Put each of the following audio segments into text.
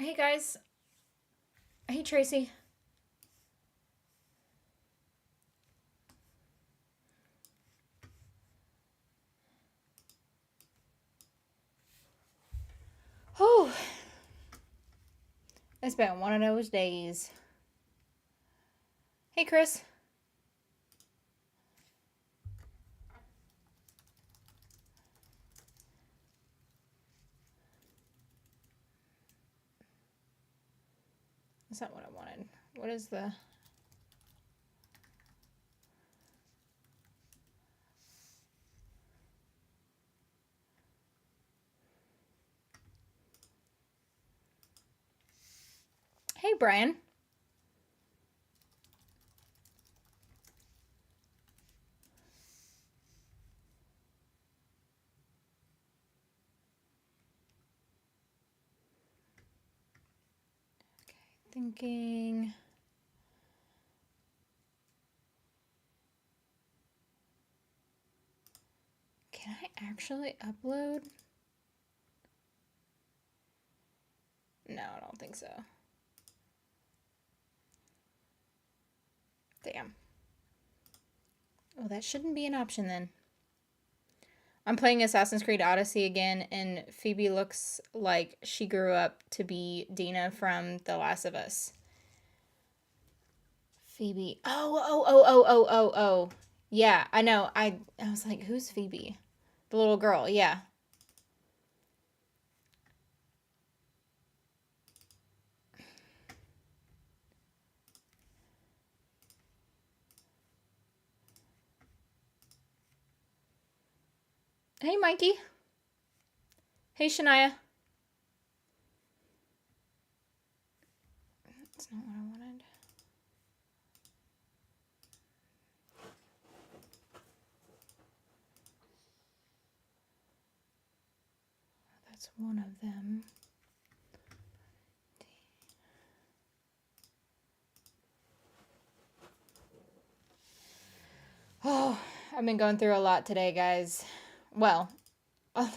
Hey guys. Hey Tracy. Oh, it's been one of those days. Hey Chris. That's not what I wanted. What is the... Hey Brian. Okay, thinking... Can I actually upload? No, I don't think so. Damn. Oh, that shouldn't be an option then. I'm playing Assassin's Creed Odyssey again, and Phoebe looks like she grew up to be Dina from The Last of Us. Phoebe. Oh. Yeah, I know. I was like, who's Phoebe? The little girl, yeah. Hey, Mikey. Hey, Shania. That's not what I wanted. That's one of them. Oh, I've been going through a lot today, guys. Well, a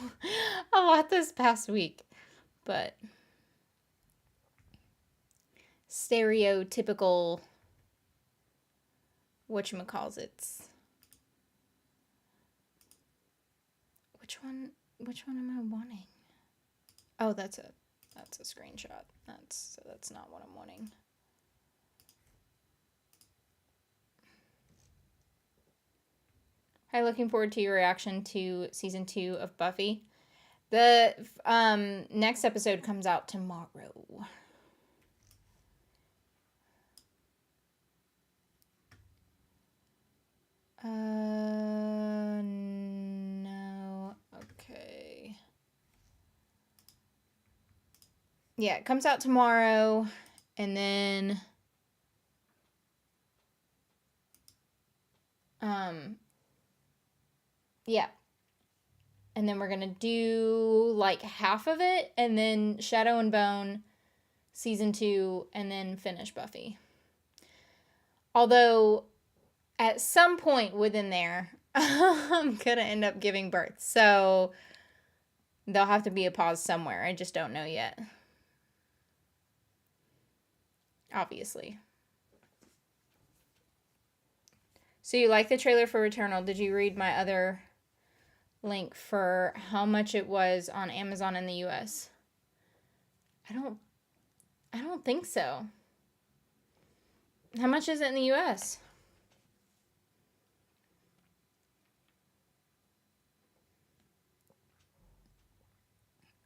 lot this past week, but stereotypical whatchamacallits. Which one am I wanting? Oh, that's a screenshot. That's not what I'm wanting. Hi, looking forward to your reaction to season 2 of Buffy. The next episode comes out tomorrow. No. Okay. Yeah, it comes out tomorrow, and then yeah. And then we're gonna do like half of it, and then Shadow and Bone season 2, and then finish Buffy. Although at some point within there, I'm gonna end up giving birth. So there'll have to be a pause somewhere. I just don't know yet. Obviously. So you like the trailer for Returnal. Did you read my other link for how much it was on Amazon in the US? I don't think so. How much is it in the US?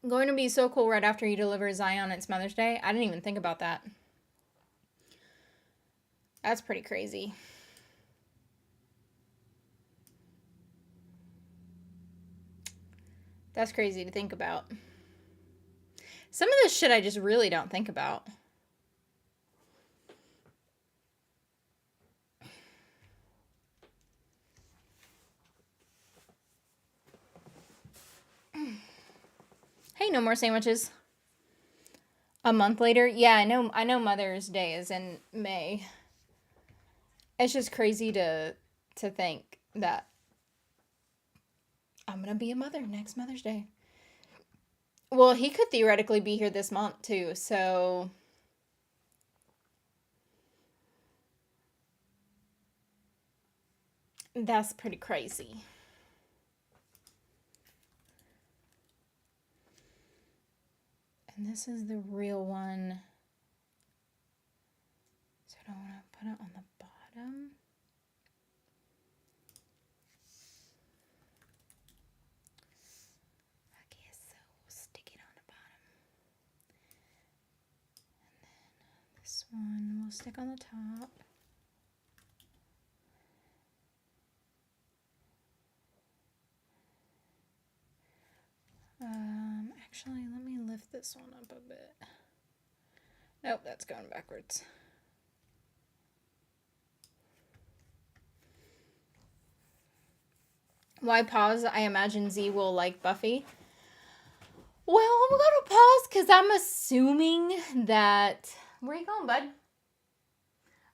Going to be so cool right after you deliver Zion. It's Mother's Day. I didn't even think about that. That's pretty crazy. That's crazy to think about. Some of this shit I just really don't think about. Hey, no more sandwiches. A month later? Yeah, I know Mother's Day is in May. It's just crazy to think that I'm going to be a mother next Mother's Day. Well, he could theoretically be here this month too, so that's pretty crazy. And this is the real one. So I don't want to put it on the bottom. Okay, so we'll stick it on the bottom. And then this one we'll stick on the top. Actually, let me lift this one up a bit. Nope, that's going backwards. Why pause? I imagine Z will like Buffy. Well, I'm gonna pause because I'm assuming that... Where are you going, bud?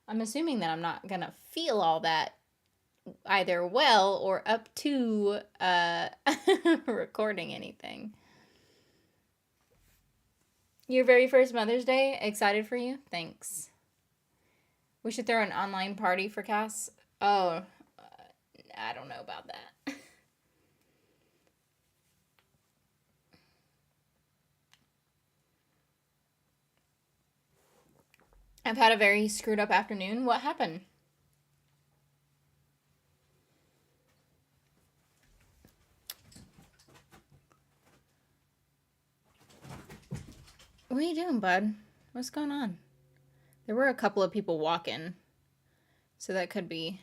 I'm assuming that I'm not gonna feel all that either well or up to recording anything. Your very first Mother's Day? Excited for you? Thanks. We should throw an online party for Cass. Oh, I don't know about that. I've had a very screwed up afternoon. What happened? What are you doing, bud? What's going on? There were a couple of people walking, so that could be...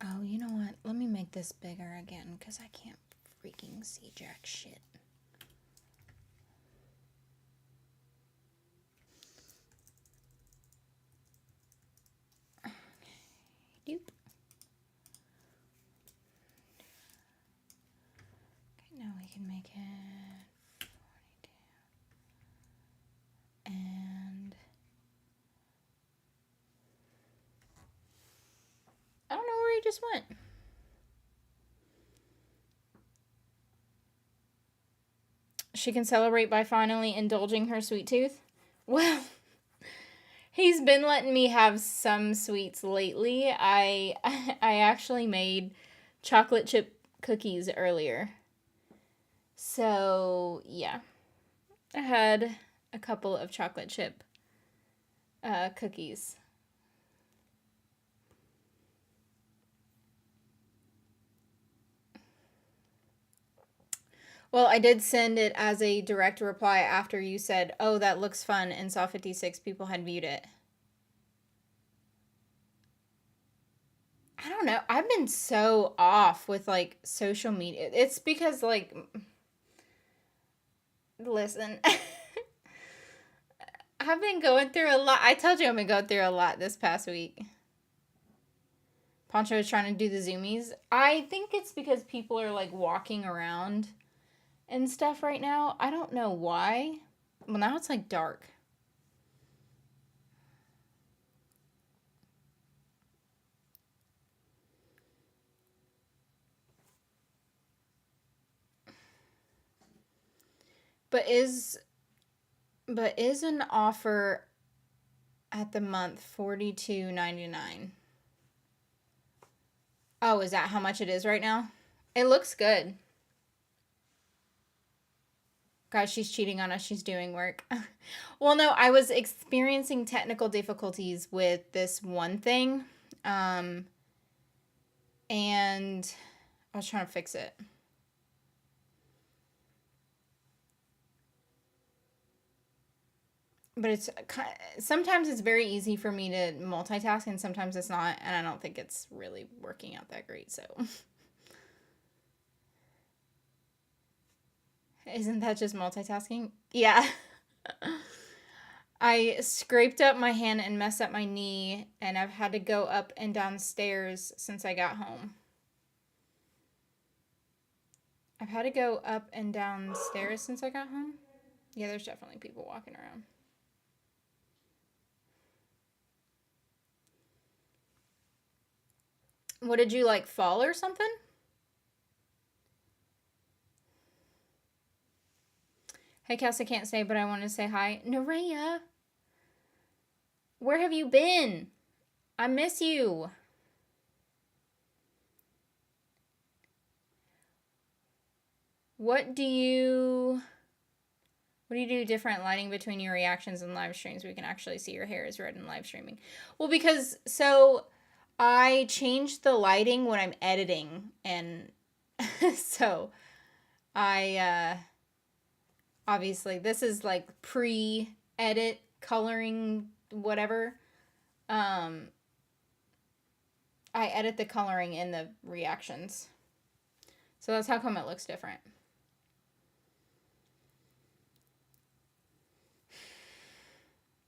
Oh, you know what? Let me make this bigger again, because I can't freaking see jack shit. Okay, doop. Okay, now we can make it 42. And... I don't know where he just went. She can celebrate by finally indulging her sweet tooth. Well, he's been letting me have some sweets lately. I actually made chocolate chip cookies earlier. So, yeah. I had a couple of chocolate chip cookies. Well, I did send it as a direct reply after you said, oh, that looks fun, and saw 56 people had viewed it. I don't know. I've been so off with, like, social media. It's because, like, listen, I've been going through a lot. I told you I've been going through a lot this past week. Poncho is trying to do the zoomies. I think it's because people are, like, walking around and stuff right now. I don't know why. Well, now it's, like, dark. But is an offer at the month $42.99? Oh, is that how much it is right now? It looks good. Guys, she's cheating on us. She's doing work. Well, no, I was experiencing technical difficulties with this one thing. And I was trying to fix it. But it's sometimes it's very easy for me to multitask, and sometimes it's not, and I don't think it's really working out that great, so. Isn't that just multitasking? Yeah. I scraped up my hand and messed up my knee, and I've had to go up and down stairs since I got home. I've had to go up and down stairs since I got home. Yeah, there's definitely people walking around. What did you, like, fall or something? Hey, Cass, I can't say, but I want to say hi. Nerea, where have you been? I miss you. What do you do different lighting between your reactions and live streams? We can actually see your hair is red in live streaming. Well, because I changed the lighting when I'm editing, and so I obviously this is like pre-edit coloring whatever. I edit the coloring in the reactions. So that's how come it looks different.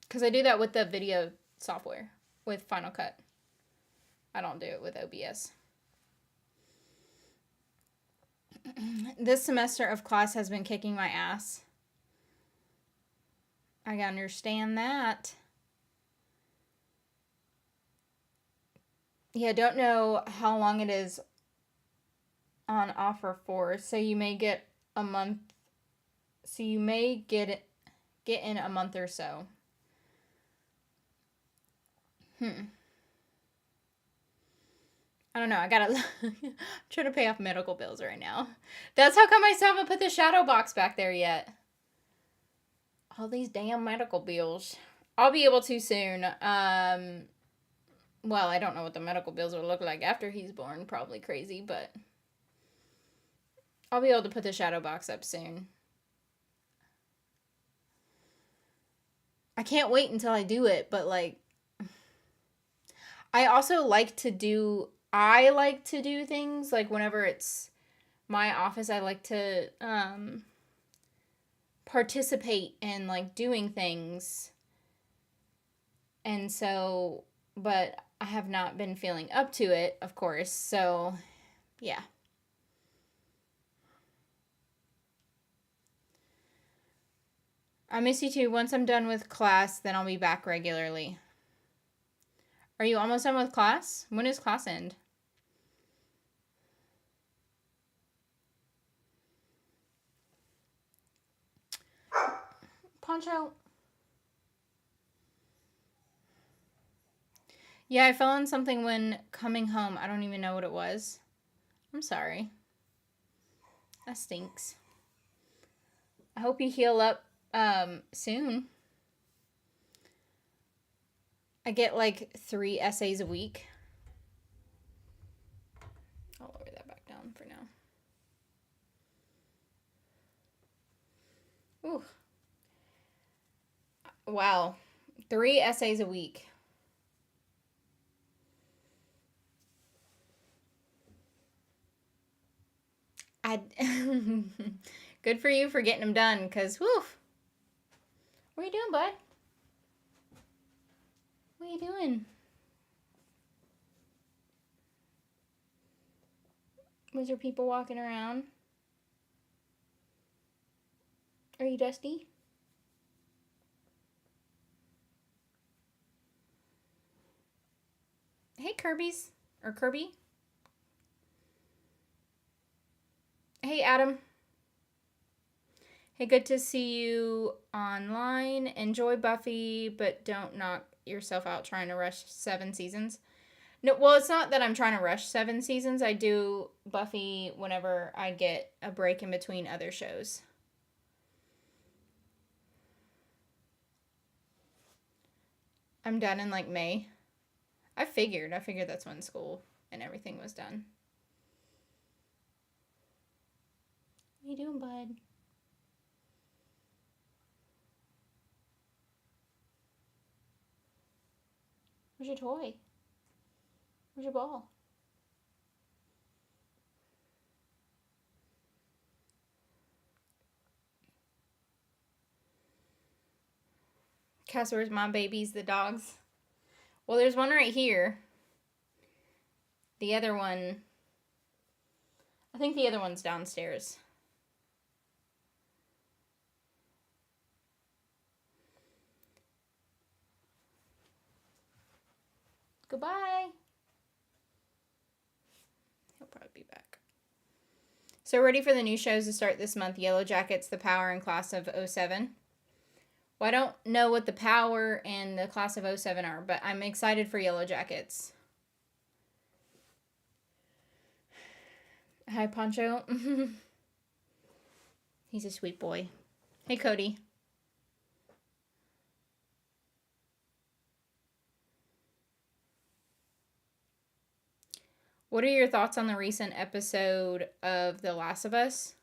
Because I do that with the video software, with Final Cut. I don't do it with OBS. This semester of class has been kicking my ass. I understand that. Yeah, don't know how long it is on offer for. So you may get a month. So you may get in a month or so. I don't know. I gotta try to pay off medical bills right now. That's how come I still haven't put the shadow box back there yet. All these damn medical bills. I'll be able to soon. Well, I don't know what the medical bills will look like after he's born. Probably crazy, but I'll be able to put the shadow box up soon. I can't wait until I do it, but like, I also like to do things like whenever it's my office, I like to participate in like doing things. And so, but I have not been feeling up to it, of course. So, yeah. I miss you too. Once I'm done with class, then I'll be back regularly. Are you almost done with class? When does class end? Poncho. Yeah, I fell on something when coming home. I don't even know what it was. I'm sorry. That stinks. I hope you heal up soon. I get like 3 essays a week. I'll lower that back down for now. Ooh. Wow. 3 essays a week. Good for you for getting them done, because, whew. What are you doing, bud? What are you doing? Was there people walking around? Are you dusty? Hey, Kirby's. Or Kirby. Hey, Adam. Hey, good to see you online. Enjoy Buffy, but don't knock yourself out trying to rush 7 seasons. No, well, it's not that I'm trying to rush 7 seasons. I do Buffy whenever I get a break in between other shows. I'm done in like May. I figured that's when school and everything was done. What are you doing, bud? Where's your toy? Where's your ball? Cass, where's my babies, the dogs? Well, there's one right here. The other one, I think the other one's downstairs. Goodbye. He'll probably be back. So ready for the new shows to start this month. Yellow Jackets, The Power, and Class of '07. Well, I don't know what The Power and the Class of '07 are, but I'm excited for Yellow Jackets. Hi, Poncho. He's a sweet boy. Hey, Cody. What are your thoughts on the recent episode of The Last of Us?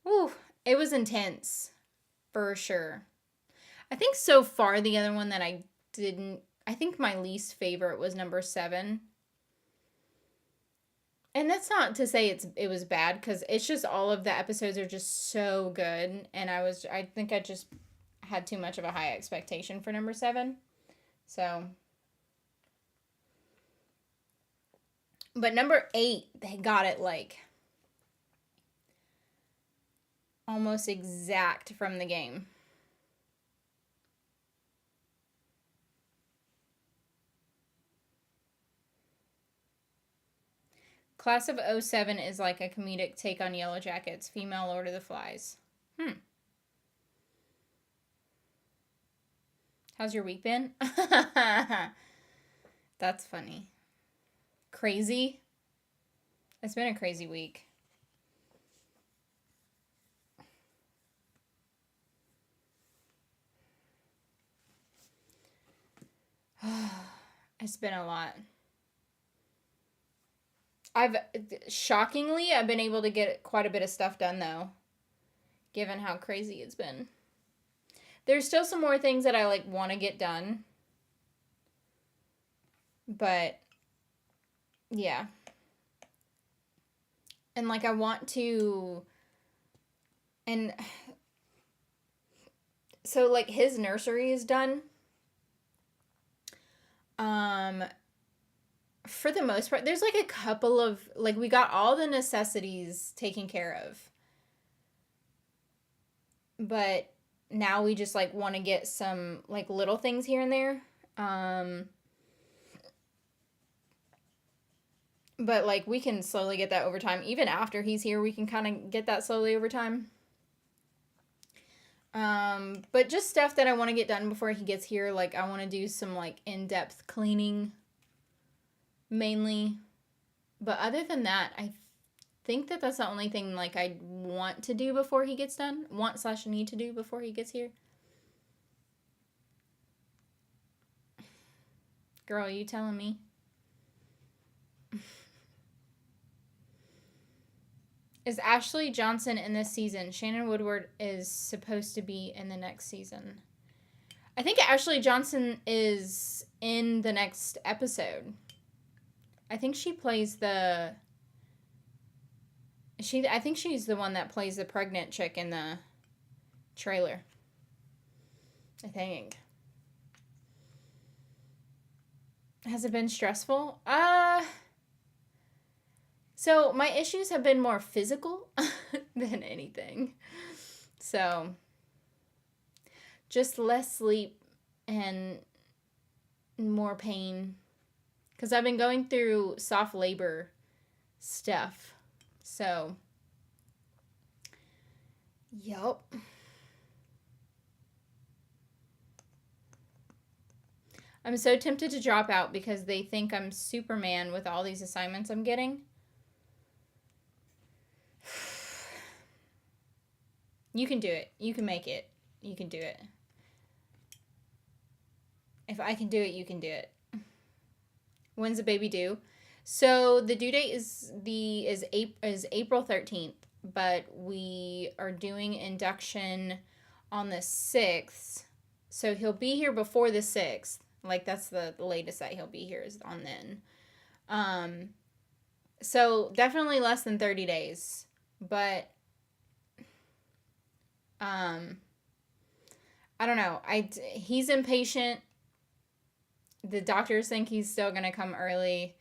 Ooh, it was intense, for sure. I think so far the other one that I think my least favorite was number 7. And that's not to say it was bad, because it's just all of the episodes are just so good, and I think I just had too much of a high expectation for number 7. So, but number 8, they got it like almost exact from the game. Class of '07 is like a comedic take on Yellow Jackets, female Lord of the Flies. How's your week been? That's funny. Crazy? It's been a crazy week. It's been a lot. I've been able to get quite a bit of stuff done, though, given how crazy it's been. There's still some more things that I want to get done, but yeah. And I want to, and so his nursery is done. For the most part, there's a couple of we got all the necessities taken care of, but now we just want to get some little things here and there. But we can slowly get that over time. Even after he's here, we can kind of get that slowly over time. But just stuff that I want to get done before he gets here. I want to do some in-depth cleaning mainly. But other than that, I think that's the only thing I want to do before he gets done. Want/need to do before he gets here. Girl, you telling me? Is Ashley Johnson in this season? Shannon Woodward is supposed to be in the next season. I think Ashley Johnson is in the next episode. I think she plays I think she's the one that plays the pregnant chick in the trailer. I think. Has it been stressful? So my issues have been more physical than anything. So just less sleep and more pain. Because I've been going through soft labor stuff. So, yup. I'm so tempted to drop out because they think I'm Superman with all these assignments I'm getting. You can do it. You can make it. You can do it. If I can do it, you can do it. When's the baby due? So the due date is April 13th, but we are doing induction on the 6th. So he'll be here before the 6th. That's the latest that he'll be here is on then. So definitely less than 30 days. But I don't know. He's impatient. The doctors think he's still going to come early.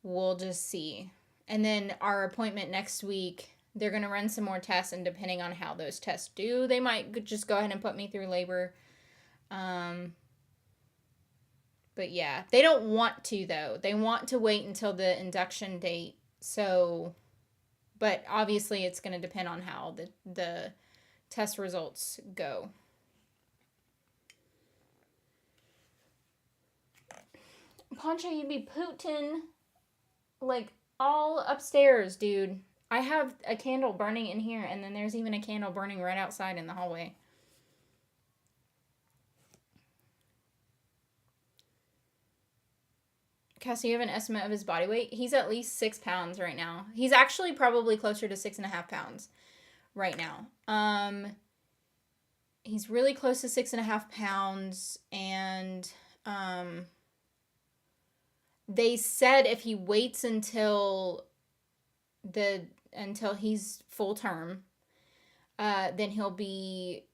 We'll just see. And then our appointment next week, they're going to run some more tests, and depending on how those tests do, they might just go ahead and put me through labor. But yeah, they don't want to, though. They want to wait until the induction date. So But obviously it's going to depend on how the test results go. Poncho, you'd be Putin like all upstairs, dude. I have a candle burning in here, and then there's even a candle burning right outside in the hallway. Cassie, you have an estimate of his body weight? He's at least 6 pounds right now. He's actually probably closer to 6.5 pounds right now. He's really close to 6.5 pounds, and they said if he waits until he's full term, then he'll be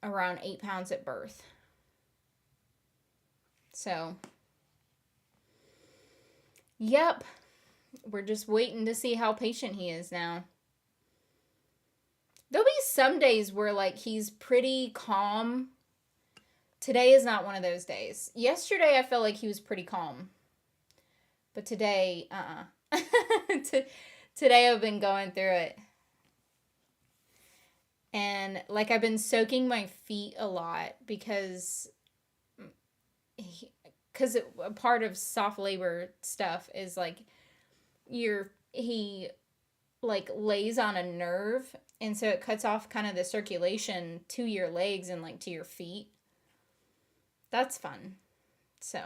around 8 pounds at birth. So, yep. We're just waiting to see how patient he is now. There'll be some days where, like, he's pretty calm. Today is not one of those days. Yesterday, I felt like he was pretty calm. But today, today I've been going through it. And, like, I've been soaking my feet a lot because a part of soft labor stuff is, like, he like lays on a nerve, and so it cuts off kind of the circulation to your legs and like to your feet. That's fun. So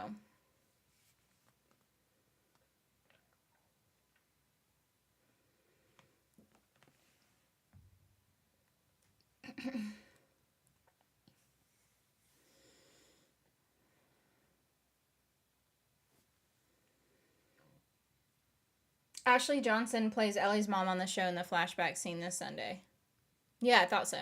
Ashley Johnson plays Ellie's mom on the show in the flashback scene this Sunday. Yeah, I thought so.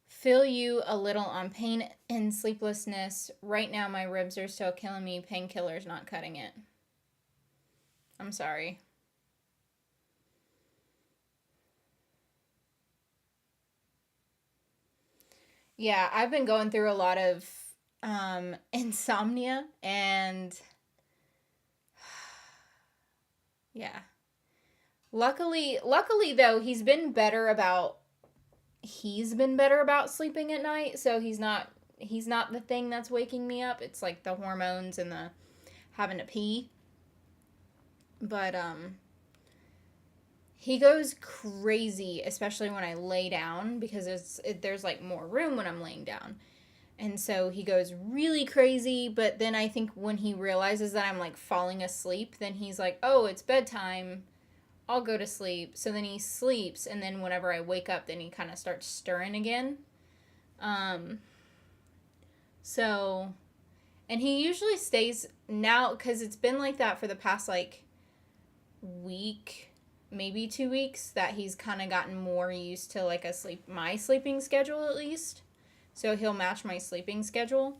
Feel you a little on pain and sleeplessness. Right now, my ribs are still killing me. Painkillers not cutting it. I'm sorry. Yeah, I've been going through a lot of insomnia, and yeah. Luckily though, he's been better about sleeping at night, so he's not the thing that's waking me up. It's like the hormones and the having to pee. But he goes crazy, especially when I lay down, because there's like more room when I'm laying down. And so he goes really crazy, but then I think when he realizes that I'm like falling asleep, then he's like, "Oh, it's bedtime. I'll go to sleep." So then he sleeps, and then whenever I wake up, then he kind of starts stirring again. So, and he usually stays now, because it's been like that for the past like week, maybe 2 weeks, that he's kind of gotten more used to like my sleeping schedule at least. So he'll match my sleeping schedule,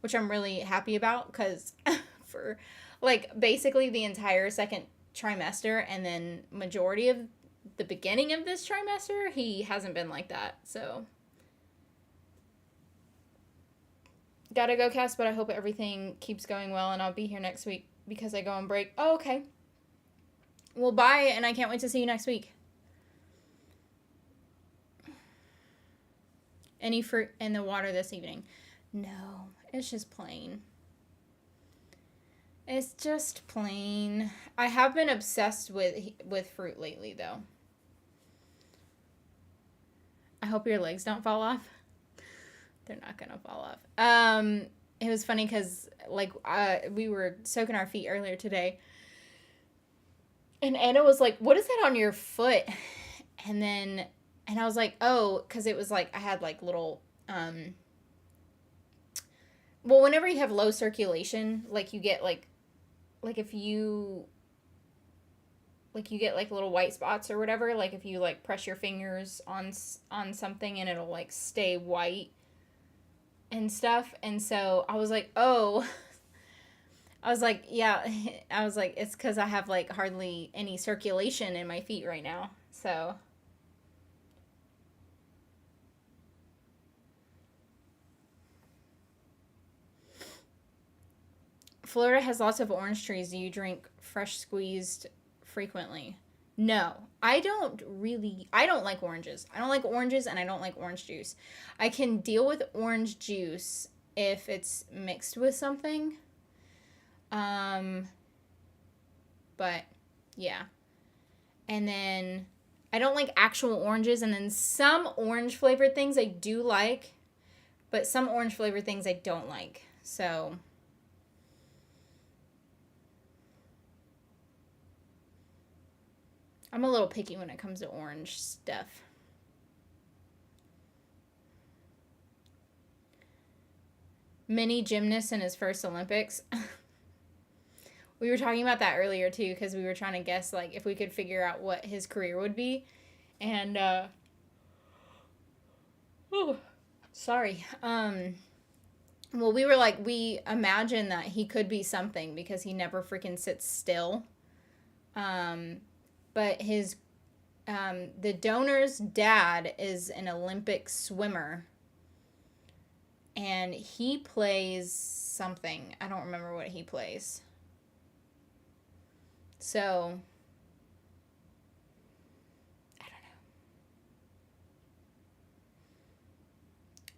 which I'm really happy about, because for like basically the entire second trimester and then majority of the beginning of this trimester, he hasn't been like that. So gotta go, Cass, but I hope everything keeps going well, and I'll be here next week because I go on break. Oh, okay. Well, bye, and I can't wait to see you next week. Any fruit in the water this evening? No, it's just plain. It's just plain. I have been obsessed with fruit lately, though. I hope your legs don't fall off. They're not gonna fall off. It was funny because like we were soaking our feet earlier today, and Anna was like, "What is that on your foot?" And I was like, "Oh," because it was like I had like little well, whenever you have low circulation, like you get like if you get like little white spots or whatever, like if you like press your fingers on something and it'll like stay white and stuff. And so I was like, "Oh." I was like, yeah. I was like, it's because I have like hardly any circulation in my feet right now. So Florida has lots of orange trees. Do you drink fresh squeezed frequently? No, I don't like oranges. I don't like oranges and I don't like orange juice. I can deal with orange juice if it's mixed with something. Um, but yeah. And then I don't like actual oranges, and then some orange flavored things I do like, but some orange flavored things I don't like. So I'm a little picky when it comes to orange stuff. Mini gymnast in his first Olympics. We were talking about that earlier too, because we were trying to guess like if we could figure out what his career would be. And oh, sorry. Well, we were like, we imagine that he could be something because he never freaking sits still. But his the donor's dad is an Olympic swimmer, and he plays something. I don't remember what he plays. So I don't know.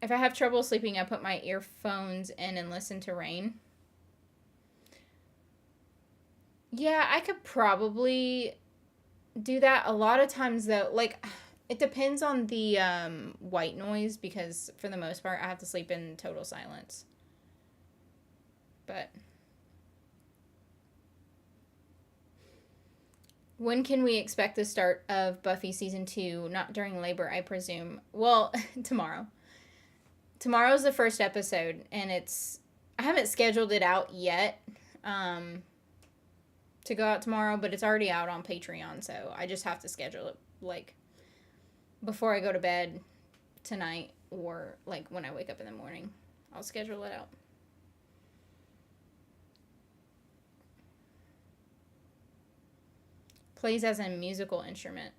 If I have trouble sleeping, I put my earphones in and listen to rain. Yeah, I could probably do that. A lot of times though, like it depends on the white noise, because for the most part I have to sleep in total silence. But when can we expect the start of Buffy season 2? Not during labor, I presume. Well, tomorrow. Tomorrow's the first episode, and I haven't scheduled it out yet to go out tomorrow, but it's already out on Patreon, so I just have to schedule it like before I go to bed tonight, or like when I wake up in the morning. I'll schedule it out. Plays as a musical instrument.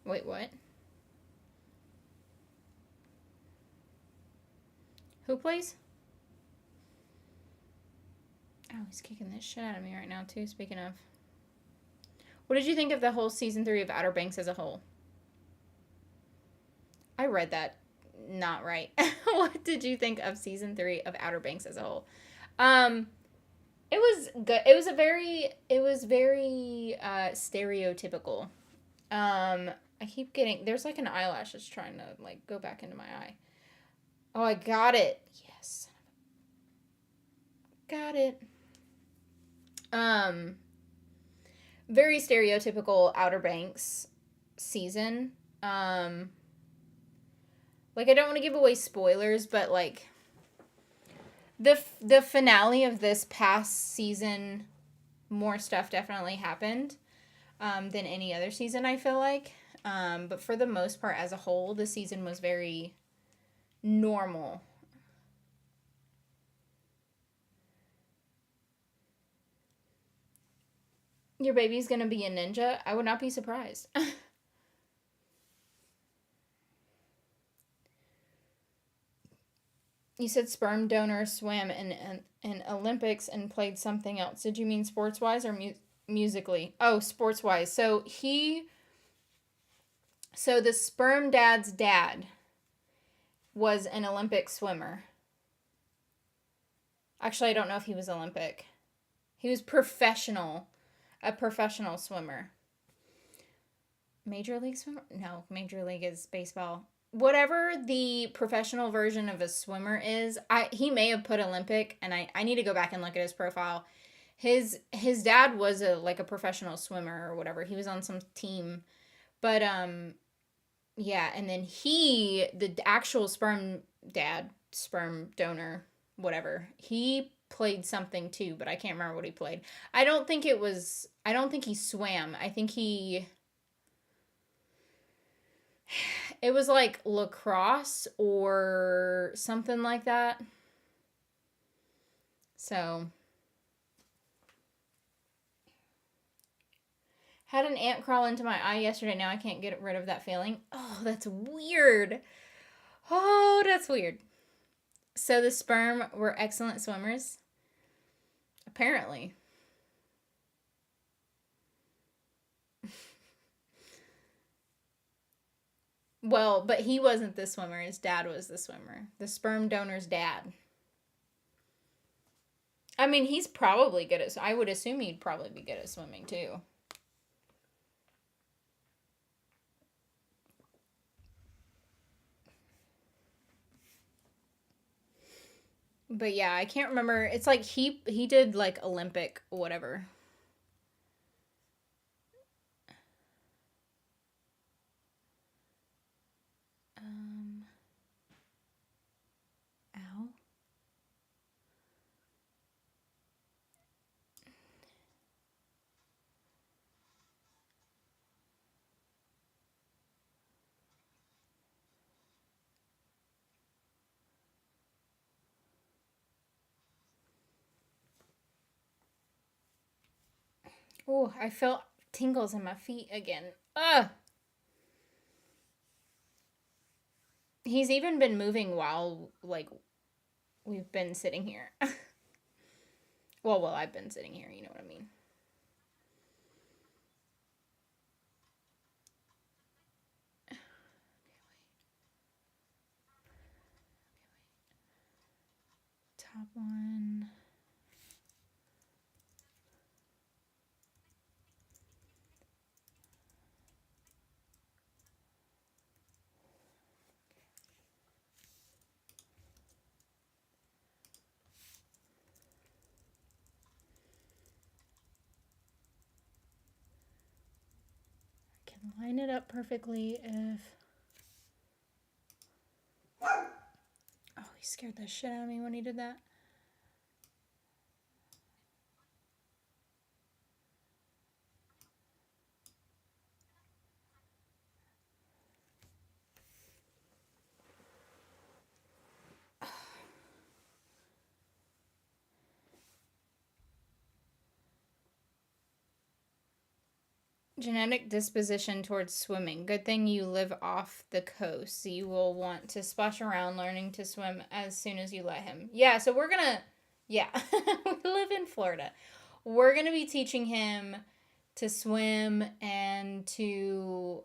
Wait, what? Who plays? Oh, he's kicking this shit out of me right now, too, speaking of. What did you think of the whole season 3 of Outer Banks as a whole? I read that not right. What did you think of season 3 of Outer Banks as a whole? It was good. It was very stereotypical. I keep getting, there's like an eyelash that's trying to like go back into my eye. Oh, I got it. Yes. Got it. Very stereotypical Outer Banks season. Like I don't want to give away spoilers, but like the finale of this past season, more stuff definitely happened than any other season, I feel like. But for the most part, as a whole, the season was very normal. Your baby's gonna be a ninja? I would not be surprised. You said sperm donor swam in Olympics and played something else. Did you mean sports wise or musically? Oh, sports wise. So the sperm dad's dad was an Olympic swimmer. Actually, I don't know if he was Olympic. He was a professional swimmer. Major league swimmer? No, major league is baseball. Whatever the professional version of a swimmer is, he may have put Olympic, and I need to go back and look at his profile. His dad was a professional swimmer or whatever. He was on some team. But yeah, and then the actual sperm donor, whatever, he played something too, but I can't remember what he played. I don't think he swam. I think it was like lacrosse or something like that. So, had an ant crawl into my eye yesterday. Now I can't get rid of that feeling. Oh, that's weird. Oh, that's weird. So the sperm were excellent swimmers? Apparently. Well, but he wasn't the swimmer. His dad was the swimmer. The sperm donor's dad. I mean, he's probably good at... I would assume he'd probably be good at swimming, too. But yeah, I can't remember. It's like he did like Olympic whatever. Um, ow. Oh, I felt tingles in my feet again. Ugh. He's even been moving while like we've been sitting here. Well, I've been sitting here, you know what I mean. Top one. I can line it up perfectly if... Oh, he scared the shit out of me when he did that. Genetic disposition towards swimming. Good thing you live off the coast. So you will want to splash around learning to swim as soon as you let him. Yeah, so we're gonna... Yeah, we live in Florida. We're gonna be teaching him to swim and to...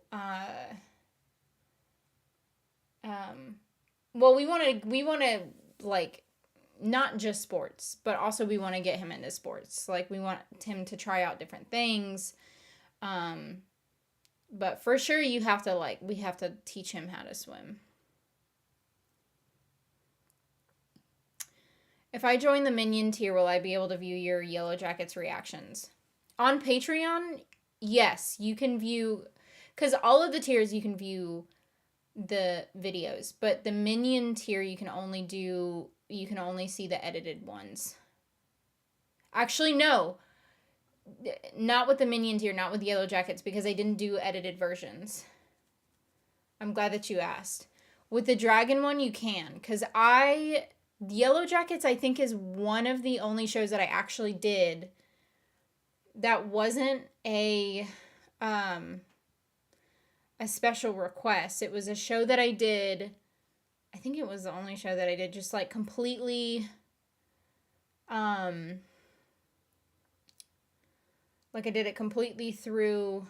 well, we want to, like, not just sports, but also we want to get him into sports. Like, we want him to try out different things. But for sure we have to teach him how to swim. If I join the Minion tier, will I be able to view your Yellow Jackets reactions? On Patreon, yes, you can view, because all of the tiers you can view the videos, but the Minion tier you can only see the edited ones. Actually, no. Not with the Minion tier, not with Yellow Jackets, because I didn't do edited versions. I'm glad that you asked. With the Dragon one, you can, because Yellow Jackets, I think, is one of the only shows that I actually did that wasn't a special request. It was a show that I did. I think it was the only show that I did just like completely like I did it completely through,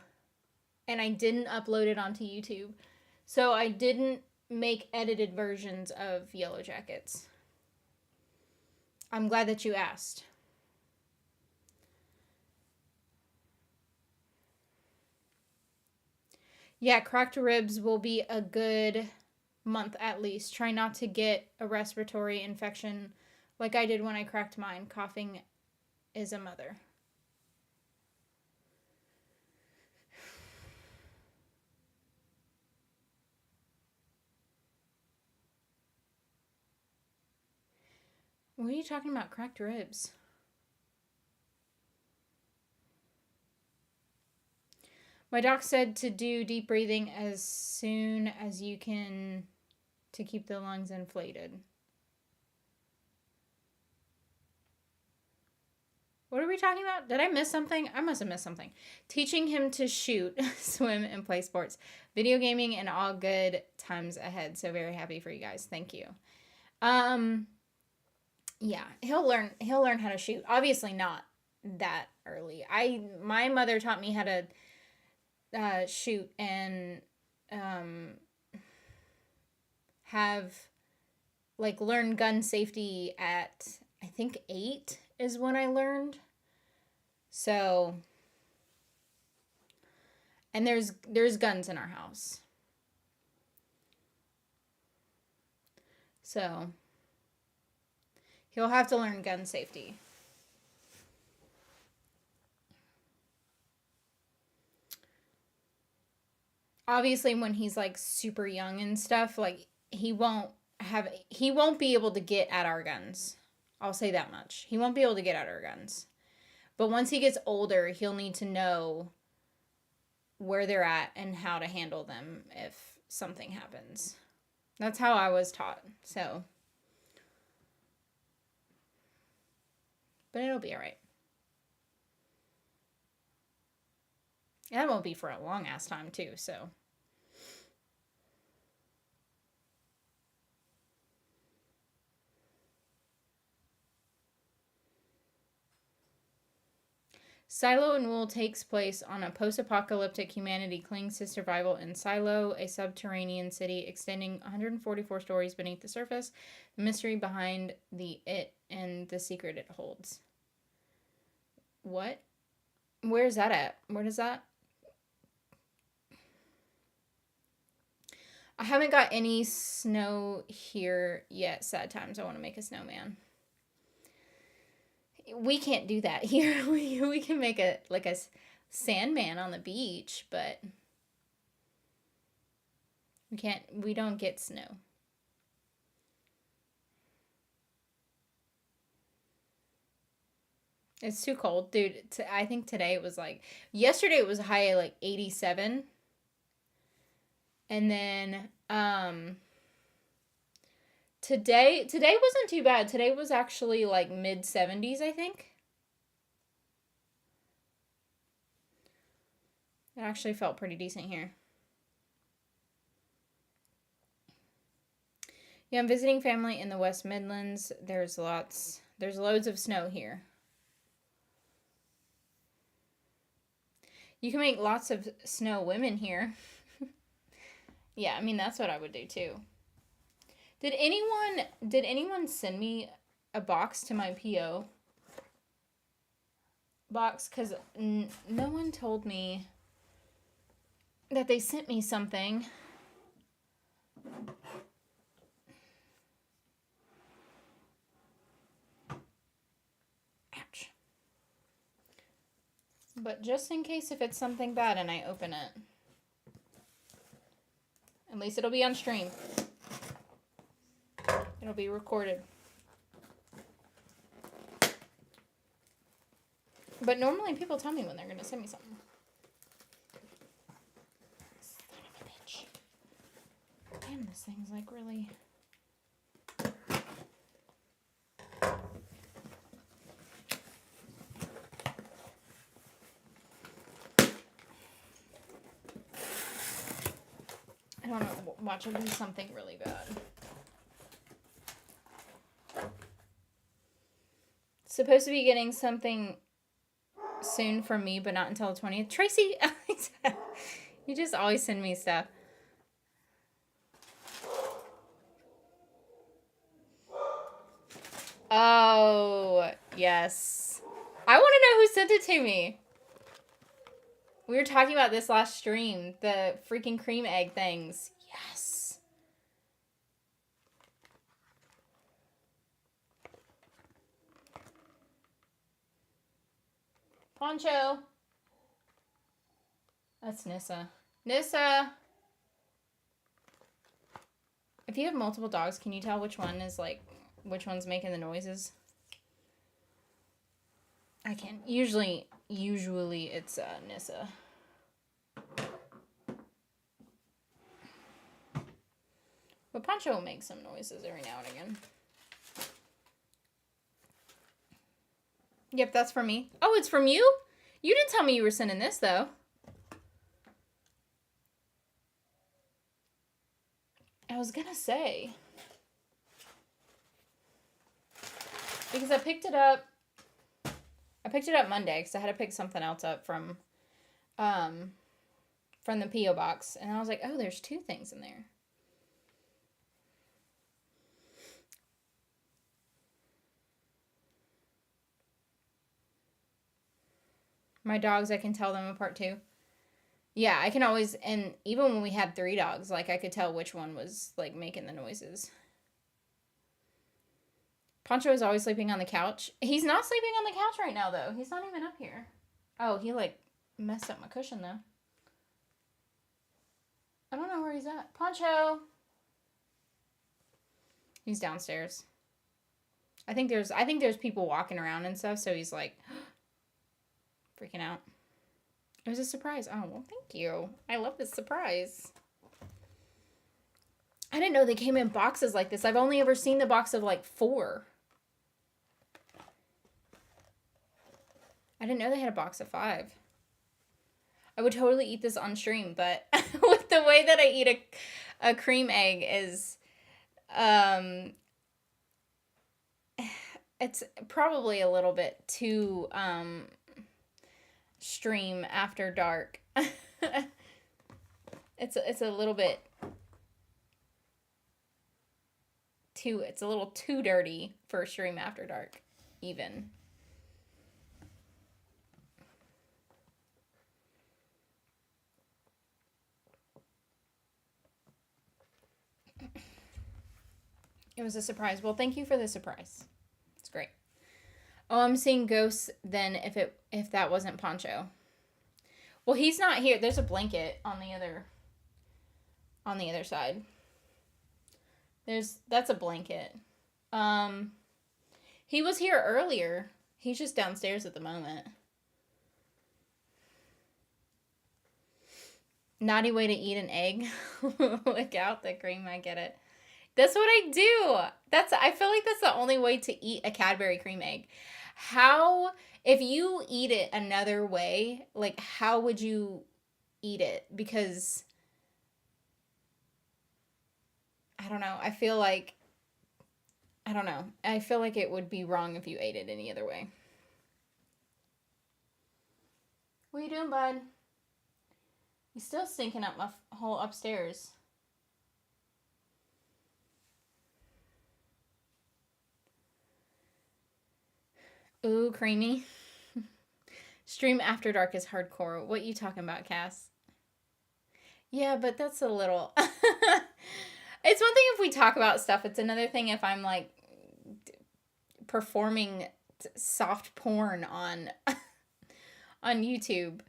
and I didn't upload it onto YouTube. So I didn't make edited versions of Yellow Jackets. I'm glad that you asked. Yeah, cracked ribs will be a good month at least. Try not to get a respiratory infection like I did when I cracked mine. Coughing is a mother. What are you talking about, cracked ribs? My doc said to do deep breathing as soon as you can to keep the lungs inflated. What are we talking about? Did I miss something? I must have missed something. Teaching him to shoot, swim, and play sports. Video gaming and all good times ahead. So very happy for you guys. Thank you. Um, yeah, he'll learn how to shoot. Obviously not that early. My mother taught me how to shoot and um have like learn gun safety at I think 8 is when I learned. So, and there's guns in our house. So, he'll have to learn gun safety. Obviously when he's like super young and stuff, like he won't be able to get at our guns. I'll say that much. He won't be able to get at our guns. But once he gets older, he'll need to know where they're at and how to handle them if something happens. That's how I was taught. So, but it'll be all right. And that won't be for a long ass time too, so. Silo and Wool takes place on a post-apocalyptic humanity clings to survival in Silo, a subterranean city extending 144 stories beneath the surface. The mystery behind it and the secret it holds. What? Where's that at? Where does that? I haven't got any snow here yet. Sad times. I want to make a snowman. We can't do that here. We can make a sandman on the beach, but we don't get snow. It's too cold, dude. I think today it was like, yesterday it was high at like 87. And then today wasn't too bad. Today was actually like mid 70s, I think. It actually felt pretty decent here. Yeah, I'm visiting family in the West Midlands. There's loads of snow here. You can make lots of snow women here. Yeah, I mean, that's what I would do too. Did anyone send me a box to my PO box? Because no one told me that they sent me something. Ouch. But just in case if it's something bad and I open it. At least it'll be on stream. It'll be recorded. But normally people tell me when they're going to send me something. Son of a bitch. Damn, this thing's like really... I don't know. Watch it do something really bad. Supposed to be getting something soon from me, but not until the 20th. Tracy, you just always send me stuff. Oh, yes. I want to know who sent it to me. We were talking about this last stream. The freaking cream egg things. Yes. Poncho. That's Nissa. Nissa. If you have multiple dogs, can you tell which one's making the noises? I can. Usually it's Nissa. But Poncho will make some noises every now and again. Yep, that's for me. Oh, it's from you? You didn't tell me you were sending this, though. I was gonna say. Because I picked it up Monday because I had to pick something else up from the P.O. box. And I was like, oh, there's 2 things in there. My dogs, I can tell them apart too. Yeah, I can always, and even when we had 3 dogs, like, I could tell which one was, like, making the noises. Poncho is always sleeping on the couch. He's not sleeping on the couch right now, though. He's not even up here. Oh, he, like, messed up my cushion, though. I don't know where he's at. Poncho! He's downstairs. I think there's people walking around and stuff, so he's, like, freaking out. It was a surprise. Oh, well, thank you. I love this surprise. I didn't know they came in boxes like this. I've only ever seen the box of, like, 4. I didn't know they had a box of 5. I would totally eat this on stream, but with the way that I eat a cream egg is, it's probably a little bit too, stream after dark. It's a little bit too, it's a little too dirty for stream after dark, even. It was a surprise. Well, thank you for the surprise. It's great. Oh, I'm seeing ghosts then if that wasn't Poncho. Well, he's not here. There's a blanket on the other side. That's a blanket. He was here earlier. He's just downstairs at the moment. Naughty way to eat an egg. Lick out the cream. I get it. That's what I do. I feel like that's the only way to eat a Cadbury cream egg. If you eat it another way, like, how would you eat it? Because, I don't know. I feel like it would be wrong if you ate it any other way. What are you doing, bud? He's still stinking up my whole upstairs. Ooh, creamy. Stream after dark is hardcore. What you talking about, Cass? Yeah, but that's a little... It's one thing if we talk about stuff. It's another thing if I'm, like, performing soft porn on YouTube.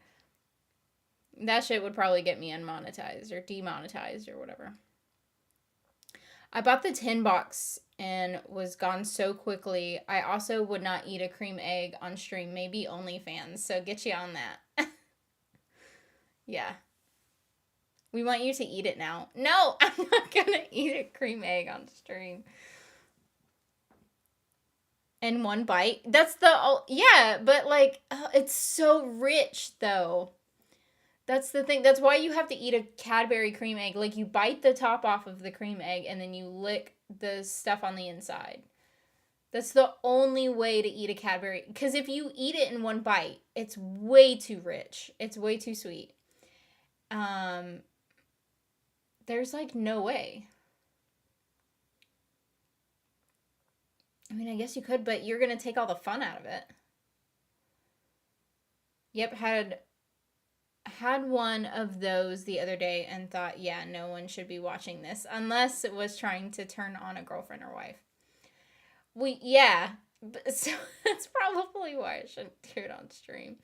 That shit would probably get me unmonetized or demonetized or whatever. I bought the tin box and was gone so quickly. I also would not eat a cream egg on stream. Maybe OnlyFans. So get you on that. Yeah. We want you to eat it now. No, I'm not going to eat a cream egg on stream. In one bite. Yeah, but like, it's so rich though. That's the thing. That's why you have to eat a Cadbury cream egg. Like, you bite the top off of the cream egg and then you lick the stuff on the inside. That's the only way to eat a Cadbury. Because if you eat it in one bite, it's way too rich. It's way too sweet. There's, like, no way. I mean, I guess you could, but you're going to take all the fun out of it. Yep, had one of those the other day and thought, yeah, no one should be watching this unless it was trying to turn on a girlfriend or wife. Yeah, so that's probably why I shouldn't do it on stream.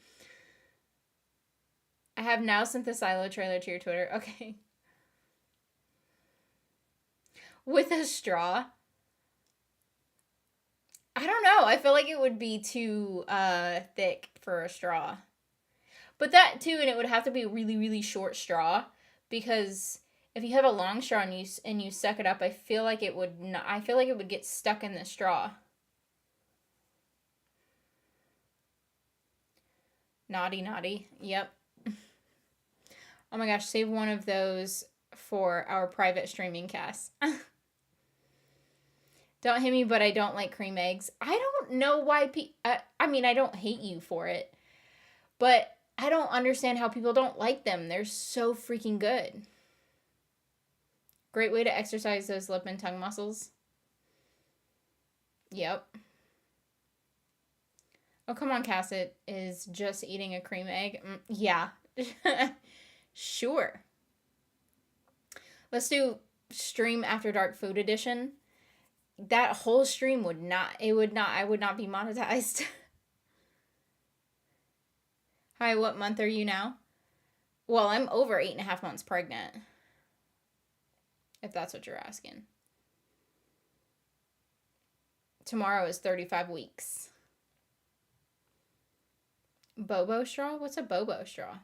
I have now sent the Silo trailer to your Twitter. Okay. With a straw? I don't know. I feel like it would be too thick for a straw. But that too, and it would have to be a really, really short straw, because if you have a long straw and you suck it up, I feel like it would not. I feel like it would get stuck in the straw. Naughty. Yep. Oh my gosh, save one of those for our private streaming cast. Don't hate me, but I don't like cream eggs. I don't know why I mean, I don't hate you for it, but I don't understand how people don't like them. They're so freaking good. Great way to exercise those lip and tongue muscles. Yep. Oh, come on, Cass. It is just eating a cream egg. Yeah. Sure. Let's do stream after dark food edition. That whole stream I would not be monetized. Hi, what month are you now? Well, I'm over 8.5 months pregnant. If that's what you're asking. Tomorrow is 35 weeks. Bobo straw? What's a bobo straw?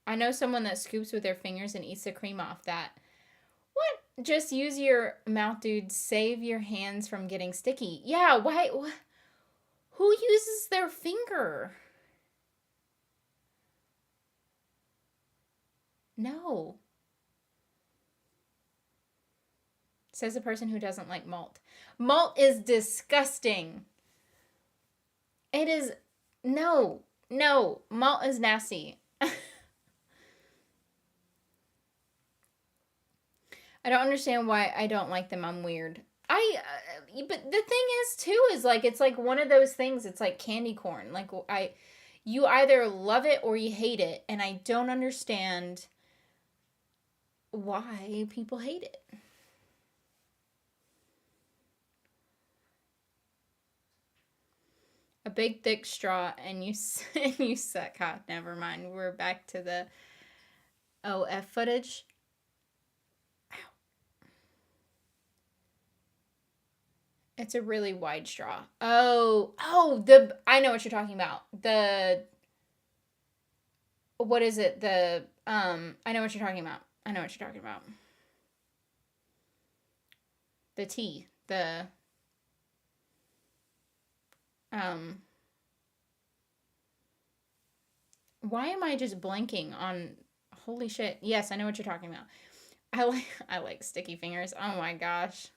I know someone that scoops with their fingers and eats the cream off that. What? Just use your mouth, dude. Save your hands from getting sticky. Yeah, why? Who uses their finger? No. Says the person who doesn't like malt. Malt is disgusting. It is. No. Malt is nasty. I don't understand why I don't like them. I'm weird. But the thing is, too, is like, it's like one of those things. It's like candy corn. Like, you either love it or you hate it. And I don't understand why people hate it. A big thick straw and you suck. Never mind. We're back to the OF footage. Ow. It's a really wide straw. I know what you're talking about. What is it? I know what you're talking about. The tea. Why am I just blanking on, holy shit. Yes, I know what you're talking about. I like sticky fingers. Oh my gosh.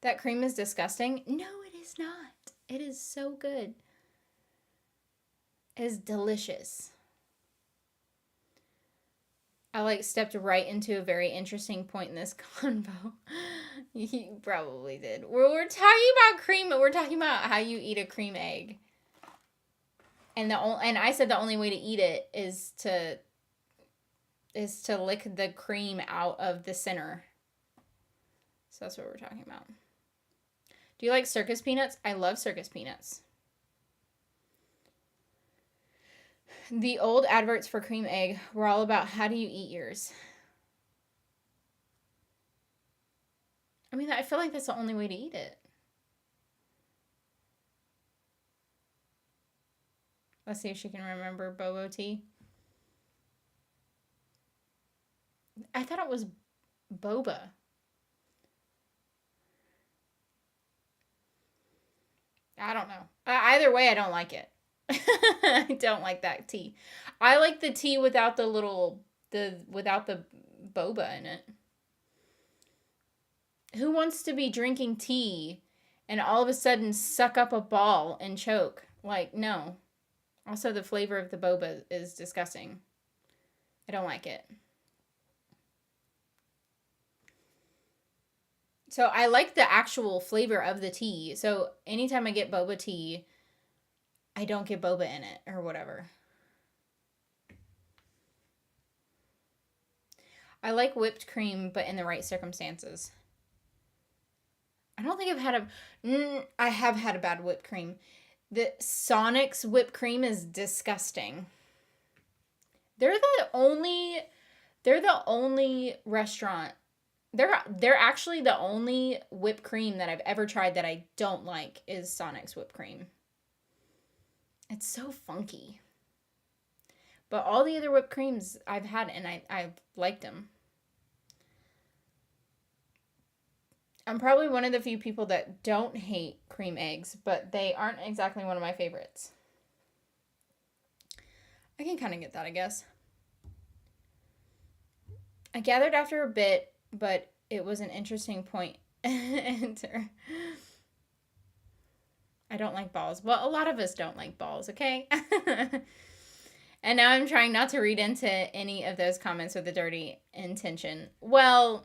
That cream is disgusting. No, it is not. It is so good. It is delicious. I stepped right into a very interesting point in this convo. You probably did. We're talking about cream. We're talking about how you eat a cream egg. And I said the only way to eat it is to lick the cream out of the center. So that's what we're talking about. Do you like circus peanuts? I love circus peanuts. The old adverts for cream egg were all about how do you eat yours. I mean, I feel like that's the only way to eat it. Let's see if she can remember bobo tea. I thought it was boba. I don't know. Either way, I don't like it. I don't like that tea. I like the tea without without the boba in it. Who wants to be drinking tea and all of a sudden suck up a ball and choke? Like, no. Also, the flavor of the boba is disgusting. I don't like it. So I like the actual flavor of the tea. So anytime I get boba tea, I don't get boba in it or whatever. I like whipped cream, but in the right circumstances. I don't think I have had a bad whipped cream. The Sonic's whipped cream is disgusting. They're the only restaurant. They're actually the only whipped cream that I've ever tried that I don't like is Sonic's whipped cream. It's so funky. But all the other whipped creams I've had and I've liked them. I'm probably one of the few people that don't hate cream eggs, but they aren't exactly one of my favorites. I can kind of get that, I guess. I gathered after a bit, but it was an interesting point. Enter. I don't like balls. Well, a lot of us don't like balls, okay? And now I'm trying not to read into any of those comments with a dirty intention. Well,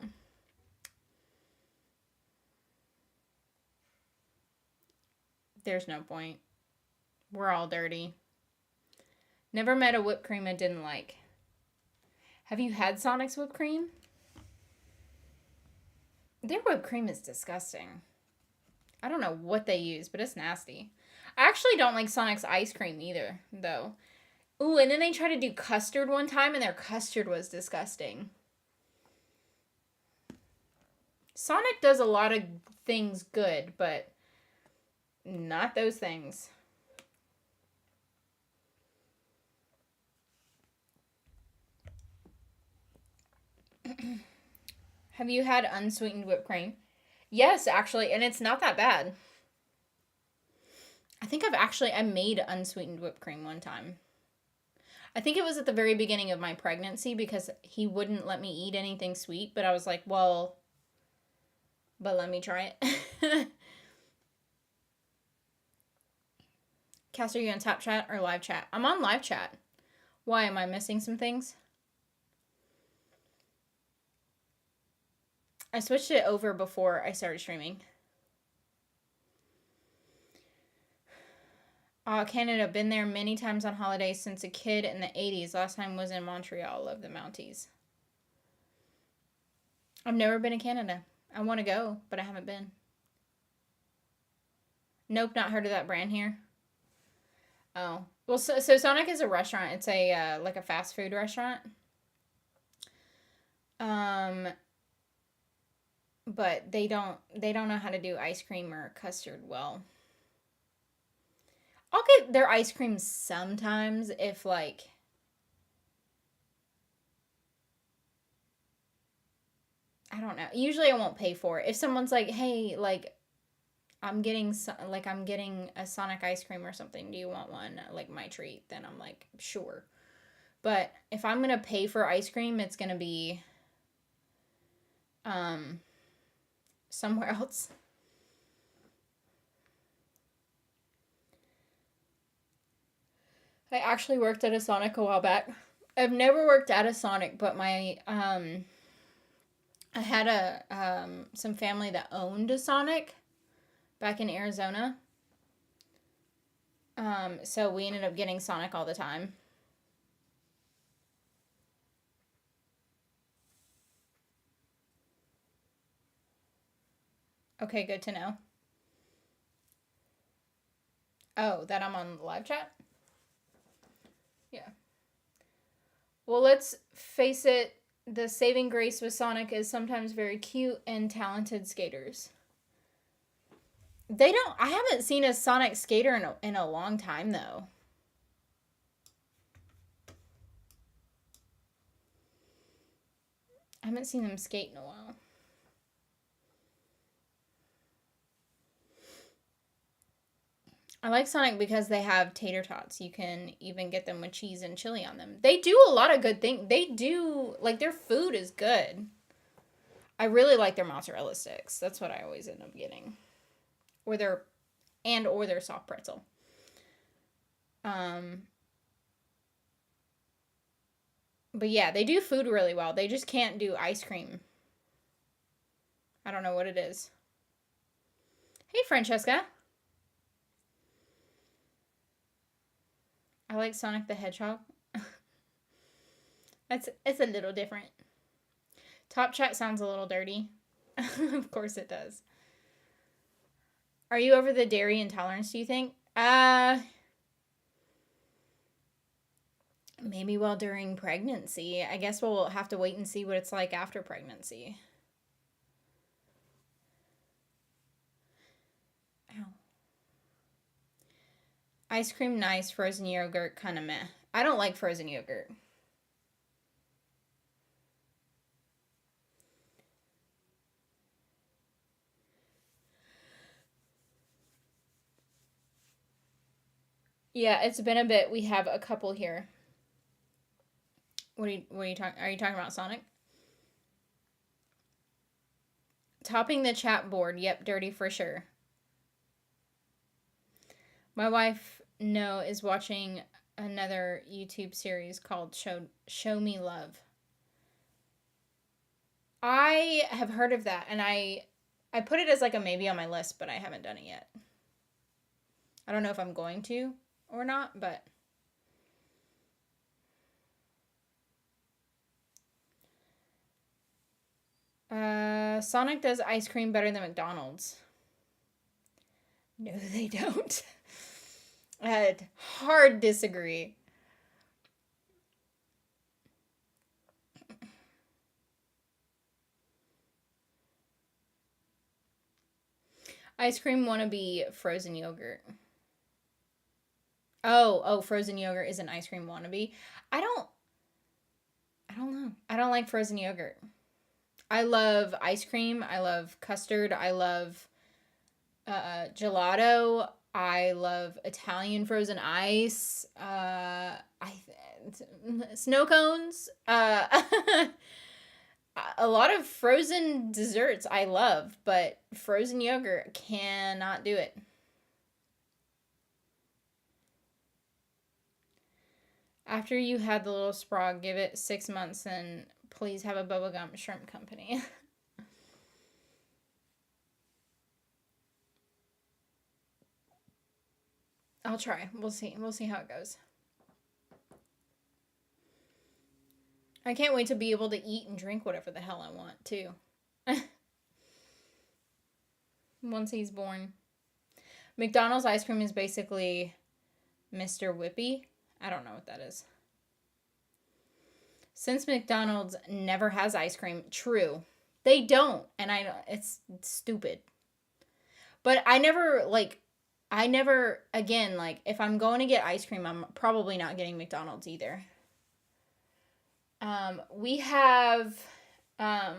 there's no point. We're all dirty. Never met a whipped cream I didn't like. Have you had Sonic's whipped cream? Their whipped cream is disgusting. I don't know what they use, but it's nasty. I actually don't like Sonic's ice cream either, though. Ooh, and then they tried to do custard one time, and their custard was disgusting. Sonic does a lot of things good, but not those things. Have you had unsweetened whipped cream? Yes, actually, and it's not that bad. I think I made unsweetened whipped cream one time. I think it was at the very beginning of my pregnancy because he wouldn't let me eat anything sweet, but I was like, well, but let me try it. Cass, are you on Tap Chat or Live Chat? I'm on Live Chat. Why, am I missing some things? I switched it over before I started streaming. Canada, been there many times on holidays since a kid in the 80s. Last time was in Montreal. Love the Mounties. I've never been to Canada. I want to go, but I haven't been. Nope, not heard of that brand here. Oh. Well, so Sonic is a restaurant. It's a, like a fast food restaurant. But they don't know how to do ice cream or custard well. I'll get their ice cream sometimes if, like, I don't know. Usually I won't pay for it. If someone's like, hey, like, I'm getting a Sonic ice cream or something. Do you want one? Like, my treat. Then I'm like, sure. But if I'm going to pay for ice cream, it's going to be somewhere else. I actually worked at a Sonic a while back. I've never worked at a Sonic, but my I had some family that owned a Sonic back in Arizona. So we ended up getting Sonic all the time. Okay, good to know. Oh, that I'm on live chat? Yeah. Well, let's face it, the saving grace with Sonic is sometimes very cute and talented skaters. I haven't seen a Sonic skater in a long time, though. I haven't seen them skate in a while. I like Sonic because they have tater tots. You can even get them with cheese and chili on them. They do a lot of good things. They do, like, their food is good. I really like their mozzarella sticks. That's what I always end up getting. Or their soft pretzel. But yeah, they do food really well. They just can't do ice cream. I don't know what it is. Hey, Francesca. I like Sonic the Hedgehog. It's a little different. Top Chat sounds a little dirty. Of course it does. Are you over the dairy intolerance, do you think? Maybe while during pregnancy. I guess we'll have to wait and see what it's like after pregnancy. Ow. Ice cream, nice. Frozen yogurt, kind of meh. I don't like frozen yogurt. Yeah, it's been a bit. We have a couple here. What are you talking? Are you talking about Sonic? Topping the chat board. Yep, dirty for sure. My wife, No, is watching another YouTube series called Show Me Love. I have heard of that, and I put it as like a maybe on my list, but I haven't done it yet. I don't know if I'm going to or not, but Sonic does ice cream better than McDonald's. No, they don't. I'd hard disagree. Ice cream wannabe frozen yogurt. Oh, frozen yogurt is an ice cream wannabe. I don't know. I don't like frozen yogurt. I love ice cream. I love custard. I love gelato. I love Italian frozen ice. Snow cones. A lot of frozen desserts I love, but frozen yogurt cannot do it. After you had the little sprog, give it 6 months and please have a bubblegum shrimp company. I'll try. We'll see. We'll see how it goes. I can't wait to be able to eat and drink whatever the hell I want, too. Once he's born. McDonald's ice cream is basically Mr. Whippy. I don't know what that is. Since McDonald's never has ice cream, true. They don't. And it's stupid. But I never, again, if I'm going to get ice cream, I'm probably not getting McDonald's either. We have a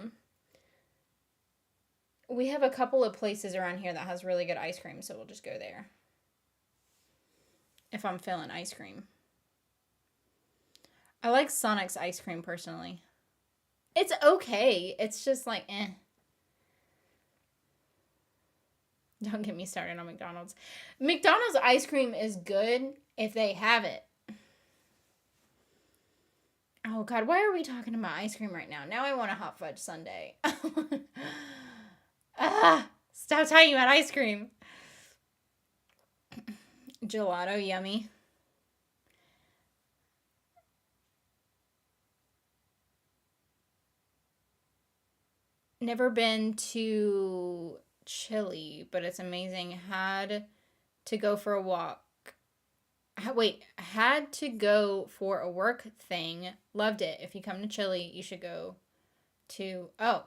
couple of places around here that has really good ice cream, so we'll just go there. If I'm feeling ice cream. I like Sonic's ice cream personally. It's okay. It's just eh. Don't get me started on McDonald's. McDonald's ice cream is good if they have it. Oh, God, why are we talking about ice cream right now? Now I want a hot fudge sundae. Stop talking about ice cream. Gelato, yummy. Never been to Chile, but it's amazing. Had to go for a walk. Had to go for a work thing. Loved it. If you come to Chile, you should go to... Oh.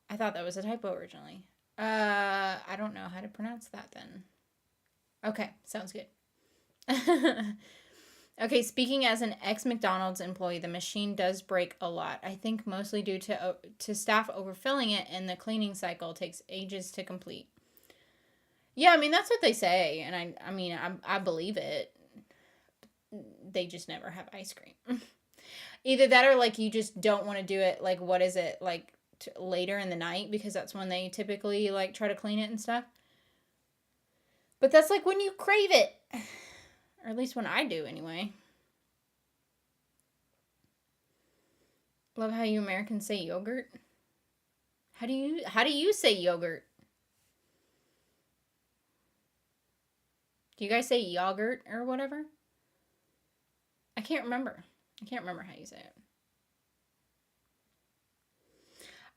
I thought that was a typo originally. I don't know how to pronounce that then. Okay, sounds good. Okay, speaking as an ex-McDonald's employee, the machine does break a lot. I think mostly due to staff overfilling it, and the cleaning cycle takes ages to complete. Yeah, I mean, that's what they say, and I believe it. They just never have ice cream. Either that or, you just don't want to do it, what is it, later in the night, because that's when they typically, try to clean it and stuff. But that's, when you crave it. Or at least when I do, anyway. Love how you Americans say yogurt. How do you say yogurt? Do you guys say yogurt or whatever? I can't remember. How you say it.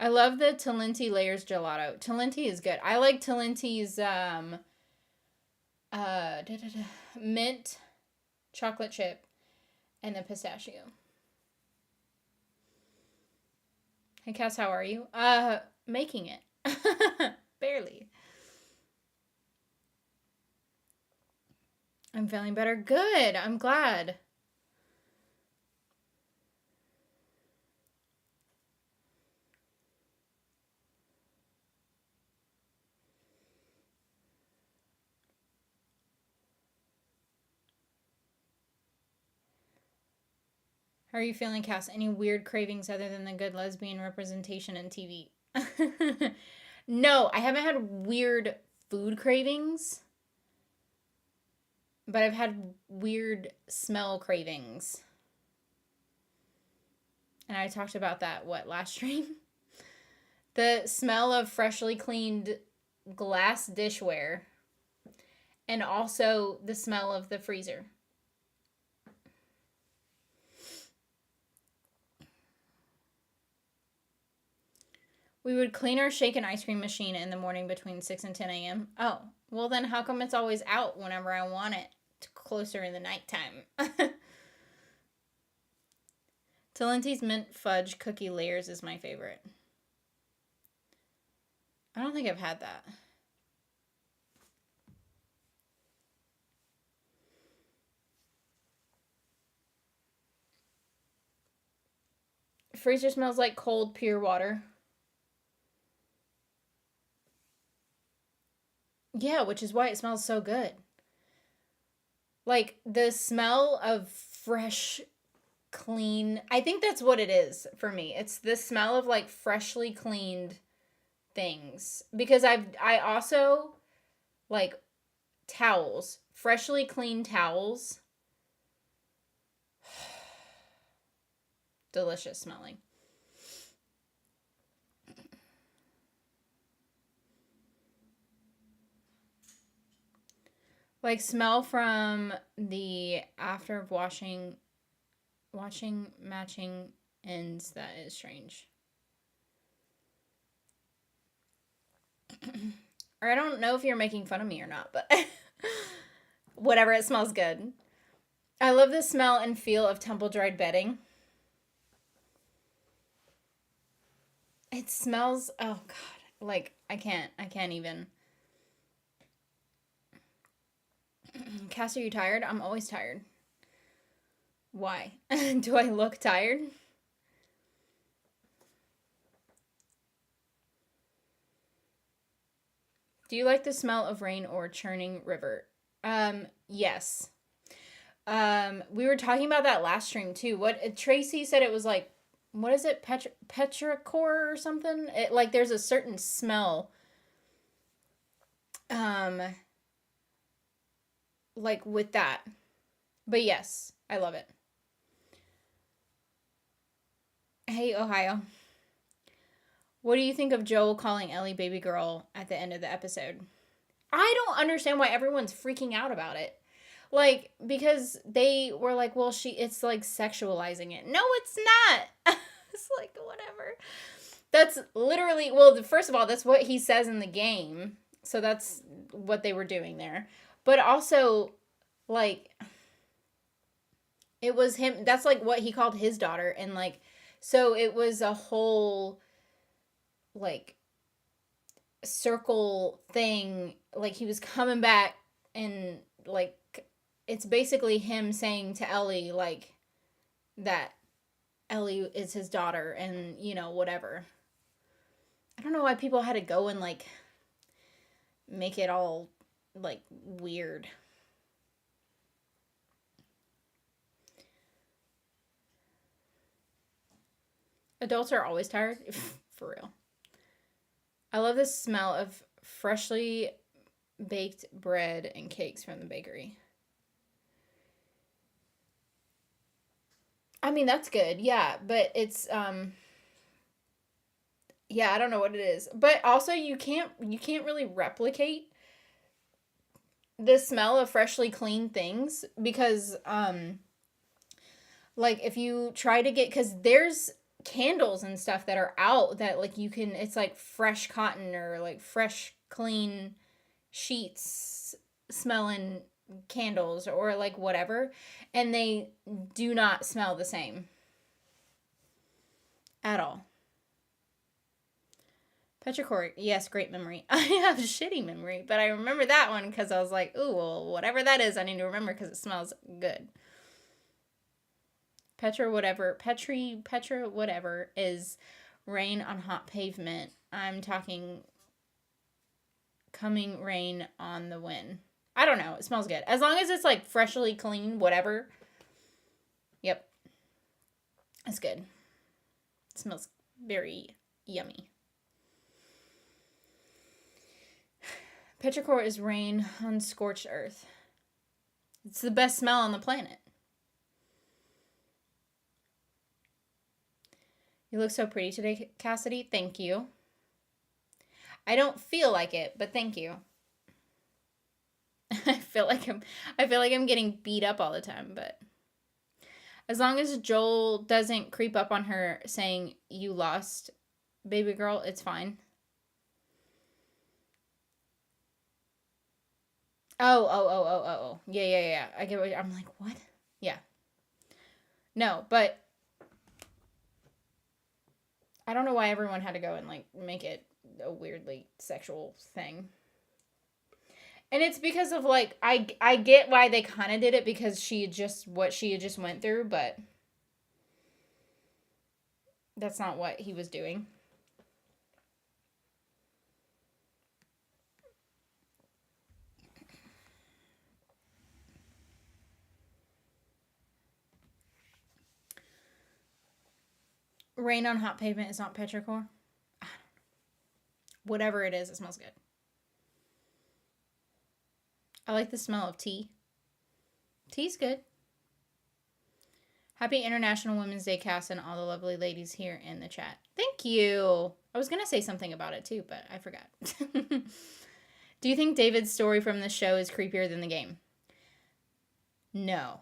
I love the Talenti Layers gelato. Talenti is good. I like Talenti's mint chocolate chip and the pistachio. Hey Cass, how are you? Making it. Barely. I'm feeling better. Good. I'm glad. How are you feeling, Cass? Any weird cravings other than the good lesbian representation in TV? No, I haven't had weird food cravings, but I've had weird smell cravings. And I talked about that, last stream? The smell of freshly cleaned glass dishware. And also the smell of the freezer. We would clean our shake and ice cream machine in the morning between 6 and 10 a.m. Oh, well then how come it's always out whenever I want it? Closer in the nighttime. Talenti's mint fudge cookie layers is my favorite. I don't think I've had that. Freezer smells like cold, pure water. Yeah, which is why it smells so good. Like, the smell of fresh, clean... I think that's what it is for me. It's the smell of, like, freshly cleaned things. Because I also, like, towels. Freshly cleaned towels. Delicious smelling. Like, smell from the after of watching matching ends. That is strange. Or I don't know if you're making fun of me or not, but whatever, it smells good. I love the smell and feel of tumble-dried bedding. It smells, oh God, like, I can't even. Cass, are you tired? I'm always tired. Why? Do I look tired? Do you like the smell of rain or churning river? Yes. We were talking about that last stream too. What Tracy said, it was like, what is it? Petrichor or something? It, like, there's a certain smell. Like with that. But yes, I love it. Hey, Ohio. What do you think of Joel calling Ellie baby girl at the end of the episode? I don't understand why everyone's freaking out about it. Like, because they were like, well, it's like sexualizing it. No, it's not. It's like, whatever. That's literally, well, first of all, that's what he says in the game. So that's what they were doing there. But also, like, it was him, that's like what he called his daughter. And like, so it was a whole, like, circle thing. Like, he was coming back and, like, it's basically him saying to Ellie, like, that Ellie is his daughter and, you know, whatever. I don't know why people had to go and, like, make it all, like, weird. Adults are always tired. For real. I love the smell of freshly baked bread and cakes from the bakery. I mean, that's good. Yeah, but it's yeah, I don't know what it is. But also you can't really replicate the smell of freshly cleaned things because like if you try to get, cuz there's candles and stuff that are out that like you can, it's like fresh cotton or like fresh clean sheets smelling candles or like whatever, and they do not smell the same at all. Petrichor, yes, great memory. I have shitty memory, but I remember that one because I was like, ooh, well, whatever that is, I need to remember because it smells good. Petra whatever is rain on hot pavement. I'm talking coming rain on the wind. I don't know. It smells good. As long as it's like freshly clean, whatever. Yep. It's good. It smells very yummy. Petrichor is rain on scorched earth. It's the best smell on the planet. You look so pretty today, Cassidy. Thank you. I don't feel like it, but thank you. I feel like I'm getting beat up all the time, but as long as Joel doesn't creep up on her saying you lost, baby girl, it's fine. Oh. Yeah. I get what I'm like, what? Yeah. No, but I don't know why everyone had to go and like make it a weirdly sexual thing. And it's because of like I get why they kind of did it because she had just went through, but that's not what he was doing. Rain on hot pavement is not petrichor. Whatever it is, it smells good. I like the smell of tea. Tea's good. Happy International Women's Day, Cass, and all the lovely ladies here in the chat. Thank you. I was going to say something about it too, but I forgot. Do you think David's story from the show is creepier than the game? No.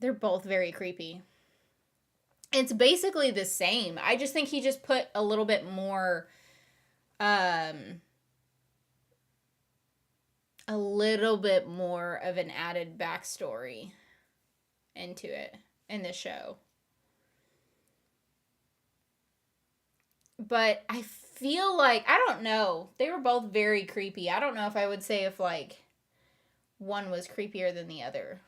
They're both very creepy. It's basically the same. I just think he just put a little bit more, a little bit more of an added backstory into it in the show. But I feel like, I don't know. They were both very creepy. I don't know if I would say if like one was creepier than the other.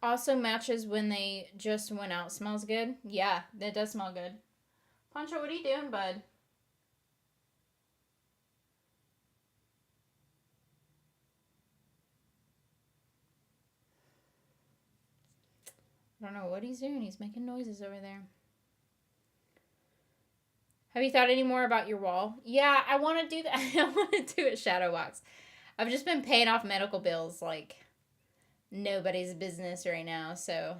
Also matches when they just went out. Smells good. Yeah, that does smell good. Poncho, what are you doing, bud? I don't know what he's doing. He's making noises over there. Have you thought any more about your wall? Yeah, I want to do that. I want to do a shadow box. I've just been paying off medical bills like nobody's business right now. So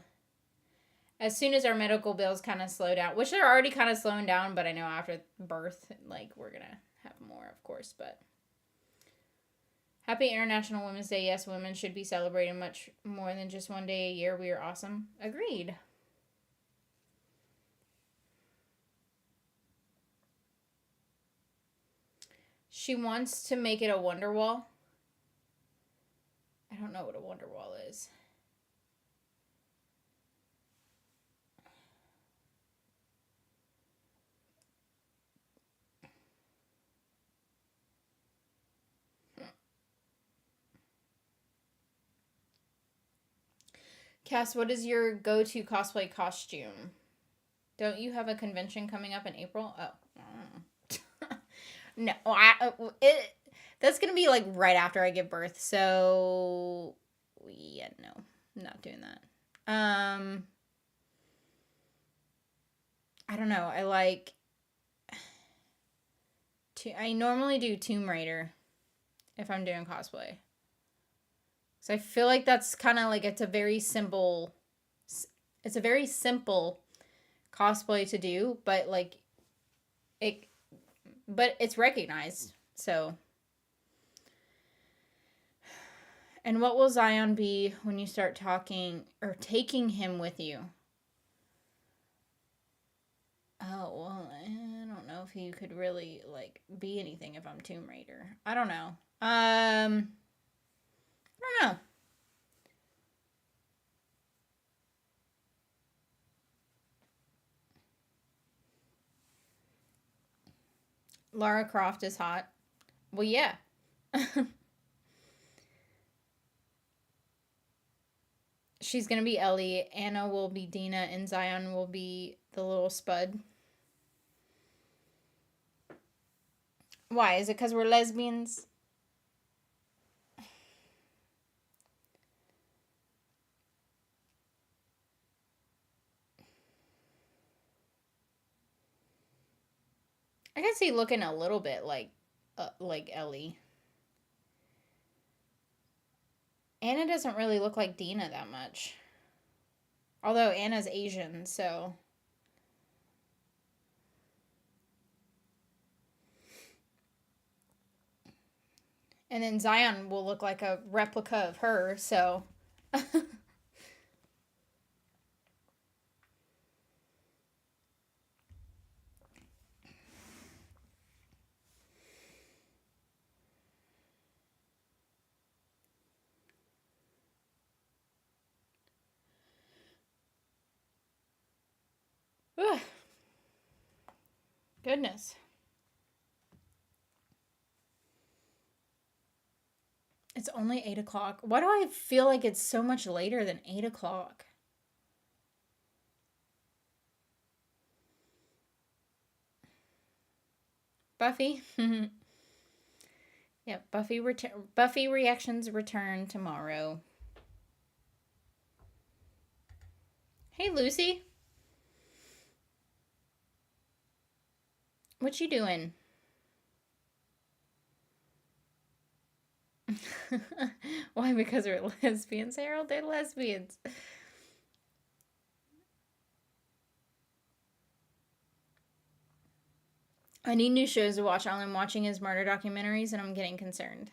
as soon as our medical bills kind of slow down, which they're already kind of slowing down, but I know after birth, like we're going to have more, of course. But happy International Women's Day. Yes, women should be celebrated much more than just one day a year. We are awesome. Agreed. She wants to make it a wonder wall. I don't know what a wonder wall is. Cass, what is your go-to cosplay costume? Don't you have a convention coming up in April? Oh. No. That's going to be like right after I give birth. So, yeah, no. I'm not doing that. I don't know. I normally do Tomb Raider if I'm doing cosplay. So I feel like that's kind of like it's a very simple cosplay to do, but like it's recognized. So, and what will Zion be when you start talking or taking him with you? Oh, well, I don't know if he could really like be anything if I'm Tomb Raider. I don't know. I don't know. Lara Croft is hot. Well, yeah. She's going to be Ellie. Anna will be Dina. And Zion will be the little Spud. Why? Is it because we're lesbians? I can see looking a little bit like Ellie. Anna doesn't really look like Dina that much. Although Anna's Asian, so. And then Zion will look like a replica of her, so. Goodness. It's only 8 o'clock. Why do I feel like it's so much later than 8 o'clock? Buffy? Yep, Buffy reactions return tomorrow. Hey, Lucy. What you doing? Why? Because we're lesbians, Harold? They're lesbians. I need new shows to watch. All I'm watching is murder documentaries, and I'm getting concerned.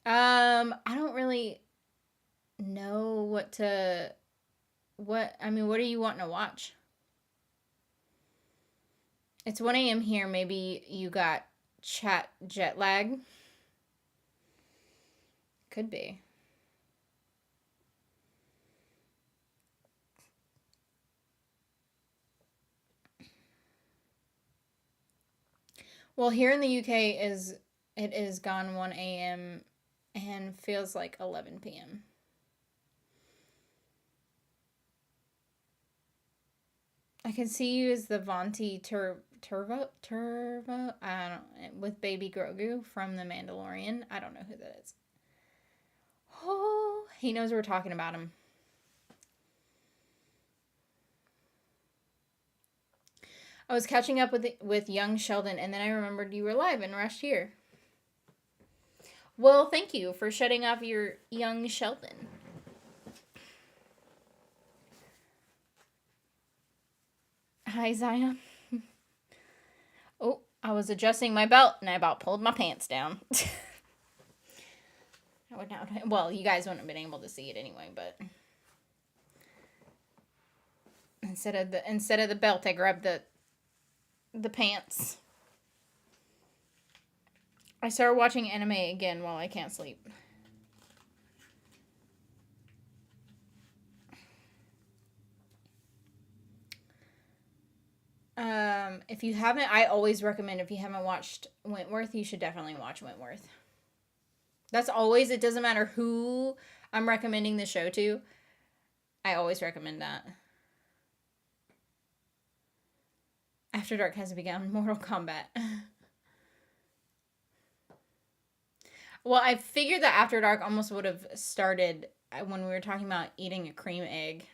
I don't really know what to. What are you wanting to watch? It's 1 a.m. here. Maybe you got jet lag. Could be. Well, here in the UK it is gone 1 a.m. and feels like 11 p.m. I can see you as the Vonti Turvo, I don't know, with Baby Grogu from The Mandalorian. I don't know who that is. Oh, he knows we're talking about him. I was catching up with young Sheldon, and then I remembered you were live and rushed here. Well, thank you for shutting off your young Sheldon. Hi, Zion. Oh, I was adjusting my belt, and I about pulled my pants down. I would not. Well, you guys wouldn't have been able to see it anyway, but instead of the belt, I grabbed the pants. I started watching anime again while I can't sleep. If you haven't, I always recommend, if you haven't watched Wentworth, you should definitely watch Wentworth. That's always, it doesn't matter who I'm recommending the show to. I always recommend that. After Dark has begun Mortal Kombat. Well, I figured that After Dark almost would have started when we were talking about eating a cream egg.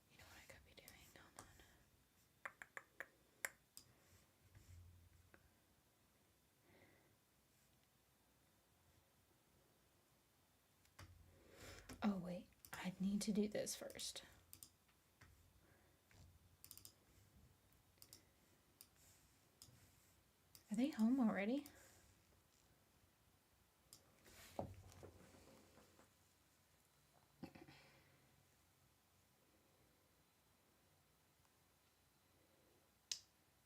You know what I could be doing? Hold on. Oh, wait. I need to do this first. Are they home already?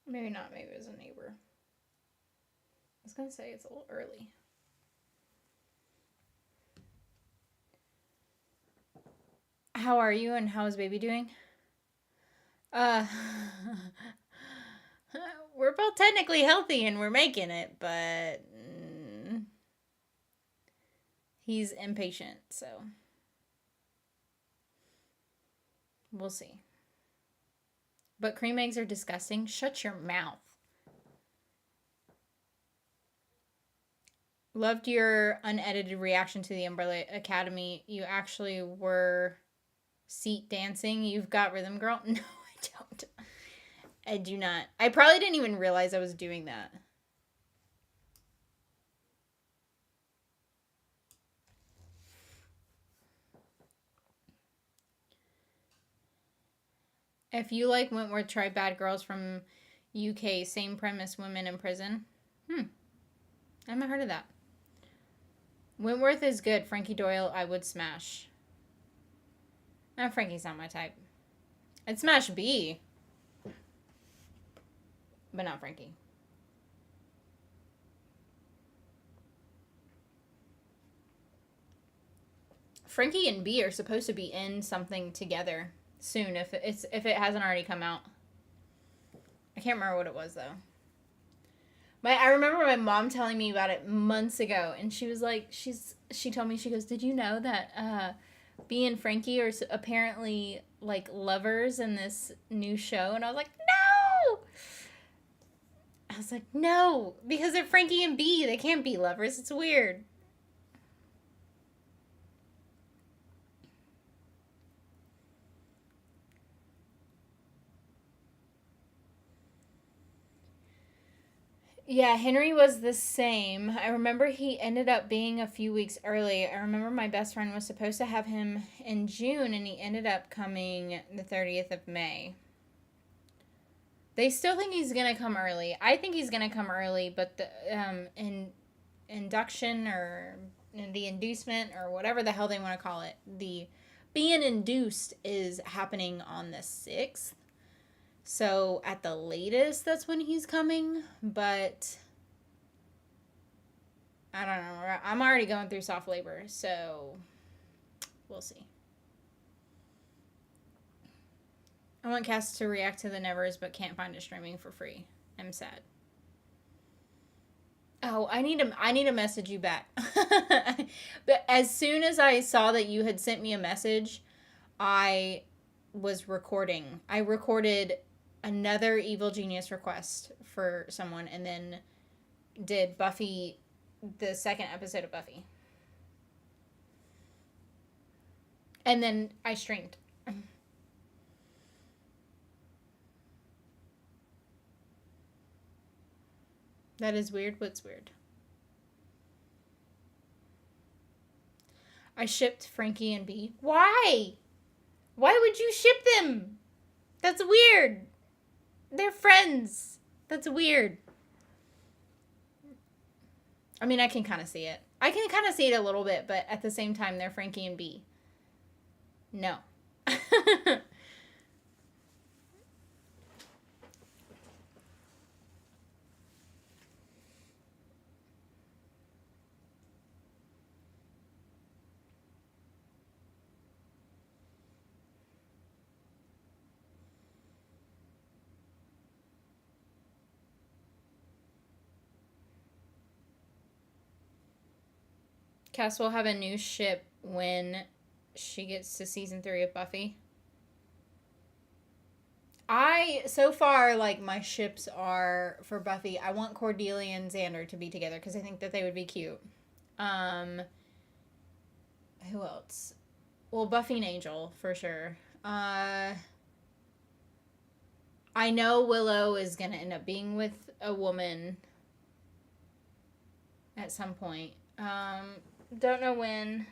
Maybe not. Maybe it was a neighbor. I was going to say it's a little early. How are you and how is baby doing? We're both technically healthy and we're making it, but he's impatient, so we'll see. But cream eggs are disgusting. Shut your mouth. Loved your unedited reaction to the Umbrella Academy. You actually were seat dancing. You've got rhythm, girl. No, I don't. I do not. I probably didn't even realize I was doing that. If you like Wentworth, try Bad Girls from UK. Same premise, women in prison. I haven't heard of that. Wentworth is good. Frankie Doyle, I would smash. No, Frankie's not my type. I'd smash B. But not Frankie. Frankie and B are supposed to be in something together soon if it hasn't already come out. I can't remember what it was though. I remember my mom telling me about it months ago, and she was like, she told me, she goes, "Did you know that B and Frankie are apparently like lovers in this new show?" And I was like, "No!" I was like, "No, because they're Frankie and B. They can't be lovers. It's weird." Yeah, Henry was the same. I remember he ended up being a few weeks early. I remember my best friend was supposed to have him in June, and he ended up coming the 30th of May. They still think he's going to come early. I think he's going to come early, but the induction or the inducement or whatever the hell they want to call it, the being induced is happening on the 6th. So at the latest, that's when he's coming. But I don't know. I'm already going through soft labor, so we'll see. I want Cass to react to the Nevers, but can't find it streaming for free. I'm sad. Oh, I need to message you back. But as soon as I saw that you had sent me a message, I was recording. I recorded another Evil Genius request for someone, and then did Buffy, the second episode of Buffy. And then I streamed. That is weird. What's weird? I shipped Frankie and B. Why? Why would you ship them? That's weird. They're friends. That's weird. I mean, I can kind of see it. I can kind of see it a little bit, but at the same time, they're Frankie and B. No. Cass will have a new ship when she gets to season 3 of Buffy. So far, like, my ships are for Buffy. I want Cordelia and Xander to be together because I think that they would be cute. Who else? Well, Buffy and Angel, for sure. I know Willow is going to end up being with a woman at some point. Don't know when.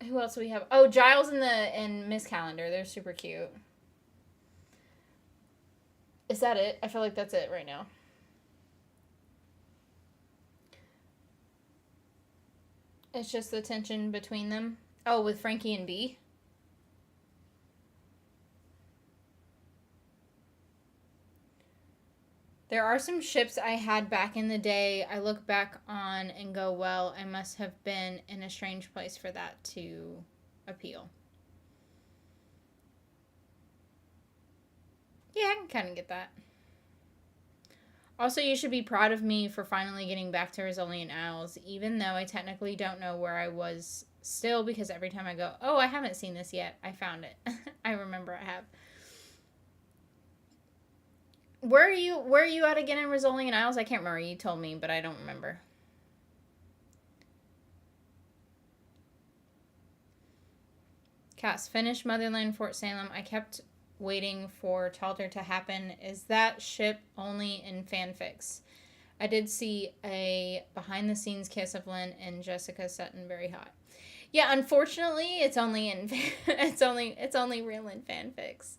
Who else do we have? Oh, Giles and Miss Calendar. They're super cute. Is that it? I feel like that's it right now. It's just the tension between them. Oh, with Frankie and B. There are some ships I had back in the day I look back on and go, well, I must have been in a strange place for that to appeal. Yeah, I can kind of get that. Also, you should be proud of me for finally getting back to Rizzoli and Owls, even though I technically don't know where I was still, because every time I go, oh, I haven't seen this yet, I found it. I remember I have. Where are you at again in Rizzoli and Isles? I can't remember. You told me, but I don't remember. Cass, finished Motherland Fort Salem. I kept waiting for Talter to happen. Is that ship only in fanfics? I did see a behind the scenes kiss of Lynn and Jessica Sutton, very hot. Yeah, unfortunately, it's only in it's only real in fanfics.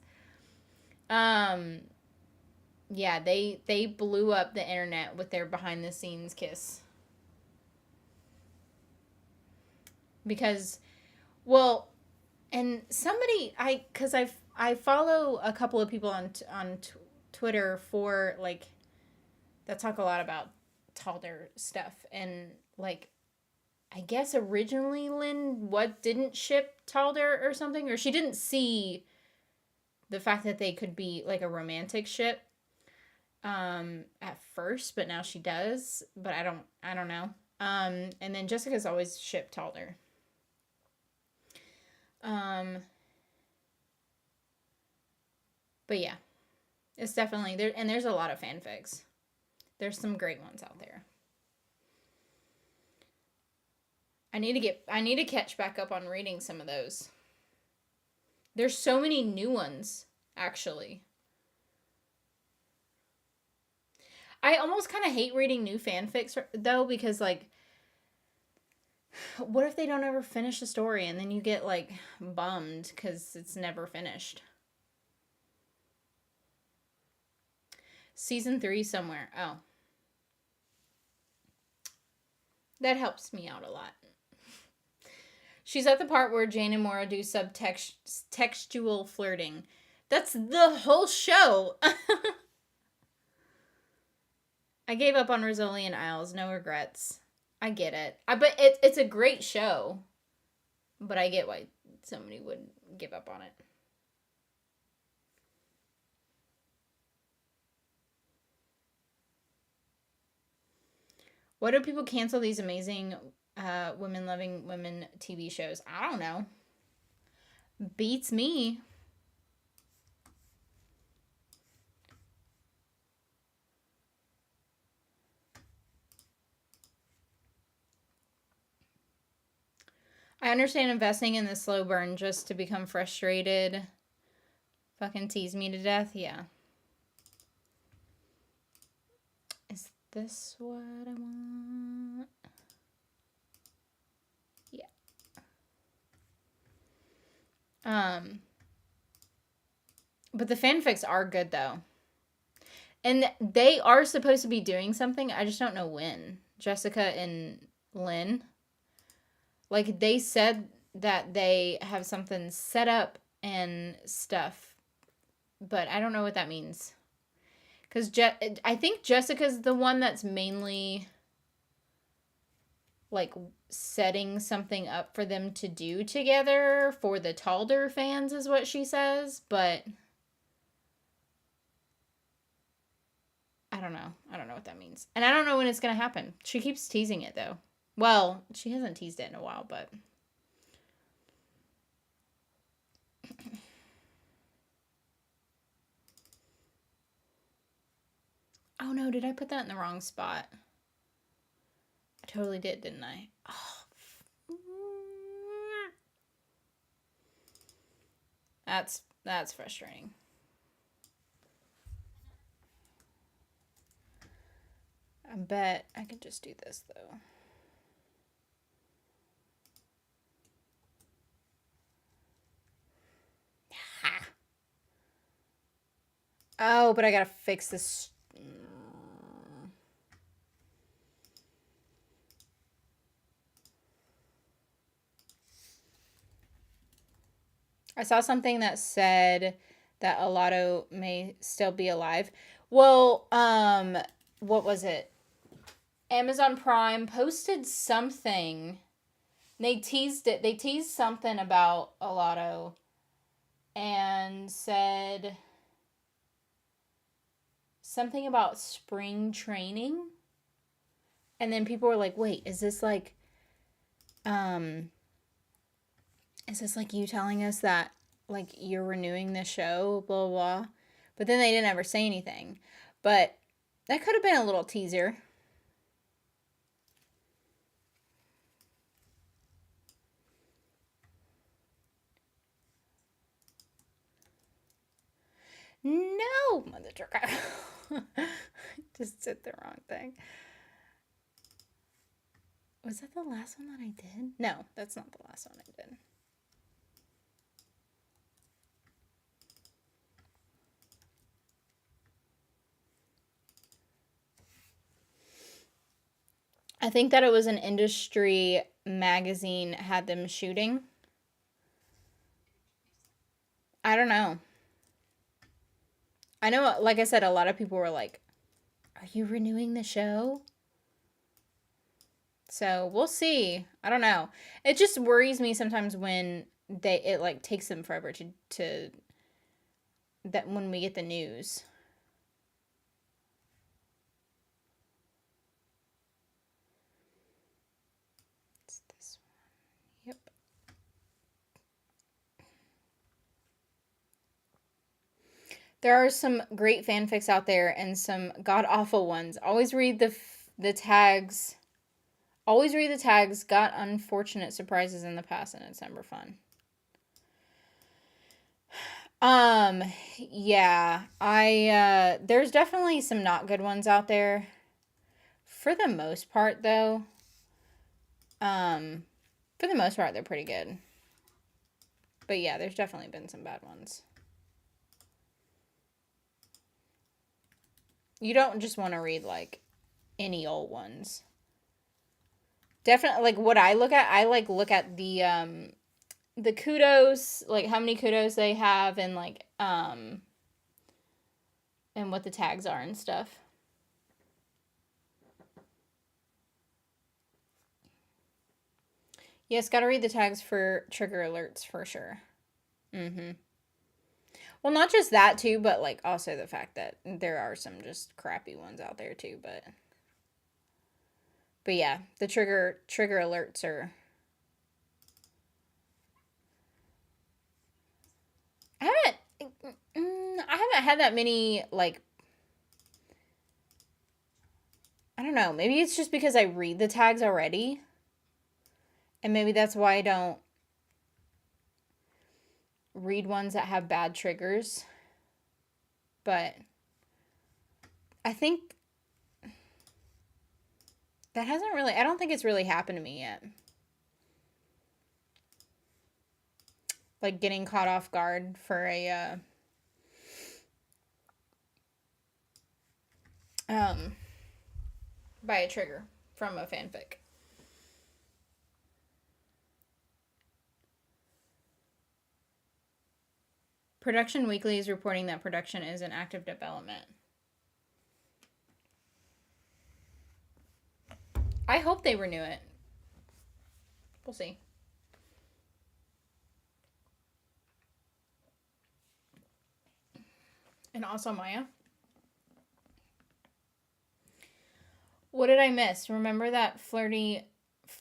Yeah, they blew up the internet with their behind the scenes kiss. Because, well, and somebody I follow a couple of people on Twitter for like that talk a lot about Talder stuff, and like I guess originally Lynn didn't ship Talder or something, or she didn't see the fact that they could be like a romantic ship at first, but now she does. But I don't know. And then Jessica's always shipped Talder. But yeah, it's definitely there, and there's a lot of fanfics. There's some great ones out there. I need to catch back up on reading some of those. There's so many new ones, actually. I almost kind of hate reading new fanfics though, because like, what if they don't ever finish the story and then you get like bummed because it's never finished? Season 3 somewhere. Oh. That helps me out a lot. She's at the part where Jane and Maura do textual flirting. That's the whole show. I gave up on Rizzoli and Isles. No regrets. I get it. But it's a great show. But I get why somebody would give up on it. Why do people cancel these amazing women-loving women TV shows? I don't know. Beats me. I understand investing in the slow burn just to become frustrated. Fucking tease me to death. Yeah. Is this what I want? Yeah. But the fanfics are good though. And they are supposed to be doing something. I just don't know when. Jessica and Lynn. Like, they said that they have something set up and stuff. But I don't know what that means. Because I think Jessica's the one that's mainly, like, setting something up for them to do together for the Talder fans is what she says. But I don't know. I don't know what that means. And I don't know when it's going to happen. She keeps teasing it, though. Well, she hasn't teased it in a while, but... Oh, no. Did I put that in the wrong spot? I totally did, didn't I? Oh. That's frustrating. I bet I could just do this, though. Oh, but I gotta fix this. I saw something that said that Alato may still be alive. Well, what was it? Amazon Prime posted something. They teased it. They teased something about Alato and said something about spring training. And then people were like, wait, is this like you telling us that like you're renewing the show, blah, blah, blah. But then they didn't ever say anything. But that could have been a little teaser. No, mother trucker. Just said the wrong thing. Was that the last one that I did? No, that's not the last one I did. I think that it was an industry magazine had them shooting. I don't know. I know, like I said, a lot of people were like, are you renewing the show? So we'll see. I don't know. It just worries me sometimes when it like takes them forever to that when we get the news. It's this one. Yep. There are some great fanfics out there and some god awful ones. Always read the tags. Always read the tags. Got unfortunate surprises in the past, and it's never fun. Yeah, there's definitely some not good ones out there. For the most part, though, for the most part, they're pretty good. But yeah, there's definitely been some bad ones. You don't just want to read, like, any old ones. Definitely, like, what I look at the kudos, like, how many kudos they have, and, like, and what the tags are and stuff. Yes, gotta read the tags for trigger alerts, for sure. Mm-hmm. Well, not just that, too, but, like, also the fact that there are some just crappy ones out there, too, But yeah, the trigger alerts are... I haven't had that many, like... I don't know, maybe it's just because I read the tags already. And maybe that's why I don't read ones that have bad triggers. But I think that hasn't really... I don't think it's really happened to me yet. Like, getting caught off guard for a... by a trigger from a fanfic. Production Weekly is reporting that production is in active development. I hope they renew it. We'll see. And also Maya. What did I miss? Remember that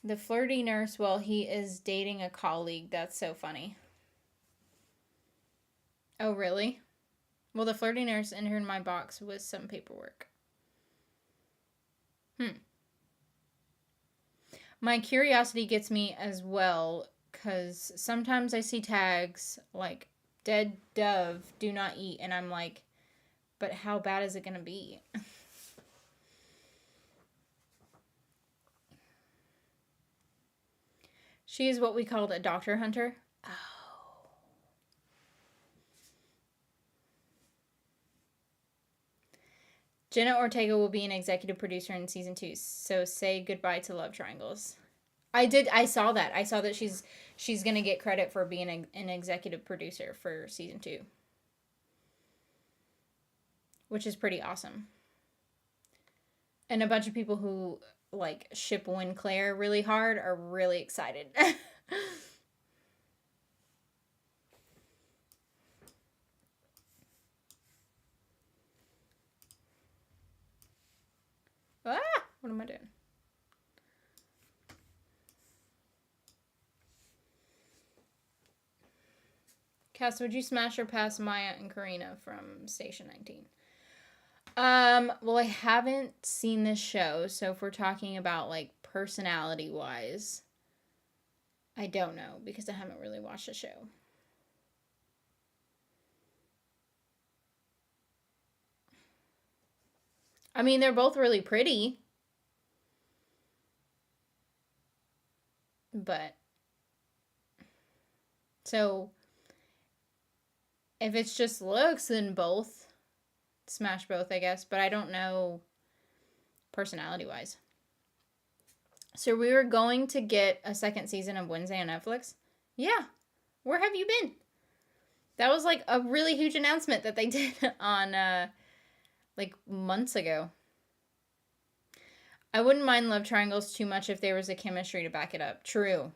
the flirty nurse while he is dating a colleague? That's so funny. Oh, really? Well, the flirty nurse entered my box with some paperwork. My curiosity gets me as well, because sometimes I see tags like dead dove, do not eat, and I'm like, but how bad is it going to be? She is what we called a doctor hunter. Oh. Jenna Ortega will be an executive producer in season 2, so say goodbye to love triangles. I saw that. I saw that she's going to get credit for being an executive producer for season 2. Which is pretty awesome. And a bunch of people who like ship Claire really hard are really excited. What am I doing? Cass, would you smash or pass Maya and Karina from Station 19? Well, I haven't seen this show, so if we're talking about, like, personality-wise, I don't know, because I haven't really watched the show. I mean, they're both really pretty. But, so, if it's just looks, then both. Smash both, I guess. But I don't know personality-wise. So we were going to get a second season of Wednesday on Netflix. Yeah. Where have you been? That was like a really huge announcement that they did on, like, months ago. I wouldn't mind love triangles too much if there was a chemistry to back it up. True.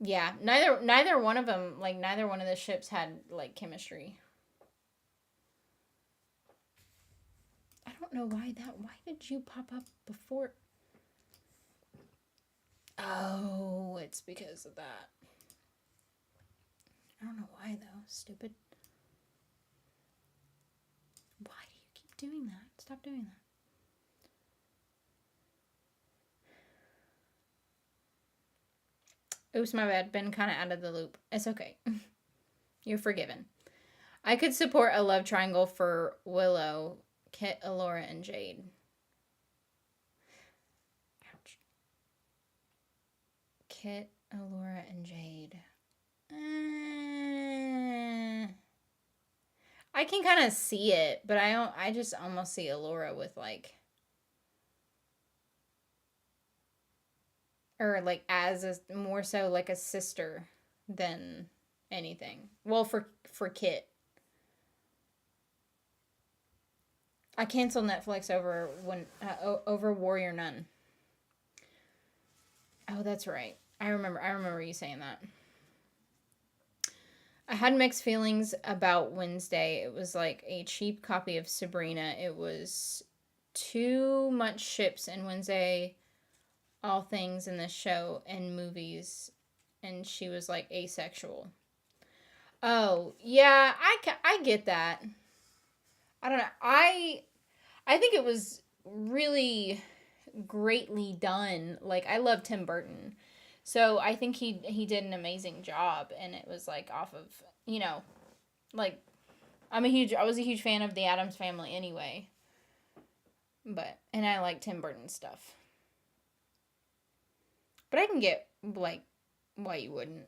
Yeah, neither one of them, like, neither one of the ships had, like, chemistry. I don't know why did you pop up before? Oh, it's because of that. I don't know why, though. Stupid. Why do you keep doing that? Stop doing that. Oops, my bad. Been kind of out of the loop. It's okay. You're forgiven. I could support a love triangle for Willow, Kit, Allura, and Jade. Ouch. Kit, Allura, and Jade. I can kind of see it, but I just almost see Allura with, like, or, like, as a more so like a sister than anything. Well, for Kit. I canceled Netflix over Warrior Nun. Oh, that's right. I remember you saying that. I had mixed feelings about Wednesday. It was like a cheap copy of Sabrina. It was too much ships in Wednesday, all things in this show and movies, and she was, like, asexual. Oh, yeah, I get that. I don't know. I think it was really greatly done. Like, I love Tim Burton. So I think he did an amazing job, and it was, like, off of, you know, like, I was a huge fan of the Addams Family anyway. And I like Tim Burton stuff. But I can get, like, why you wouldn't.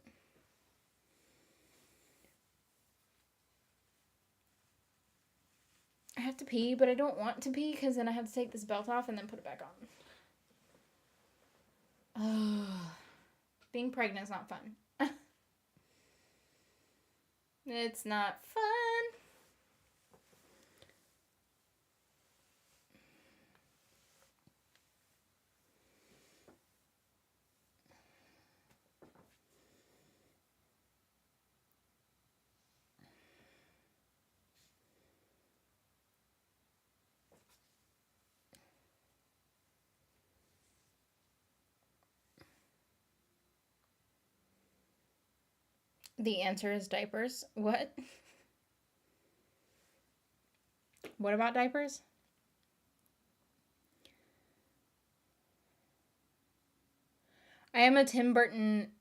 I have to pee, but I don't want to pee because then I have to take this belt off and then put it back on. Oh, being pregnant is not fun. It's not fun. The answer is diapers. What? What about diapers? I am a Tim Burton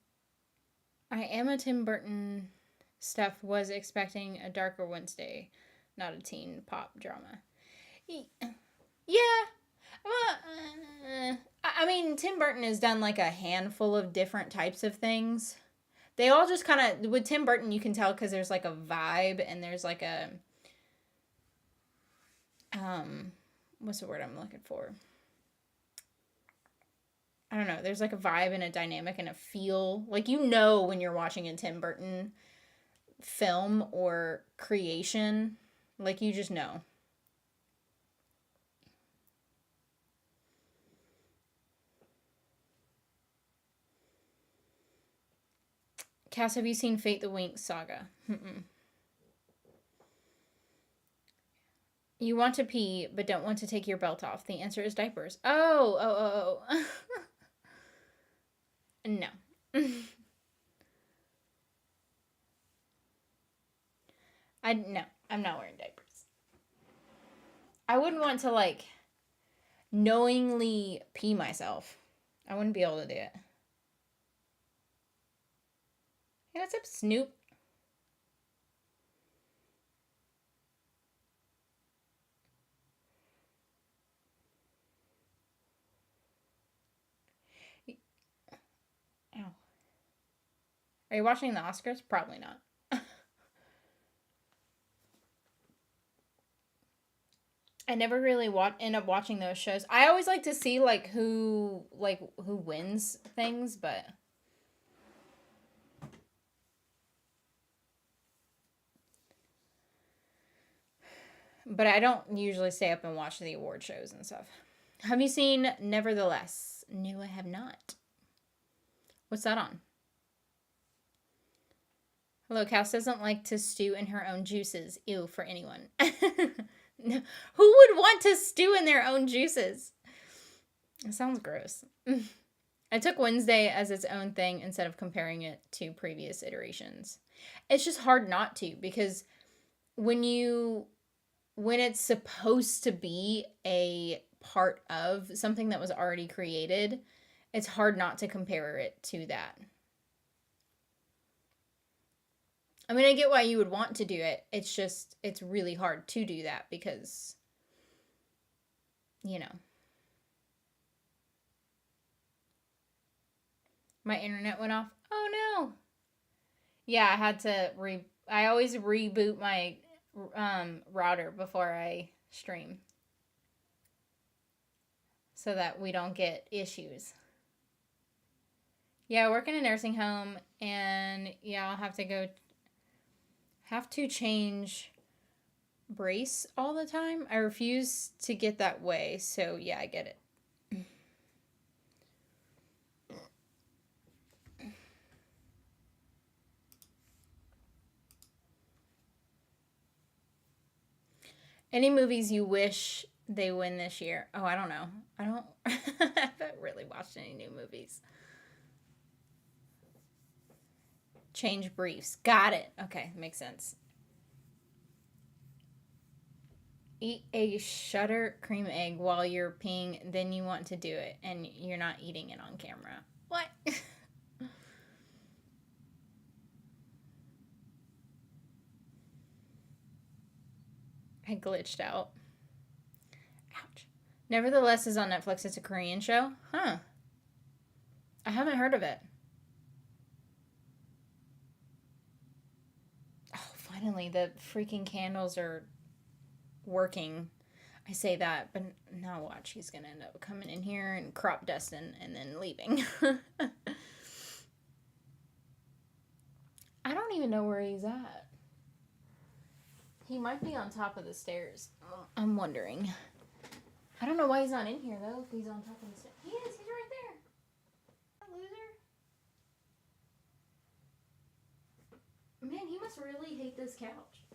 stuff. Was expecting a darker Wednesday, not a teen pop drama. Yeah. Well, I mean, Tim Burton has done, like, a handful of different types of things. They all just kind of, with Tim Burton, you can tell because there's, like, a vibe and there's, like, a, what's the word I'm looking for? I don't know. There's, like, a vibe and a dynamic and a feel. Like, you know when you're watching a Tim Burton film or creation. Like, you just know. Cass, have you seen Fate the Winx saga? Mm-mm. You want to pee, but don't want to take your belt off. The answer is diapers. Oh. No. No, I'm not wearing diapers. I wouldn't want to, like, knowingly pee myself. I wouldn't be able to do it. Hey, what's up, Snoop? Ow. Are you watching the Oscars? Probably not. I never really end up watching those shows. I always like to see like who wins things, but I don't usually stay up and watch the award shows and stuff. Have you seen Nevertheless? No, I have not. What's that on? Hello, Cass doesn't like to stew in her own juices. Ew, for anyone. Who would want to stew in their own juices? It sounds gross. I took Wednesday as its own thing instead of comparing it to previous iterations. It's just hard not to, because when it's supposed to be a part of something that was already created, it's hard not to compare it to that. I mean, I get why you would want to do it. It's just, it's really hard to do that because, you know. My internet went off. Oh no. Yeah, I had to I always reboot my router before I stream, so that we don't get issues. Yeah, I work in a nursing home, and yeah, I'll have to change brace all the time. I refuse to get that way, so yeah, I get it. Any movies you wish they win this year? Oh, I don't know. I haven't really watched any new movies. Change briefs. Got it. Okay, makes sense. Eat a Shutter cream egg while you're peeing, then you want to do it, and you're not eating it on camera. What? I glitched out. Ouch. Nevertheless is on Netflix. It's a Korean show. Huh. I haven't heard of it. Oh, finally, the freaking candles are working. I say that, but now watch. He's going to end up coming in here and crop dusting and then leaving. I don't even know where he's at. He might be on top of the stairs. I'm wondering. I don't know why he's not in here, though, if he's on top of the stairs. He is. He's right there. Loser. Man, he must really hate this couch.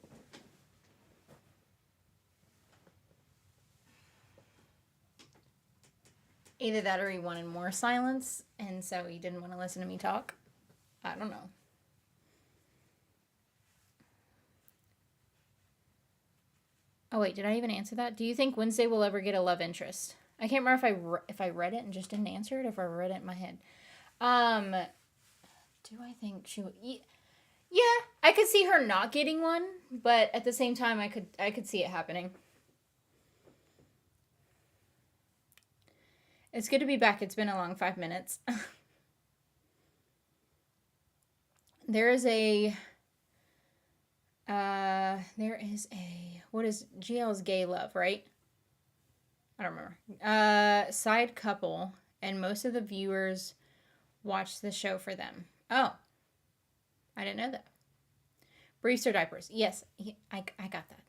Either that or he wanted more silence, and so he didn't want to listen to me talk. I don't know. Oh, wait, did I even answer that? Do you think Wednesday will ever get a love interest? I can't remember if I read it and just didn't answer it, or if I read it in my head. Do I think she would... Yeah, I could see her not getting one, but at the same time, I could see it happening. It's good to be back. It's been a long 5 minutes. There is a... what is GL's Gay Love, right? I don't remember. Side couple, and most of the viewers watch the show for them. Oh. I didn't know that. Briefs or diapers? Yes, I got that.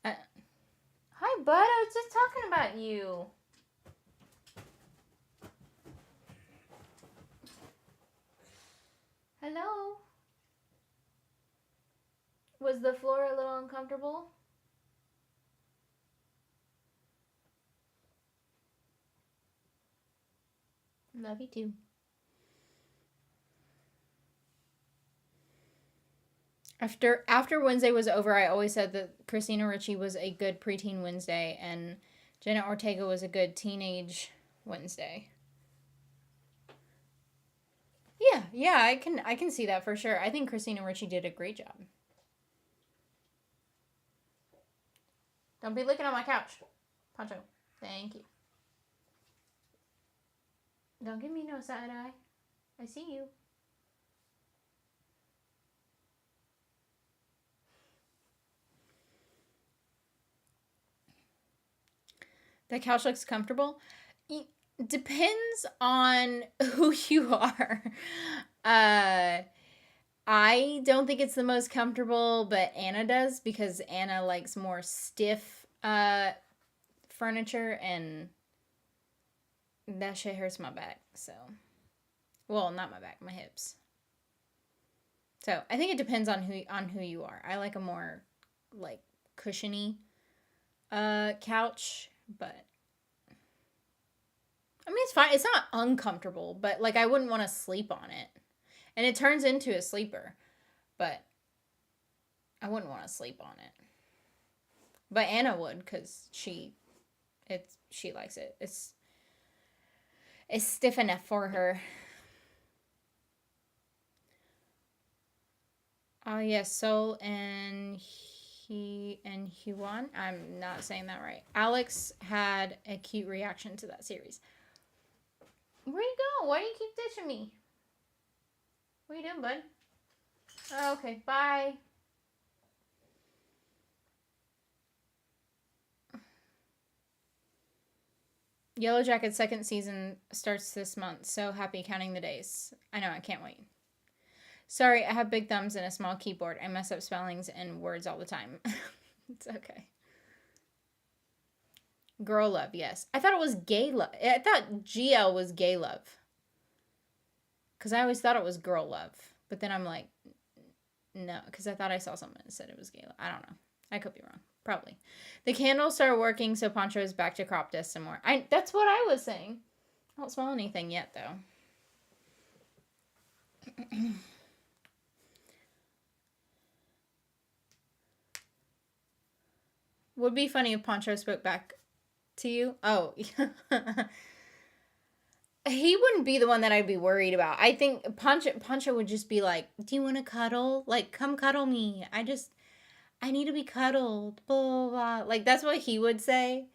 Hi, bud. I was just talking about you. Hello. Was the floor a little uncomfortable? Love you too. After Wednesday was over, I always said that Christina Ricci was a good preteen Wednesday and Jenna Ortega was a good teenage Wednesday. Yeah, I can see that for sure. I think Christina Ricci did a great job. Don't be looking on my couch, Pancho. Thank you. Don't give me no side eye. I see you. The couch looks comfortable. Depends on who you are. I don't think it's the most comfortable, but Anna does because Anna likes more stiff furniture, and that shit hurts my back. So, well, not my back, my hips. So I think it depends on who you are. I like a more like cushiony couch, but I mean, it's fine. It's not uncomfortable, but like I wouldn't want to sleep on it. And it turns into a sleeper, but I wouldn't want to sleep on it. But Anna would, because she likes it. It's stiff enough for her. Oh yes, Sol and Huan. I'm not saying that right. Alex had a cute reaction to that series. Where'd you go? Why do you keep ditching me? What are you doing, bud? Oh, okay, bye. Yellow Jacket's second season starts this month. So happy counting the days. I know, I can't wait. Sorry, I have big thumbs and a small keyboard. I mess up spellings and words all the time. It's okay. Girl love, yes. I thought it was gay love. I thought GL was gay love. Because I always thought it was girl love. But then I'm like, no. Because I thought I saw something that said it was gay love. I don't know. I could be wrong. Probably. The candles start working, so Poncho is back to crop dust some more. That's what I was saying. I don't smell anything yet, though. Would be funny if Poncho spoke back to you. Oh, he wouldn't be the one that I'd be worried about. I think Poncho would just be like, do you want to cuddle? Like, come cuddle me. I need to be cuddled. Blah, blah, blah. Like, that's what he would say.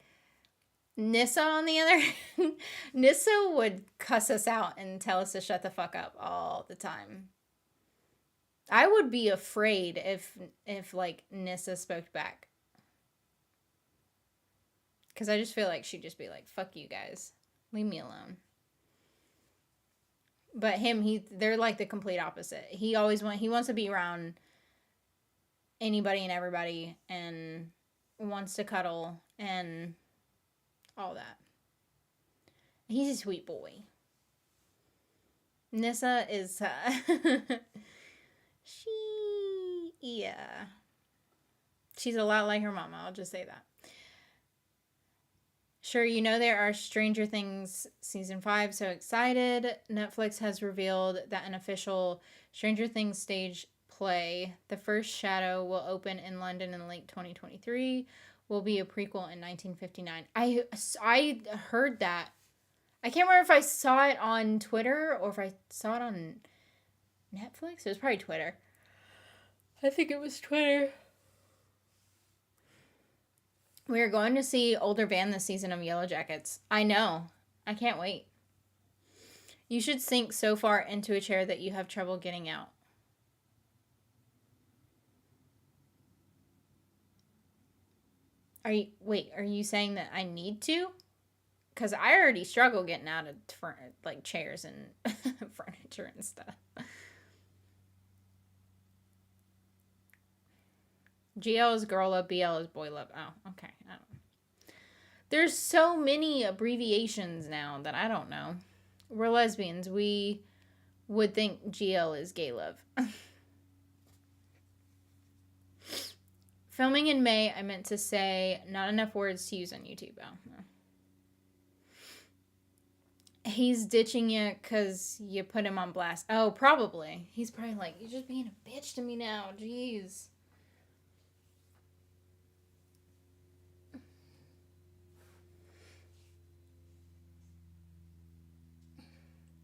Nissa, on the other hand, Nissa would cuss us out and tell us to shut the fuck up all the time. I would be afraid if like, Nissa spoke back. Because I just feel like she'd just be like, fuck you guys. Leave me alone. But they're like the complete opposite. He wants to be around anybody and everybody and wants to cuddle and all that. He's a sweet boy. Nissa is, she's a lot like her mama, I'll just say that. Sure, you know there are Stranger Things Season 5, so excited. Netflix has revealed that an official Stranger Things stage play, The First Shadow, will open in London in late 2023, will be a prequel in 1959. I heard that. I can't remember if I saw it on Twitter or if I saw it on Netflix. It was probably Twitter. I think it was Twitter. We are going to see older Van this season of Yellow Jackets. I know. I can't wait. You should sink so far into a chair that you have trouble getting out. Are you saying that I need to? Because I already struggle getting out of like chairs and furniture and stuff. GL is girl love, BL is boy love. Oh, okay. I don't know. There's so many abbreviations now that I don't know. We're lesbians. We would think GL is gay love. Filming in May, I meant to say not enough words to use on YouTube. Oh, no. He's ditching you because you put him on blast. Oh, probably. He's probably like, you're just being a bitch to me now. Jeez.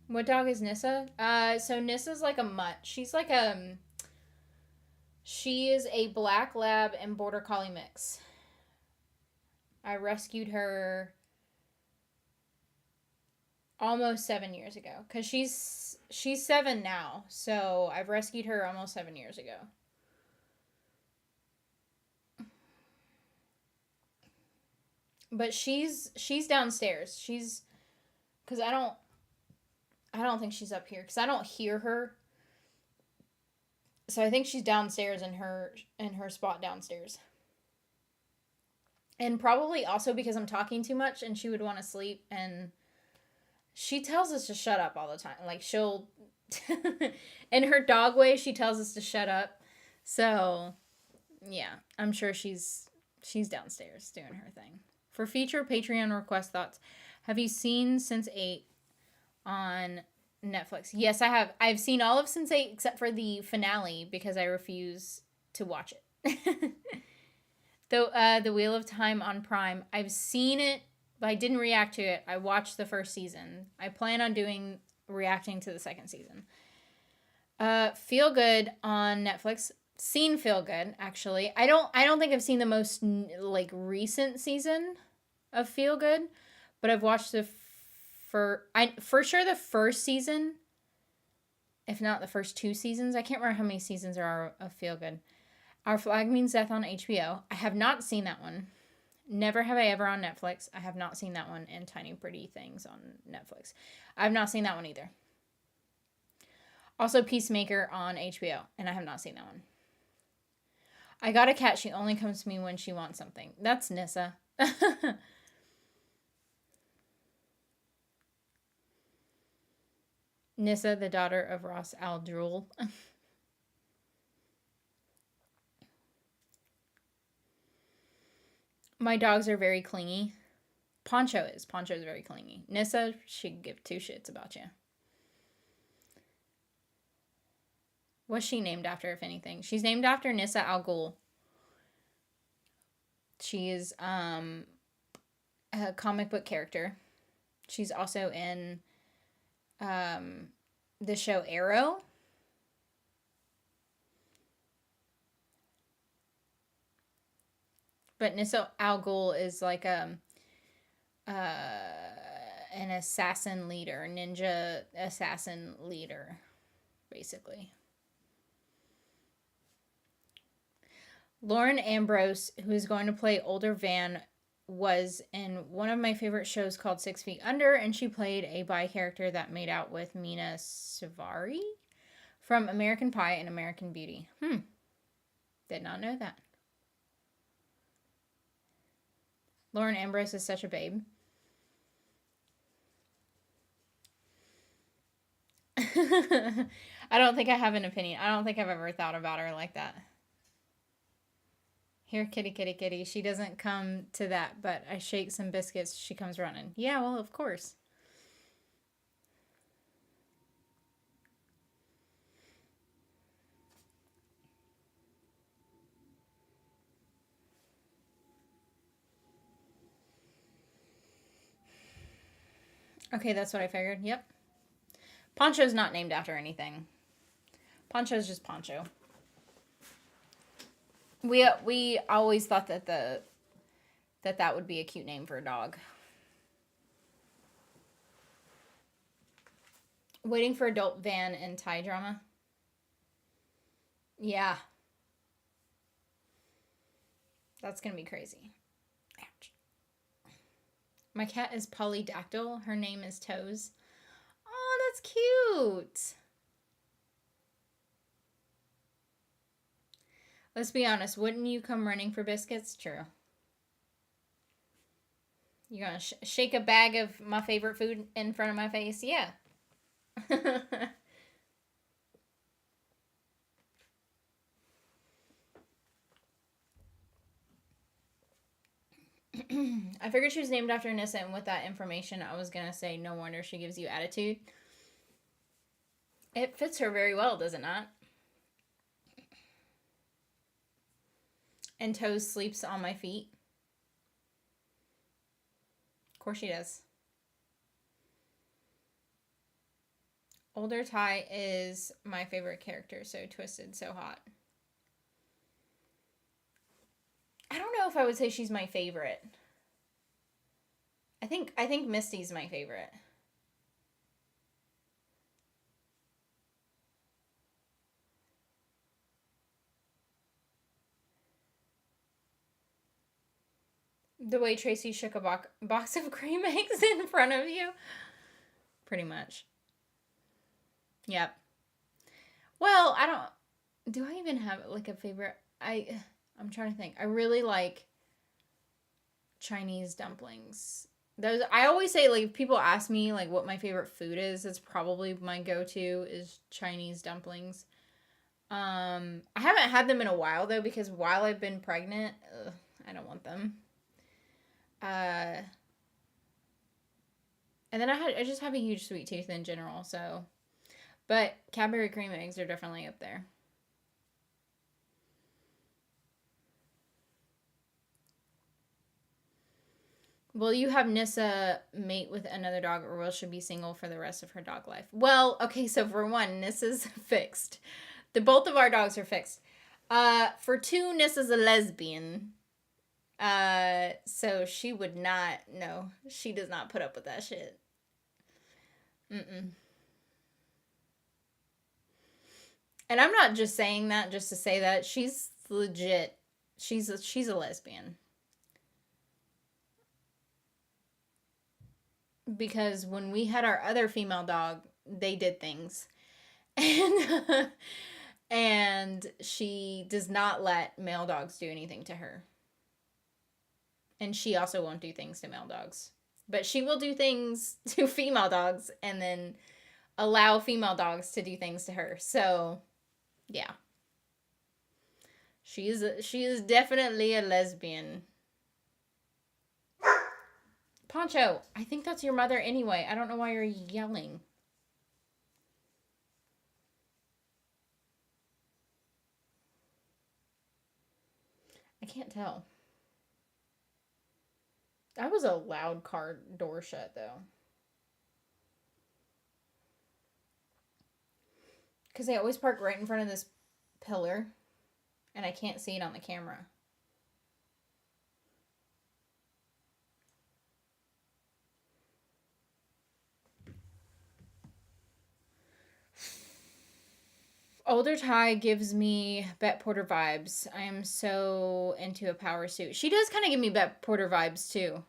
What dog is Nissa? So Nissa's like a mutt. She is a black lab and border collie mix. I rescued her almost 7 years ago because she's 7 now. So I've rescued her almost 7 years ago. But she's downstairs. She's because I don't think she's up here because I don't hear her. So I think she's downstairs in her spot downstairs. And probably also because I'm talking too much and she would want to sleep, and she tells us to shut up all the time. Like she'll in her dog way, she tells us to shut up. So, yeah, I'm sure she's downstairs doing her thing. For future Patreon request thoughts, have you seen Sense8 on Netflix? Yes, I have. I've seen all of Sense8 except for the finale because I refuse to watch it. The Wheel of Time on Prime. I've seen it, but I didn't react to it. I watched the first season. I plan on reacting to the second season. Feel Good on Netflix. Seen Feel Good, actually. I don't think I've seen the most like recent season of Feel Good, but I've watched for sure the first season, if not the first 2 seasons. I can't remember how many seasons there are of Feel Good. Our Flag Means Death on HBO. I have not seen that one. Never Have I Ever on Netflix. I have not seen that one. And Tiny Pretty Things on Netflix. I have not seen that one either. Also Peacemaker on HBO. And I have not seen that one. I Got a Cat. She only comes to me when she wants something. That's Nissa. Nissa, the daughter of Ross Al Jewell. My dogs are very clingy. Poncho is very clingy. Nissa, she'd give 2 shits about you. What's she named after, if anything? She's named after Nissa Al Ghul. She is a comic book character. She's also in the show Arrow. But Nissa Al Ghul is like an assassin leader, ninja assassin leader, basically. Lauren Ambrose, who is going to play older Van, was in one of my favorite shows called 6 Feet Under, and she played a bi character that made out with Mina Suvari from American Pie and American Beauty. Did not know that. Lauren Ambrose is such a babe. I don't think I have an opinion. I don't think I've ever thought about her like that. Here, kitty, kitty, kitty. She doesn't come to that, but I shake some biscuits. She comes running. Yeah, well, of course. Okay, that's what I figured. Yep. Poncho's not named after anything. Poncho's just Poncho. We always thought that that would be a cute name for a dog. Waiting for adult Van in Thai drama. Yeah. That's gonna be crazy. Ouch. My cat is polydactyl. Her name is Toes. Oh, that's cute. Let's be honest. Wouldn't you come running for biscuits? True. You're gonna shake a bag of my favorite food in front of my face? Yeah. I figured she was named after Nissa, and with that information, I was going to say, no wonder she gives you attitude. It fits her very well, does it not? And Toes sleeps on my feet. Of course she does. Older Ty is my favorite character. So twisted, so hot. I don't know if I would say she's my favorite. I think Misty's my favorite. The way Tracy shook a box of cream eggs in front of you. Pretty much. Yep. Well, I don't... Do I even have, like, a favorite? I'm trying to think. I really like Chinese dumplings. Those, I always say, like, if people ask me, like, what my favorite food is, it's probably my go-to is Chinese dumplings. I haven't had them in a while, though, because while I've been pregnant, I don't want them. And then I just have a huge sweet tooth in general, so. But Cadbury cream eggs are definitely up there. Will you have Nissa mate with another dog, or will she be single for the rest of her dog life? Well, okay, so for one, Nissa's fixed. Both of our dogs are fixed. For two, Nissa's a lesbian. So she would not, no, she does not put up with that shit. Mm-mm. And I'm not just saying that just to say that. She's legit. She's a lesbian. Because when we had our other female dog, they did things. And she does not let male dogs do anything to her. And she also won't do things to male dogs. But she will do things to female dogs and then allow female dogs to do things to her. So, yeah. She is definitely a lesbian. Poncho, I think that's your mother anyway. I don't know why you're yelling. I can't tell. That was a loud car door shut, though. Because they always park right in front of this pillar, and I can't see it on the camera. Older Ty gives me Bet Porter vibes. I am so into a power suit. She does kind of give me Bet Porter vibes, too.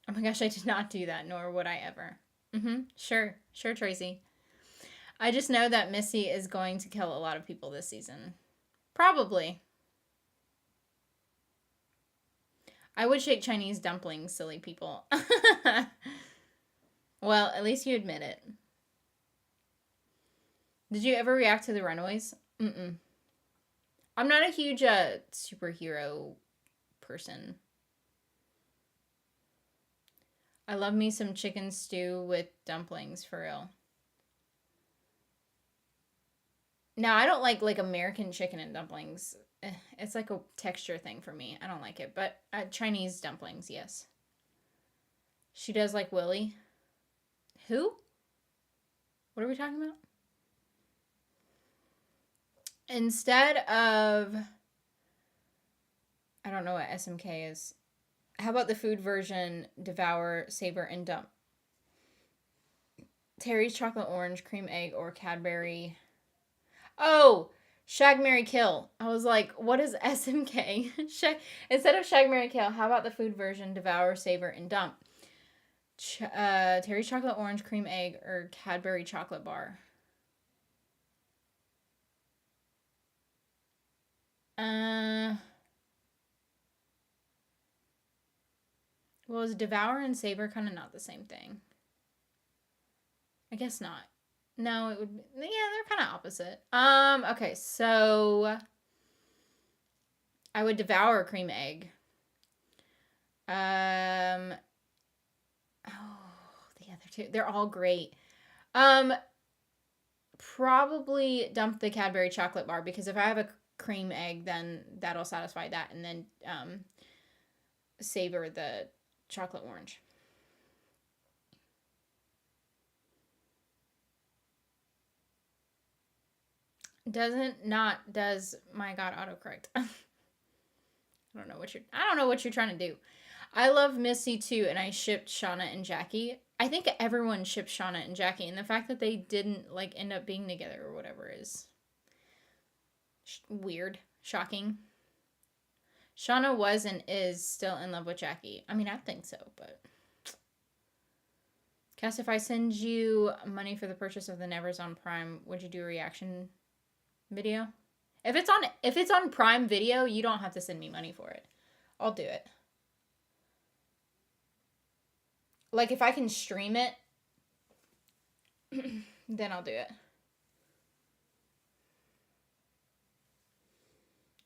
Oh my gosh, I did not do that, nor would I ever. Sure, Tracy. I just know that Missy is going to kill a lot of people this season. Probably. I would shake Chinese dumplings, silly people. Well, at least you admit it. Did you ever react to the Runaways? I'm not a huge superhero person. I love me some chicken stew with dumplings, for real. No, I don't like American chicken and dumplings. It's like a texture thing for me. I don't like it. But Chinese dumplings, yes. She does like Willie. Who? What are we talking about? Instead of... I don't know what SMK is. How about the food version? Devour, savor, and dump. Terry's chocolate orange, cream egg, or Cadbury... Oh, Shag, Marry, Kill. I was like, what is SMK? Instead of Shag, Marry, Kill, how about the food version? Devour, savor, and dump. Terry's chocolate orange, cream egg, or Cadbury chocolate bar. Well, is devour and savor kind of not the same thing? I guess not. No, it would be, yeah, they're kind of opposite. Okay, so I would devour a cream egg. Oh, the other two, they're all great. Um, Probably dump the Cadbury chocolate bar because if I have a cream egg, then that'll satisfy that, and then savor the chocolate orange. Does my God autocorrect? I don't know what you're trying to do. I love Missy too, and I shipped Shauna and Jackie. I think everyone shipped Shauna and Jackie, and the fact that they didn't like end up being together or whatever is weird, shocking. Shauna was and is still in love with Jackie. I mean, I think so, but Cass, if I send you money for the purchase of the Nevers on Prime, would you do a reaction video? If it's on Prime Video, you don't have to send me money for it. I'll do it. Like if I can stream it, then I'll do it.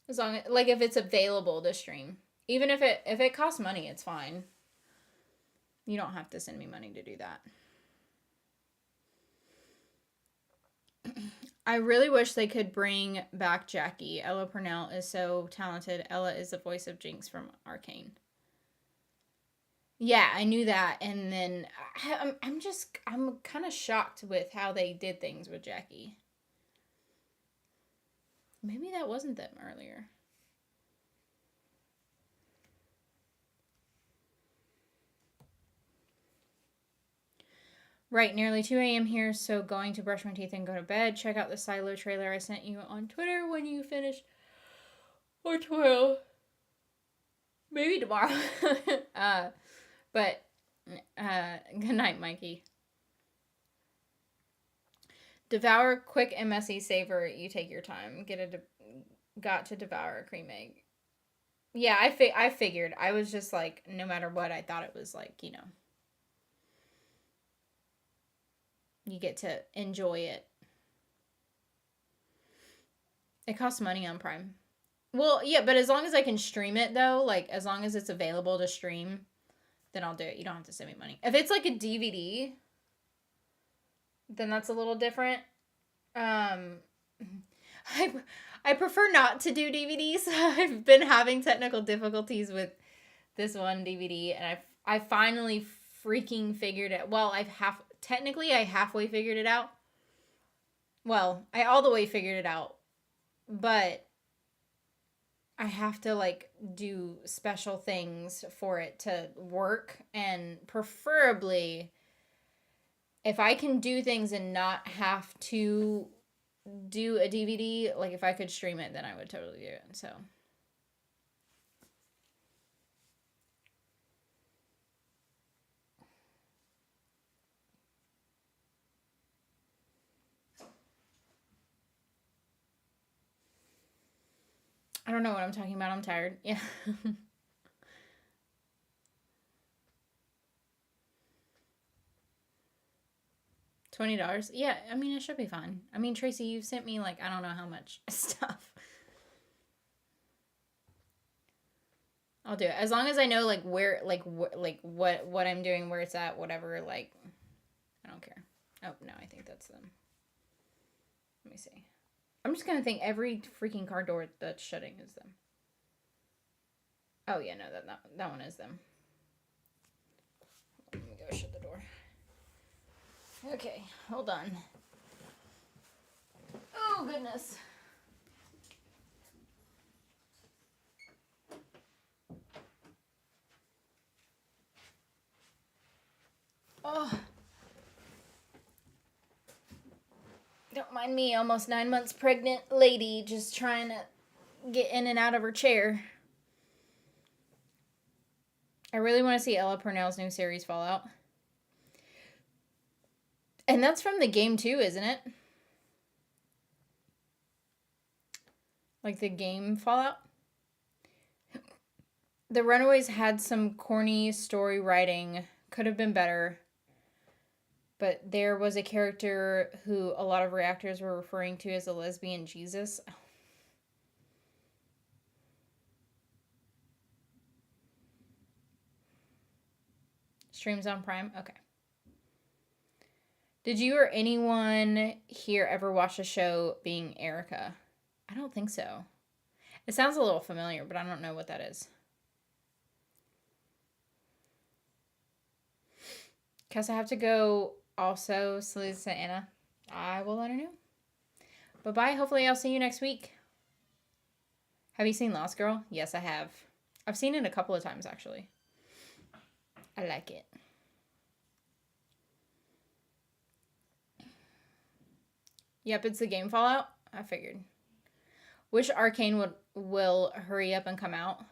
As long as, like, if it's available to stream. Even if it costs money, it's fine. You don't have to send me money to do that. I really wish they could bring back Jackie. Ella Purnell is so talented. Ella is the voice of Jinx from Arcane. Yeah, I knew that, and then I'm kind of shocked with how they did things with Jackie. Maybe that wasn't them earlier. Right, nearly 2 a.m. here, so going to brush my teeth and go to bed. Check out the Silo trailer I sent you on Twitter when you finish. Or tomorrow. Maybe tomorrow. But good night, Mikey. Devour quick and messy, savor. You take your time. Got to devour a cream egg. Yeah, I figured. I was just like, no matter what, I thought it was like, you get to enjoy it. It costs money on Prime. Well, yeah, but as long as I can stream it, though, like, as long as it's available to stream, then I'll do it. You don't have to send me money. If it's like a DVD, then that's a little different. I prefer not to do DVDs. I've been having technical difficulties with this one DVD, and I finally freaking figured it. Well, I halfway figured it out. Well, I all the way figured it out, but I have to like do special things for it to work, and preferably if I can do things and not have to do a DVD, like if I could stream it, then I would totally do it. So I don't know what I'm talking about. I'm tired. Yeah. $20. Yeah, I mean, it should be fine. I mean, Tracy, you've sent me like I don't know how much stuff. I'll do it as long as I know like where, like what I'm doing, where it's at, whatever. Like, I don't care. Oh no, I think that's them. Let me see. I'm just gonna think every freaking car door that's shutting is them. Oh yeah, no, that one is them. Let me go shut the door. Okay, hold on. Oh goodness. Oh. Don't mind me, almost 9 months pregnant lady just trying to get in and out of her chair. I really want to see Ella Purnell's new series, Fallout. And that's from the game too, isn't it? Like the game Fallout? The Runaways had some corny story writing. Could have been better. But there was a character who a lot of reactors were referring to as a lesbian Jesus. Streams on Prime? Okay. Did you or anyone here ever watch a show being Erica? I don't think so. It sounds a little familiar, but I don't know what that is. Because I have to go also, salute to Anna. I will let her know. Bye-bye. Hopefully I'll see you next week. Have you seen Lost Girl? Yes, I have. I've seen it a couple of times, actually. I like it. Yep, it's the game Fallout. I figured. Wish Arcane will hurry up and come out.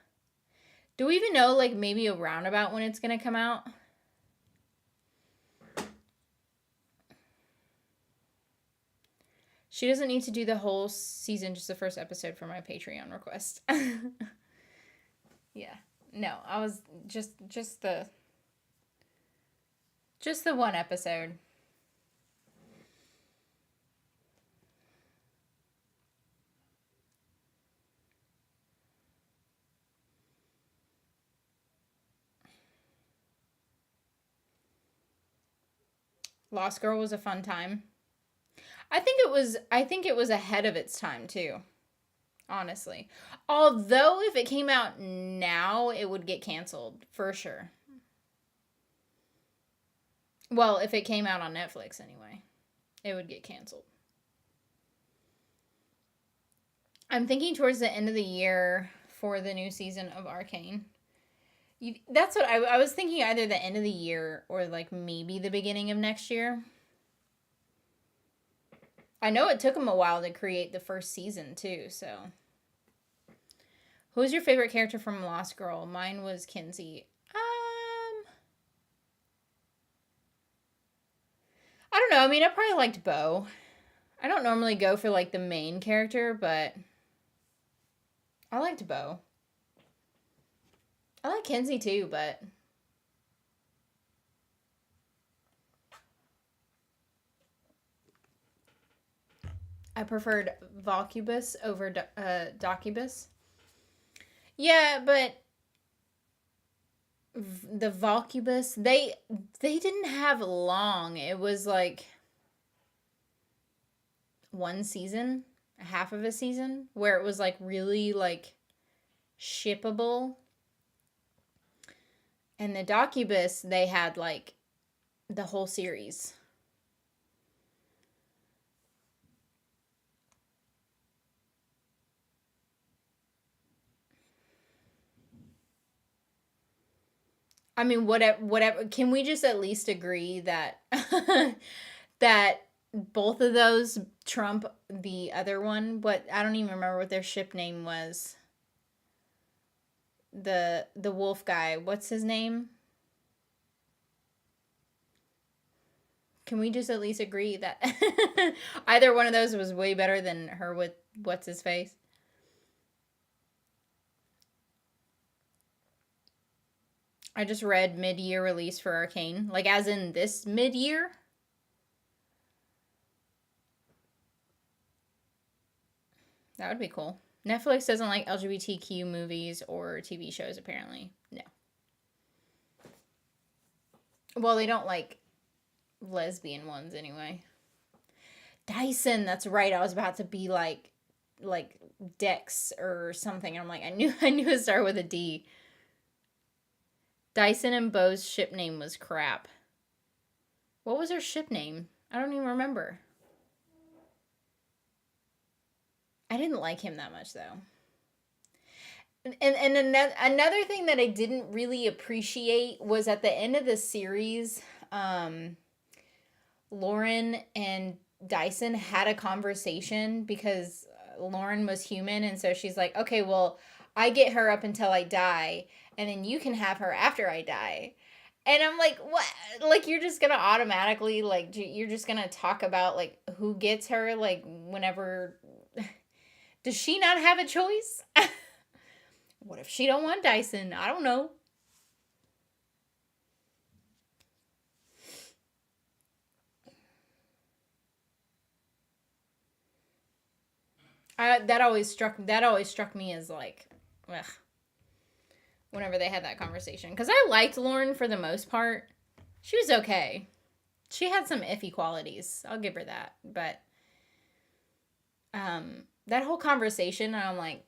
Do we even know, like, maybe a roundabout when it's going to come out? She doesn't need to do the whole season, just the first episode for my Patreon request. Yeah. No, I was just the one episode. Lost Girl was a fun time. I think it was ahead of its time too. Honestly. Although if it came out now, it would get canceled for sure. Well, if it came out on Netflix anyway, it would get canceled. I'm thinking towards the end of the year for the new season of Arcane. That's what I was thinking, either the end of the year or like maybe the beginning of next year. I know it took them a while to create the first season too, so. Who was your favorite character from Lost Girl? Mine was Kinsey. I don't know. I mean, I probably liked Bo. I don't normally go for like the main character, but I liked Bo. I like Kinsey too, but I preferred Volcubus over Docubus. Yeah, but the Volcubus, they didn't have long. It was like one season, half of a season, where it was like really like shippable. And the Docubus, they had like the whole series. I mean, whatever. Can we just at least agree that that both of those trump the other one? But I don't even remember what their ship name was. The wolf guy. What's his name? Can we just at least agree that either one of those was way better than her with what's his face? I just read mid-year release for Arcane. Like, as in this mid-year? That would be cool. Netflix doesn't like LGBTQ movies or TV shows, apparently. No. Well, they don't like lesbian ones, anyway. Dyson, that's right. I was about to be like Dex or something. I'm like, I knew it started with a D. Dyson and Bo's ship name was crap. What was her ship name? I don't even remember. I didn't like him that much, though. And another thing that I didn't really appreciate was at the end of the series, Lauren and Dyson had a conversation because Lauren was human, and so she's like, okay, well, I get her up until I die, and then you can have her after I die. And I'm like, what? Like, you're just gonna automatically, like, you're just gonna talk about, like, who gets her, like, whenever. Does she not have a choice? What if she don't want Dyson? I don't know. That always struck me as like, ugh, whenever they had that conversation. Because I liked Lauren for the most part. She was okay. She had some iffy qualities. I'll give her that. But that whole conversation, I'm like,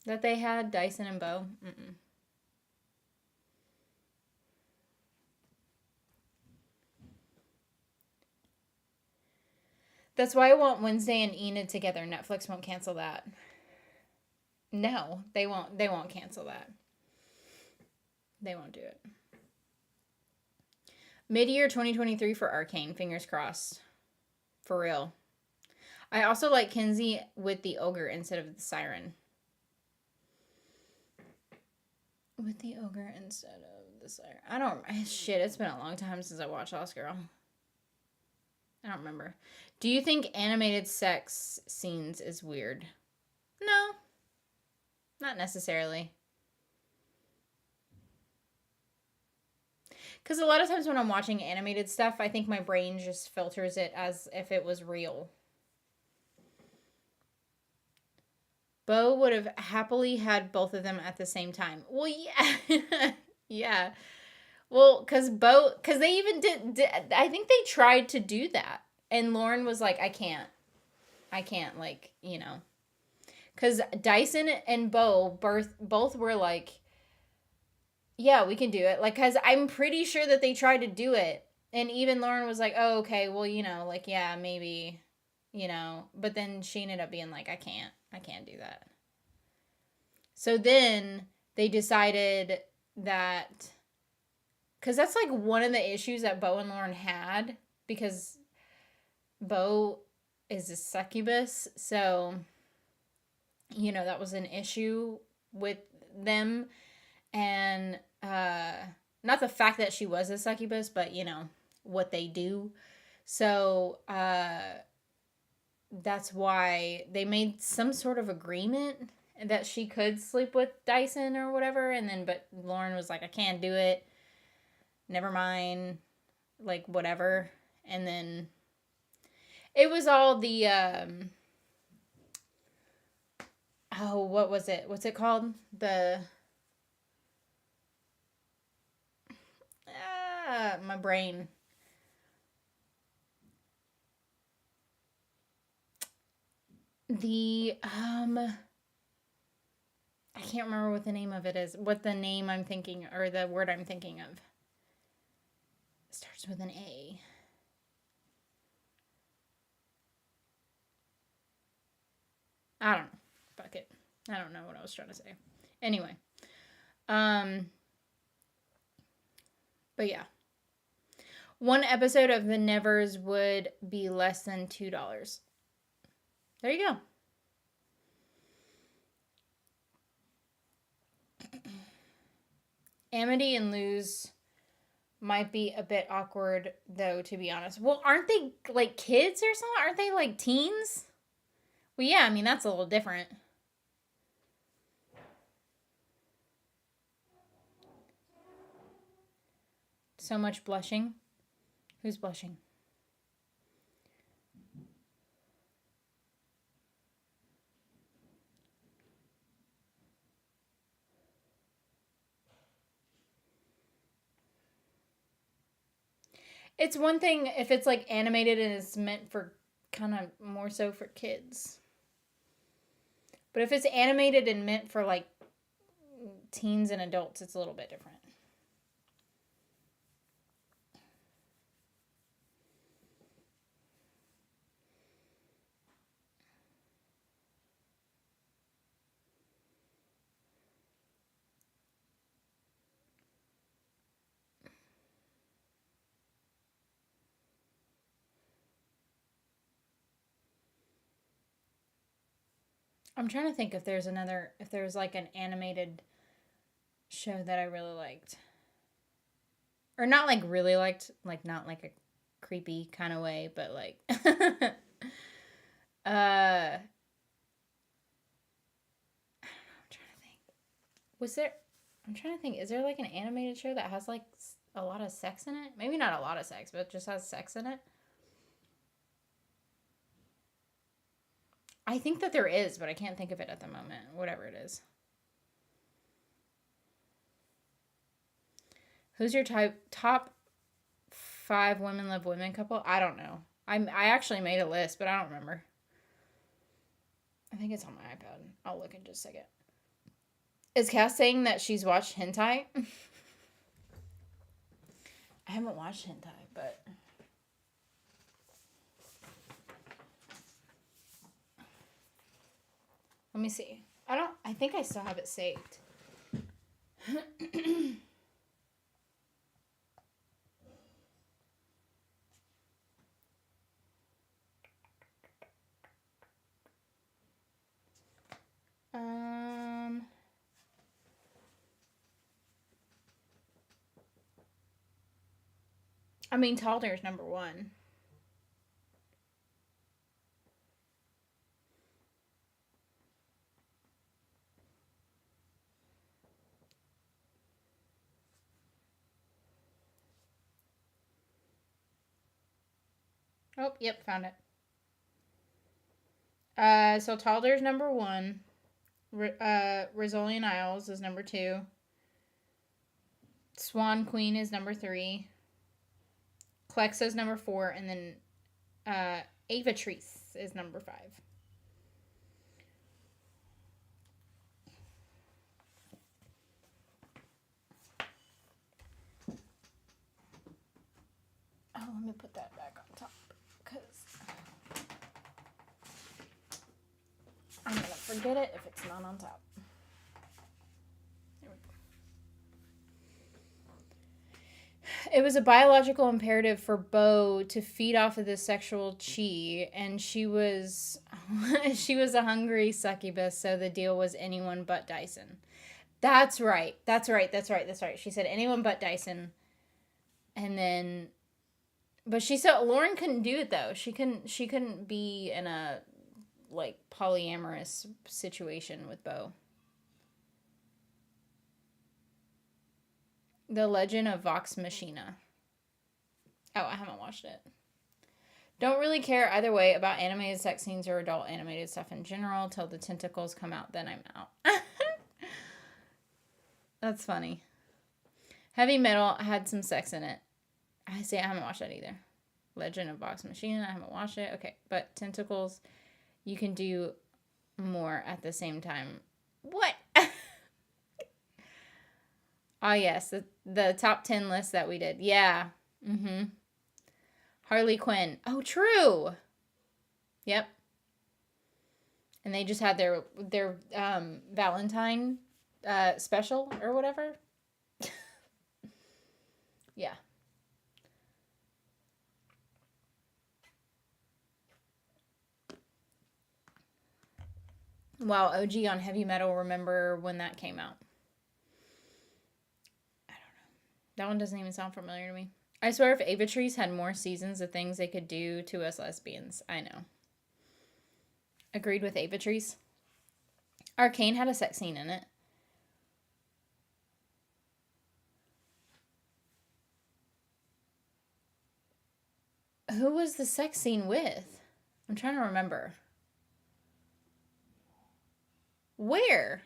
that they had, Dyson and Bo. Mm-mm. That's why I want Wednesday and Enid together. Netflix won't cancel that. No, they won't. They won't cancel that. They won't do it. Mid-year 2023 for Arcane. Fingers crossed. For real. I also like Kinsey with the ogre instead of the siren. With the ogre instead of the siren. I don't... Shit, it's been a long time since I watched Lost Girl. I don't remember. Do you think animated sex scenes is weird? No. Not necessarily. Because a lot of times when I'm watching animated stuff, I think my brain just filters it as if it was real. Bo would have happily had both of them at the same time. Well, yeah. Yeah. Well, because they even did, I think they tried to do that. And Lauren was like, I can't, like, you know. Because Dyson and Bo both were like, yeah, we can do it. Like, because I'm pretty sure that they tried to do it. And even Lauren was like, oh, okay, well, you know, like, yeah, maybe, you know. But then she ended up being like, I can't do that. So then they decided that, because that's like one of the issues that Bo and Lauren had, because Bo is a succubus. So, you know, that was an issue with them. And not the fact that she was a succubus, but, you know, what they do. So that's why they made some sort of agreement that she could sleep with Dyson or whatever. And then, but Lauren was like, I can't do it. Never mind. Like, whatever. And then it was all the, oh, what was it? What's it called? My brain. The, I can't remember what the name of it is. What the name I'm thinking, or the word I'm thinking of. It starts with an A. I don't know. Fuck it. I don't know what I was trying to say. Anyway. But yeah. One episode of The Nevers would be less than $2. There you go. Amity and Luz might be a bit awkward, though, to be honest. Well, aren't they, like, kids or something? Aren't they, like, teens? Well, yeah, I mean, that's a little different. So much blushing. Who's blushing? It's one thing if it's like animated and it's meant for kind of more so for kids. But if it's animated and meant for like teens and adults, it's a little bit different. I'm trying to think if there's like an animated show that I really liked. Or not like really liked, like not like a creepy kind of way, but like I'm trying to think. I'm trying to think, is there like an animated show that has like a lot of sex in it? Maybe not a lot of sex, but just has sex in it. I think that there is, but I can't think of it at the moment. Whatever it is. Who's your top 5 women love women couple? I don't know. I actually made a list, but I don't remember. I think it's on my iPad. I'll look in just a second. Is Cass saying that she's watched hentai? I haven't watched hentai, but... Let me see. I think I still have it saved. I mean, Talder's number 1. Oh, yep, found it. So Talder's number 1. Rizzolian Isles is number 2. Swan Queen is number 3. Clexa's number 4, and then Avatrice is number 5. Oh, let me put that back on top, because I'm going to forget it if it's not on top. There we go. It was a biological imperative for Bo to feed off of this sexual chi, and she was a hungry succubus, so the deal was anyone but Dyson. That's right. She said anyone but Dyson. And then... But she said Lauren couldn't do it, though. She couldn't be in a, like, polyamorous situation with Bo. The Legend of Vox Machina. Oh, I haven't watched it. Don't really care either way about animated sex scenes or adult animated stuff in general. Till the tentacles come out, then I'm out. That's funny. Heavy Metal had some sex in it. I haven't watched that either. Legend of Vox Machina, I haven't watched it. Okay, but tentacles, you can do more at the same time. What? Oh, yes, the top 10 list that we did. Yeah. Mm-hmm. Harley Quinn. Oh, true. Yep. And they just had their Valentine special or whatever. Yeah. Wow, OG on Heavy Metal, remember when that came out? I don't know. That one doesn't even sound familiar to me. I swear if Avatrice had more seasons of things they could do to us lesbians. I know. Agreed with Avatrice. Arcane had a sex scene in it. Who was the sex scene with? I'm trying to remember. Where?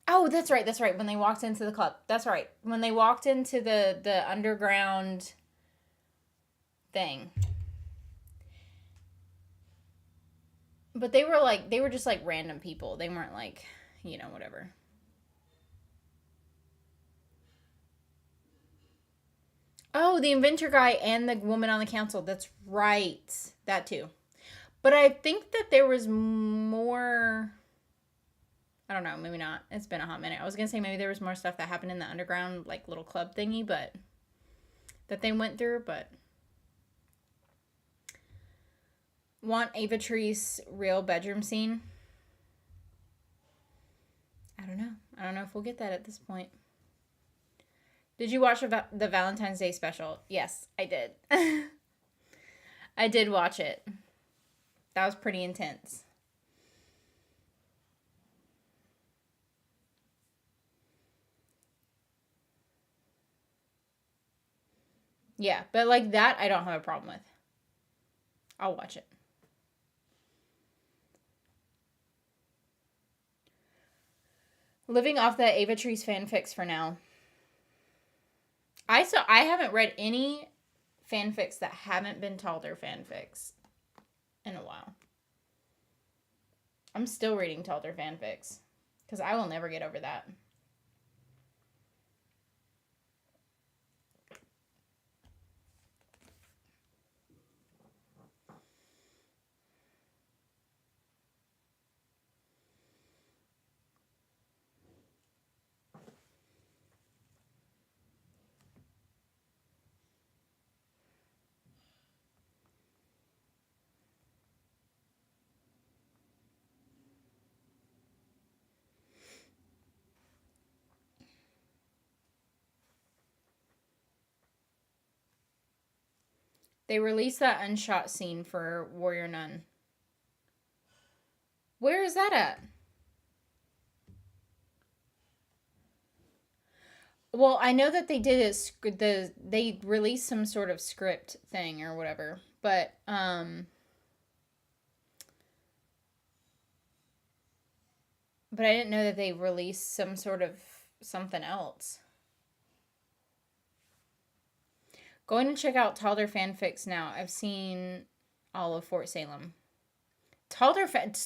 Oh, that's right. When they walked into the club. That's right. When they walked into the underground thing. But they were just like random people. They weren't like, whatever. Oh, the inventor guy and the woman on the council. That's right. That too. But I think that there was more... I don't know. Maybe not. It's been a hot minute. I was going to say maybe there was more stuff that happened in the underground, like, little club thingy, but... that they went through, but... Want Avatrice real bedroom scene? I don't know. I don't know if we'll get that at this point. Did you watch the Valentine's Day special? Yes, I did. I did watch it. That was pretty intense. Yeah, but like that, I don't have a problem with. I'll watch it. Living off the Ava Trees fanfics for now. I haven't read any fanfics that haven't been Talder fanfics in a while. I'm still reading Talder fanfics because I will never get over that. They released that unshot scene for Warrior Nun. Where is that at? Well, I know that they did they released some sort of script thing or whatever, but I didn't know that they released some sort of something else. Going to check out Talder fanfics now. I've seen all of Fort Salem.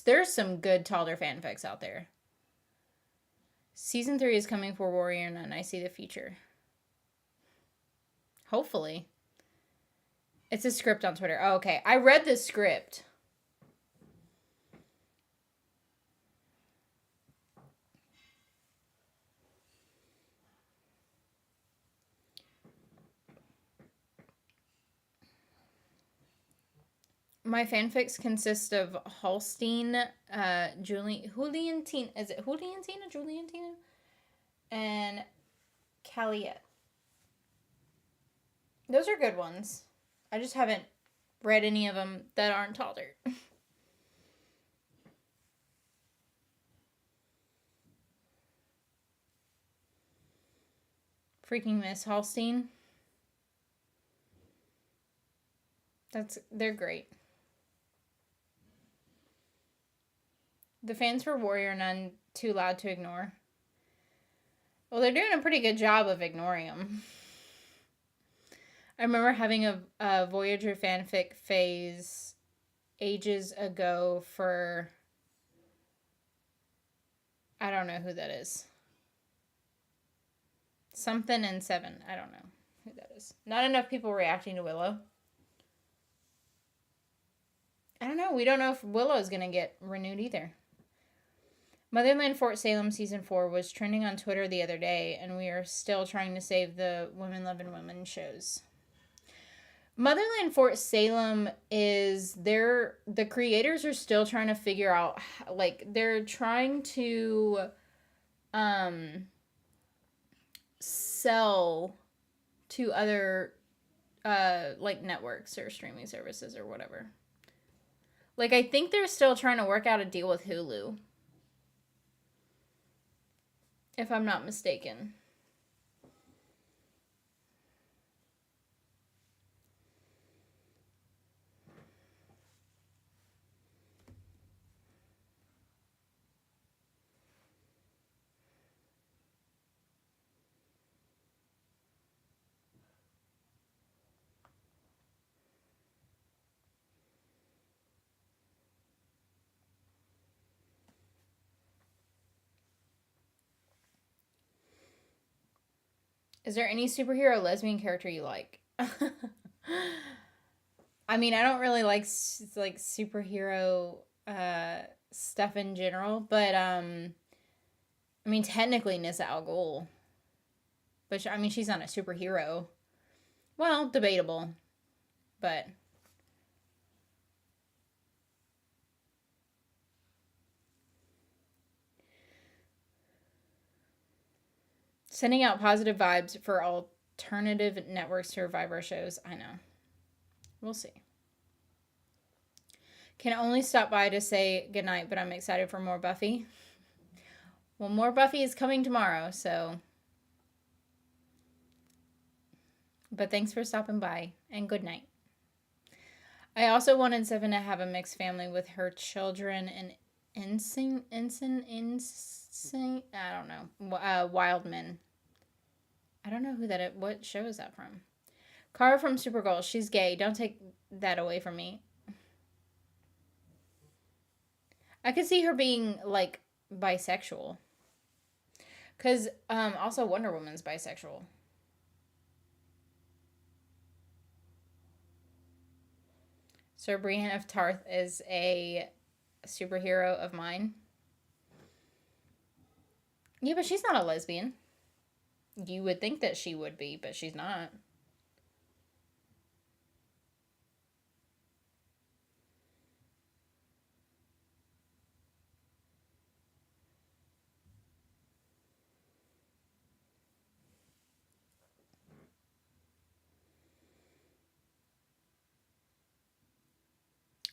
There's some good Talder fanfics out there. Season 3 is coming for Warrior Nun. I see the future. Hopefully. It's a script on Twitter. Oh, okay. I read the script. My fanfics consist of Augustine, Juliantina, is it Juliantina? And Calliet. Those are good ones. I just haven't read any of them that aren't Talder. Freaking Miss Holstein. They're great. The fans for Warrior Nun, Too Loud to Ignore. Well, they're doing a pretty good job of ignoring them. I remember having a Voyager fanfic phase ages ago for... I don't know who that is. Something in 7. I don't know who that is. Not enough people reacting to Willow. I don't know. We don't know if Willow's going to get renewed either. Motherland Fort Salem Season 4 was trending on Twitter the other day, and we are still trying to save the Women Loving Women shows. Motherland Fort Salem is the creators are still trying to figure out, like, they're trying to sell to other like networks or streaming services or whatever. Like, I think they're still trying to work out a deal with Hulu, if I'm not mistaken. Is there any superhero lesbian character you like? I mean, I don't really like superhero stuff in general, but I mean, technically Nissa Al Ghul, but I mean, she's not a superhero. Well, debatable, but sending out positive vibes for alternative network survivor shows. I know. We'll see. Can only stop by to say goodnight, but I'm excited for more Buffy. Well, more Buffy is coming tomorrow, so. But thanks for stopping by, and good night. I also wanted Seven to have a mixed family with her children and Ensign. I don't know. Wildman. I don't know who that is. What show is that from? Kara from Supergirl. She's gay. Don't take that away from me. I could see her being like bisexual. Cause also Wonder Woman's bisexual. Sir Brienne of Tarth is a superhero of mine. Yeah, but she's not a lesbian. You would think that she would be, but she's not.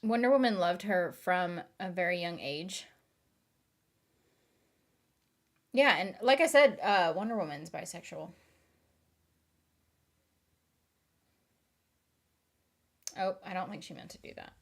Wonder Woman loved her from a very young age. Yeah, and like I said, Wonder Woman's bisexual. Oh, I don't think she meant to do that.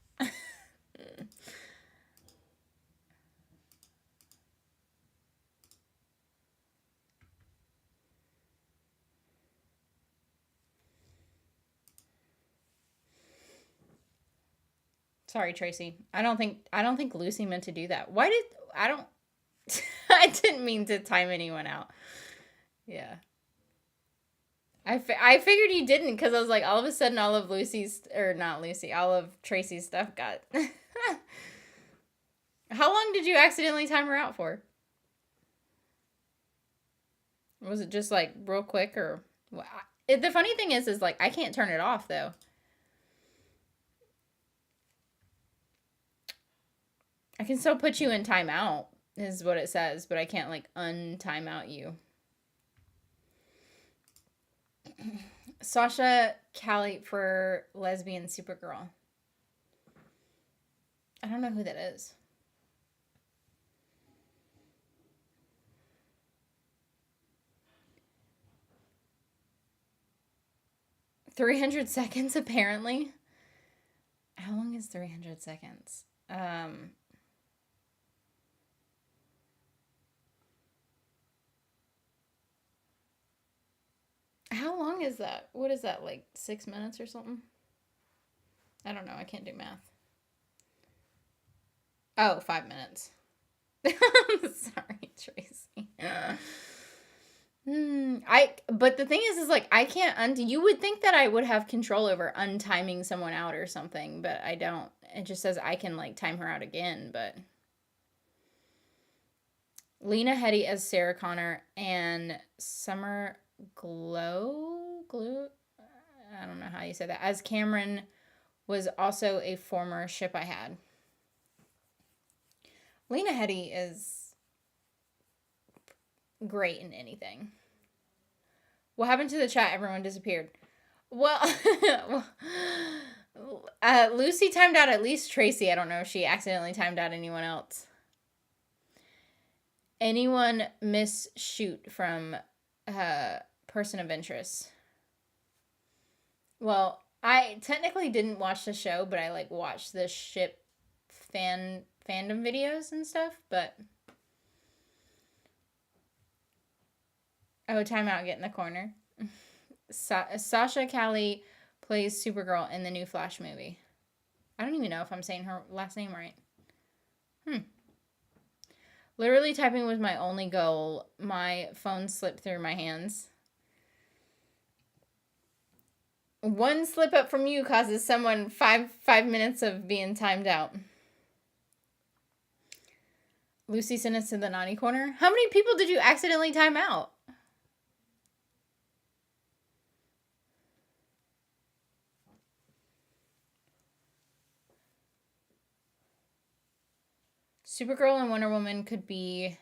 Sorry, Tracy. I don't think Lucy meant to do that. Why did I don't I didn't mean to time anyone out. Yeah. I figured you didn't because I was like, all of a sudden, all of Lucy's, or not Lucy, all of Tracy's stuff got. How long did you accidentally time her out for? Was it just like real quick or? The funny thing is like I can't turn it off though. I can still put you in timeout, is what it says, but I can't like untime out you. Sasha Callie for lesbian Supergirl. I don't know who that is. 300 seconds apparently. How long is 300 seconds? How long is that? What is that, like 6 minutes or something? I don't know. I can't do math. Oh, 5 minutes. Sorry, Tracy. But the thing is like I can't undo. You would think that I would have control over untiming someone out or something, but I don't. It just says I can like time her out again, but Lena Headey as Sarah Connor and Summer Glue. I don't know how you say that. As Cameron was also a former ship I had. Lena Headey is great in anything. What happened to the chat? Everyone disappeared. Well, Lucy timed out at least Tracy. I don't know if she accidentally timed out anyone else. Anyone miss shoot from Person of Interest? Well, I technically didn't watch the show, but I like watched the ship fandom videos and stuff, but oh, timeout, get in the corner. Sasha Callie plays Supergirl in the new Flash movie. I don't even know if I'm saying her last name right. Literally typing was my only goal. My phone slipped through my hands. One slip up from you causes someone five minutes of being timed out. Lucy sent us to the naughty corner. How many people did you accidentally time out? Supergirl and Wonder Woman could be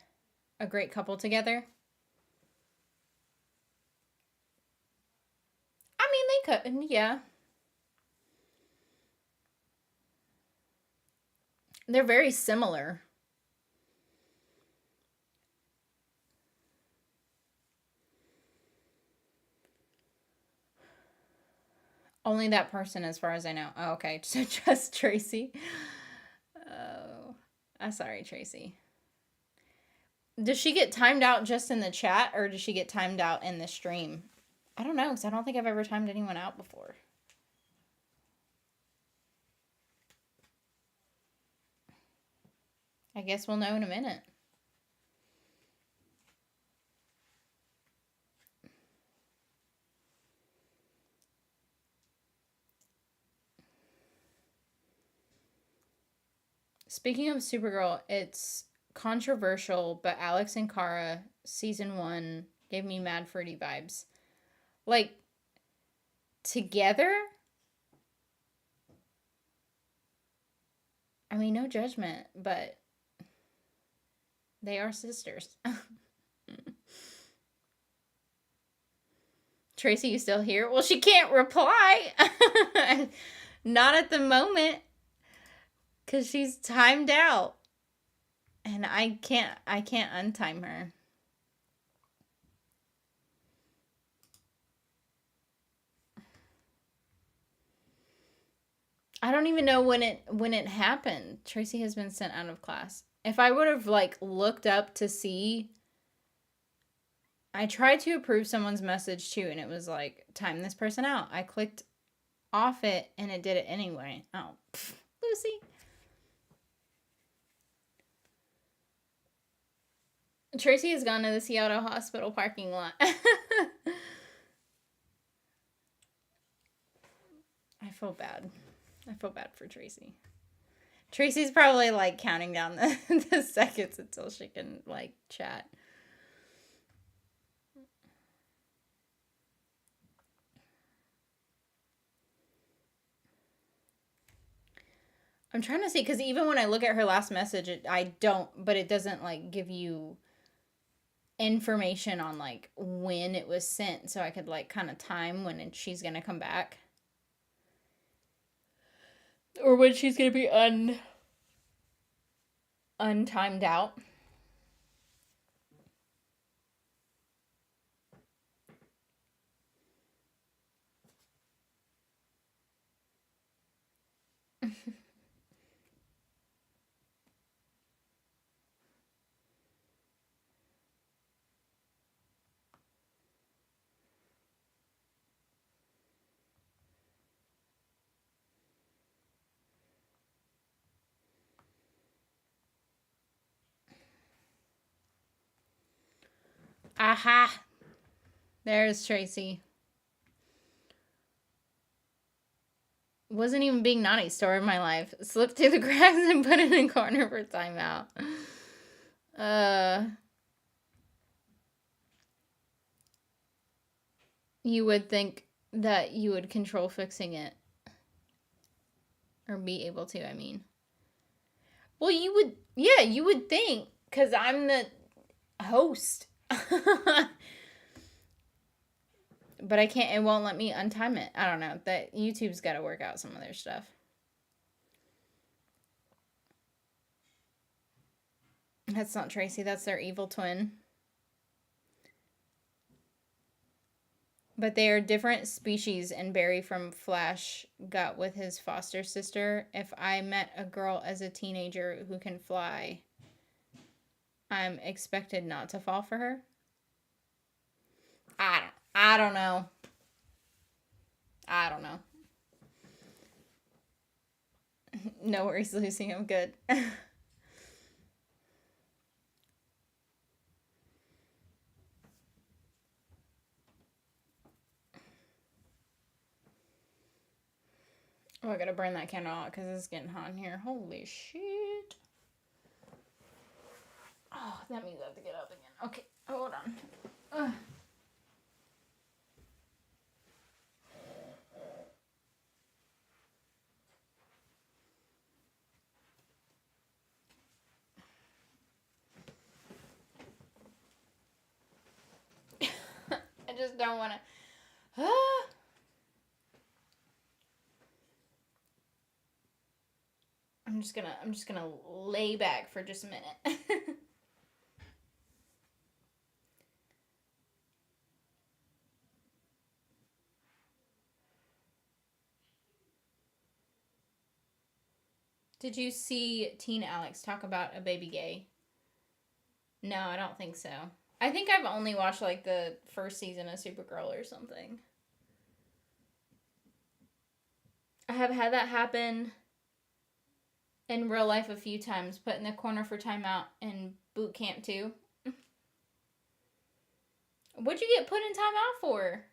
a great couple together. I mean, they could, yeah. They're very similar. Only that person, as far as I know. Oh, okay, so just Tracy. Oh. Sorry, Tracy. Does she get timed out just in the chat, or does she get timed out in the stream? I don't know, because I don't think I've ever timed anyone out before. I guess we'll know in a minute. Speaking of Supergirl, it's controversial, but Alex and Kara season 1 gave me mad fruity vibes. Like, together? I mean, no judgment, but they are sisters. Tracy, you still here? Well, she can't reply. Not at the moment. Because she's timed out. And I can't untime her. I don't even know when it happened. Tracy has been sent out of class. If I would have like looked up to see, I tried to approve someone's message too, and it was like, time this person out. I clicked off it and it did it anyway. Oh, Lucy. Tracy has gone to the Seattle Hospital parking lot. I feel bad. I feel bad for Tracy. Tracy's probably like counting down the seconds until she can like chat. I'm trying to see, because even when I look at her last message, but it doesn't like give you information on like when it was sent, so I could like kind of time when she's gonna come back. Or when she's gonna be untimed out. Aha! There's Tracy. Wasn't even being naughty. Story of my life. Slipped through the cracks and put it in a corner for timeout. You would think that you would control fixing it. Or be able to, I mean. Well, you would think, because I'm the host. But I can't, it won't let me untime it. I don't know. That YouTube's got to work out some of their stuff. That's not Tracy, that's their evil twin. But they are different species, and Barry from Flash got with his foster sister. If I met a girl as a teenager who can fly, I'm expected not to fall for her. I don't know. I don't know. No worries, Lucy. I'm good. Oh, I gotta burn that candle out because it's getting hot in here. Holy shit. Oh, that means I have to get up again. Okay, hold on. Ugh. I just don't want to. I'm just gonna lay back for just a minute. Did you see Teen Alex talk about a baby gay? No, I don't think so. I think I've only watched like the first season of Supergirl or something. I have had that happen in real life a few times, put in the corner for timeout in boot camp too. What'd you get put in timeout for?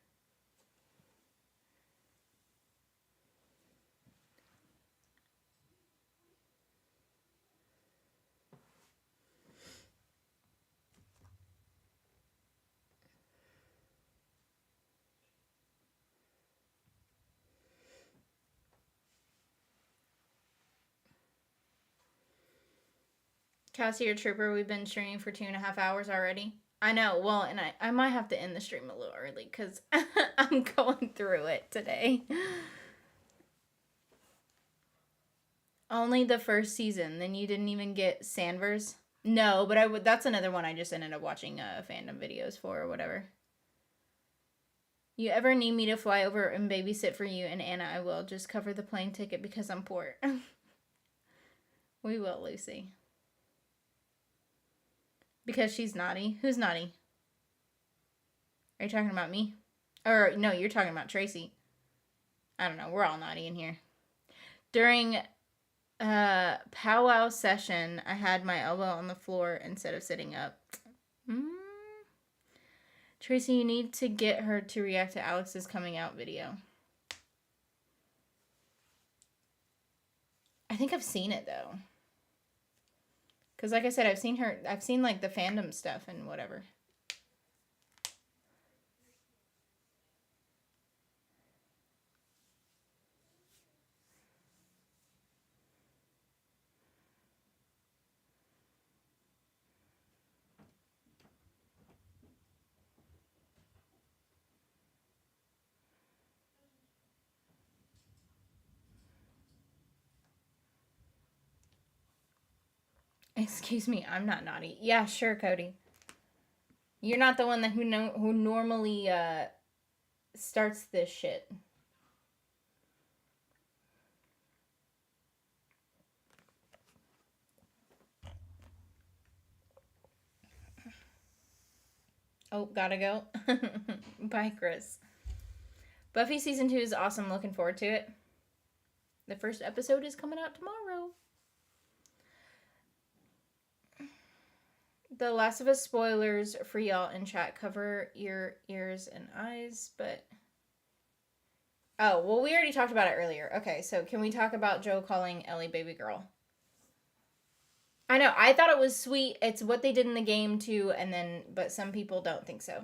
Cassie or Trooper, we've been streaming for 2.5 hours already. I know, well, and I might have to end the stream a little early because I'm going through it today. Only the first season. Then you didn't even get Sandverse? No, but I would. That's another one I just ended up watching fandom videos for or whatever. You ever need me to fly over and babysit for you and Anna, I will. Just cover the plane ticket because I'm poor. We will, Lucy. Because she's naughty. Who's naughty? Are you talking about me? Or, no, you're talking about Tracy. I don't know. We're all naughty in here. During powwow session, I had my elbow on the floor instead of sitting up. Tracy, you need to get her to react to Alex's coming out video. I think I've seen it, though. Because, like I said, I've seen, like, the fandom stuff and whatever. Excuse me, I'm not naughty. Yeah, sure, Cody. You're not the one that who normally starts this shit. Oh, gotta go. Bye, Chris. Buffy season 2 is awesome. Looking forward to it. The first episode is coming out tomorrow. The Last of Us spoilers for y'all in chat. Cover your ears and eyes, but... Oh, well, we already talked about it earlier. Okay, so can we talk about Joe calling Ellie baby girl? I know, I thought it was sweet. It's what they did in the game, too, and then... But some people don't think so.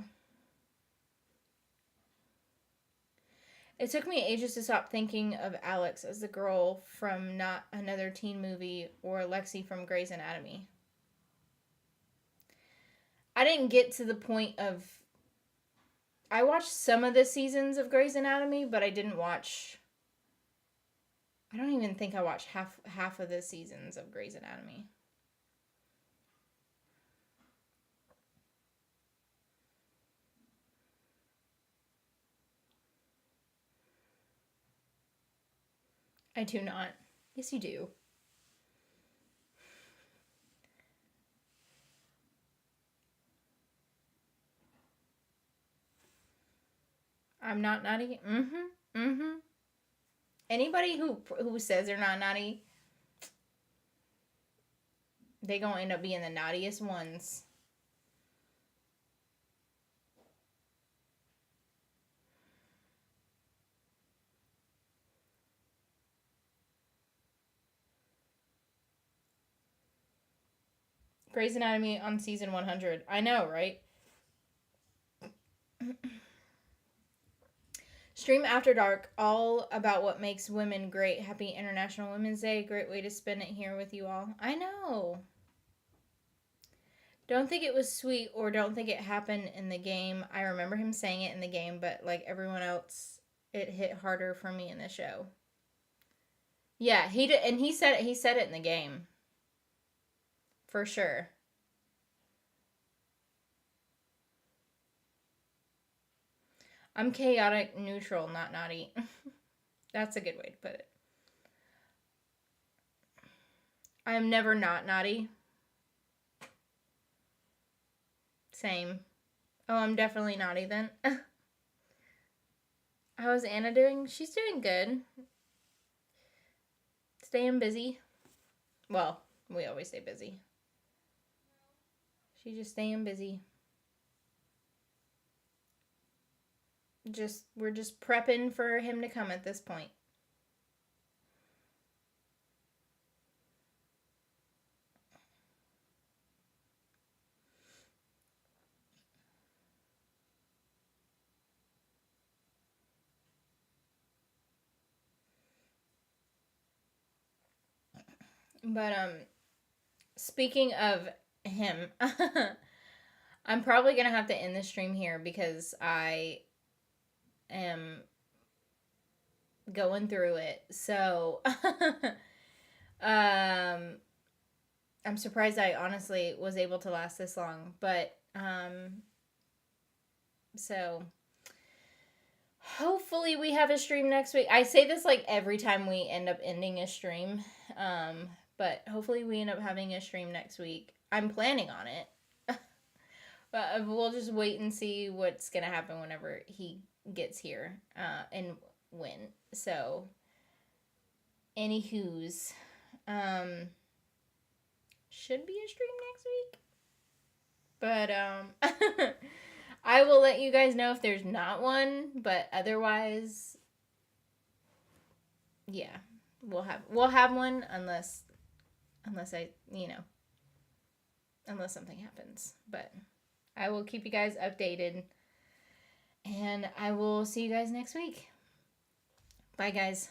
It took me ages to stop thinking of Alex as the girl from Not Another Teen Movie or Lexi from Grey's Anatomy. I didn't get to the point of... I watched some of the seasons of Grey's Anatomy, but I didn't watch... I don't even think I watched half of the seasons of Grey's Anatomy. I do not. Yes, you do. I'm not naughty. Anybody who says they're not naughty, they gonna end up being the naughtiest ones. Grey's Anatomy on season 100. I know, right? Stream After Dark, all about what makes women great. Happy International Women's Day. Great way to spend it here with you all. I know. Don't think it was sweet or don't think it happened in the game. I remember him saying it in the game, but like everyone else, it hit harder for me in the show. Yeah, he did, and he said it in the game. For sure. I'm chaotic neutral, not naughty. That's a good way to put it. I'm never not naughty. Same. Oh, I'm definitely naughty then. How's Anna doing? She's doing good. Staying busy. Well, we always stay busy. She's just staying busy. We're just prepping for him to come at this point. But speaking of him, I'm probably gonna have to end the stream here because I am going through it. So I'm surprised I honestly was able to last this long. But so hopefully we have a stream next week. I say this like every time we end up ending a stream. But hopefully we end up having a stream next week. I'm planning on it. But we'll just wait and see what's going to happen whenever he gets here and when. So, anywho's, should be a stream next week. But I will let you guys know if there's not one. But otherwise, yeah, we'll have one unless I unless something happens. But I will keep you guys updated. And I will see you guys next week. Bye, guys.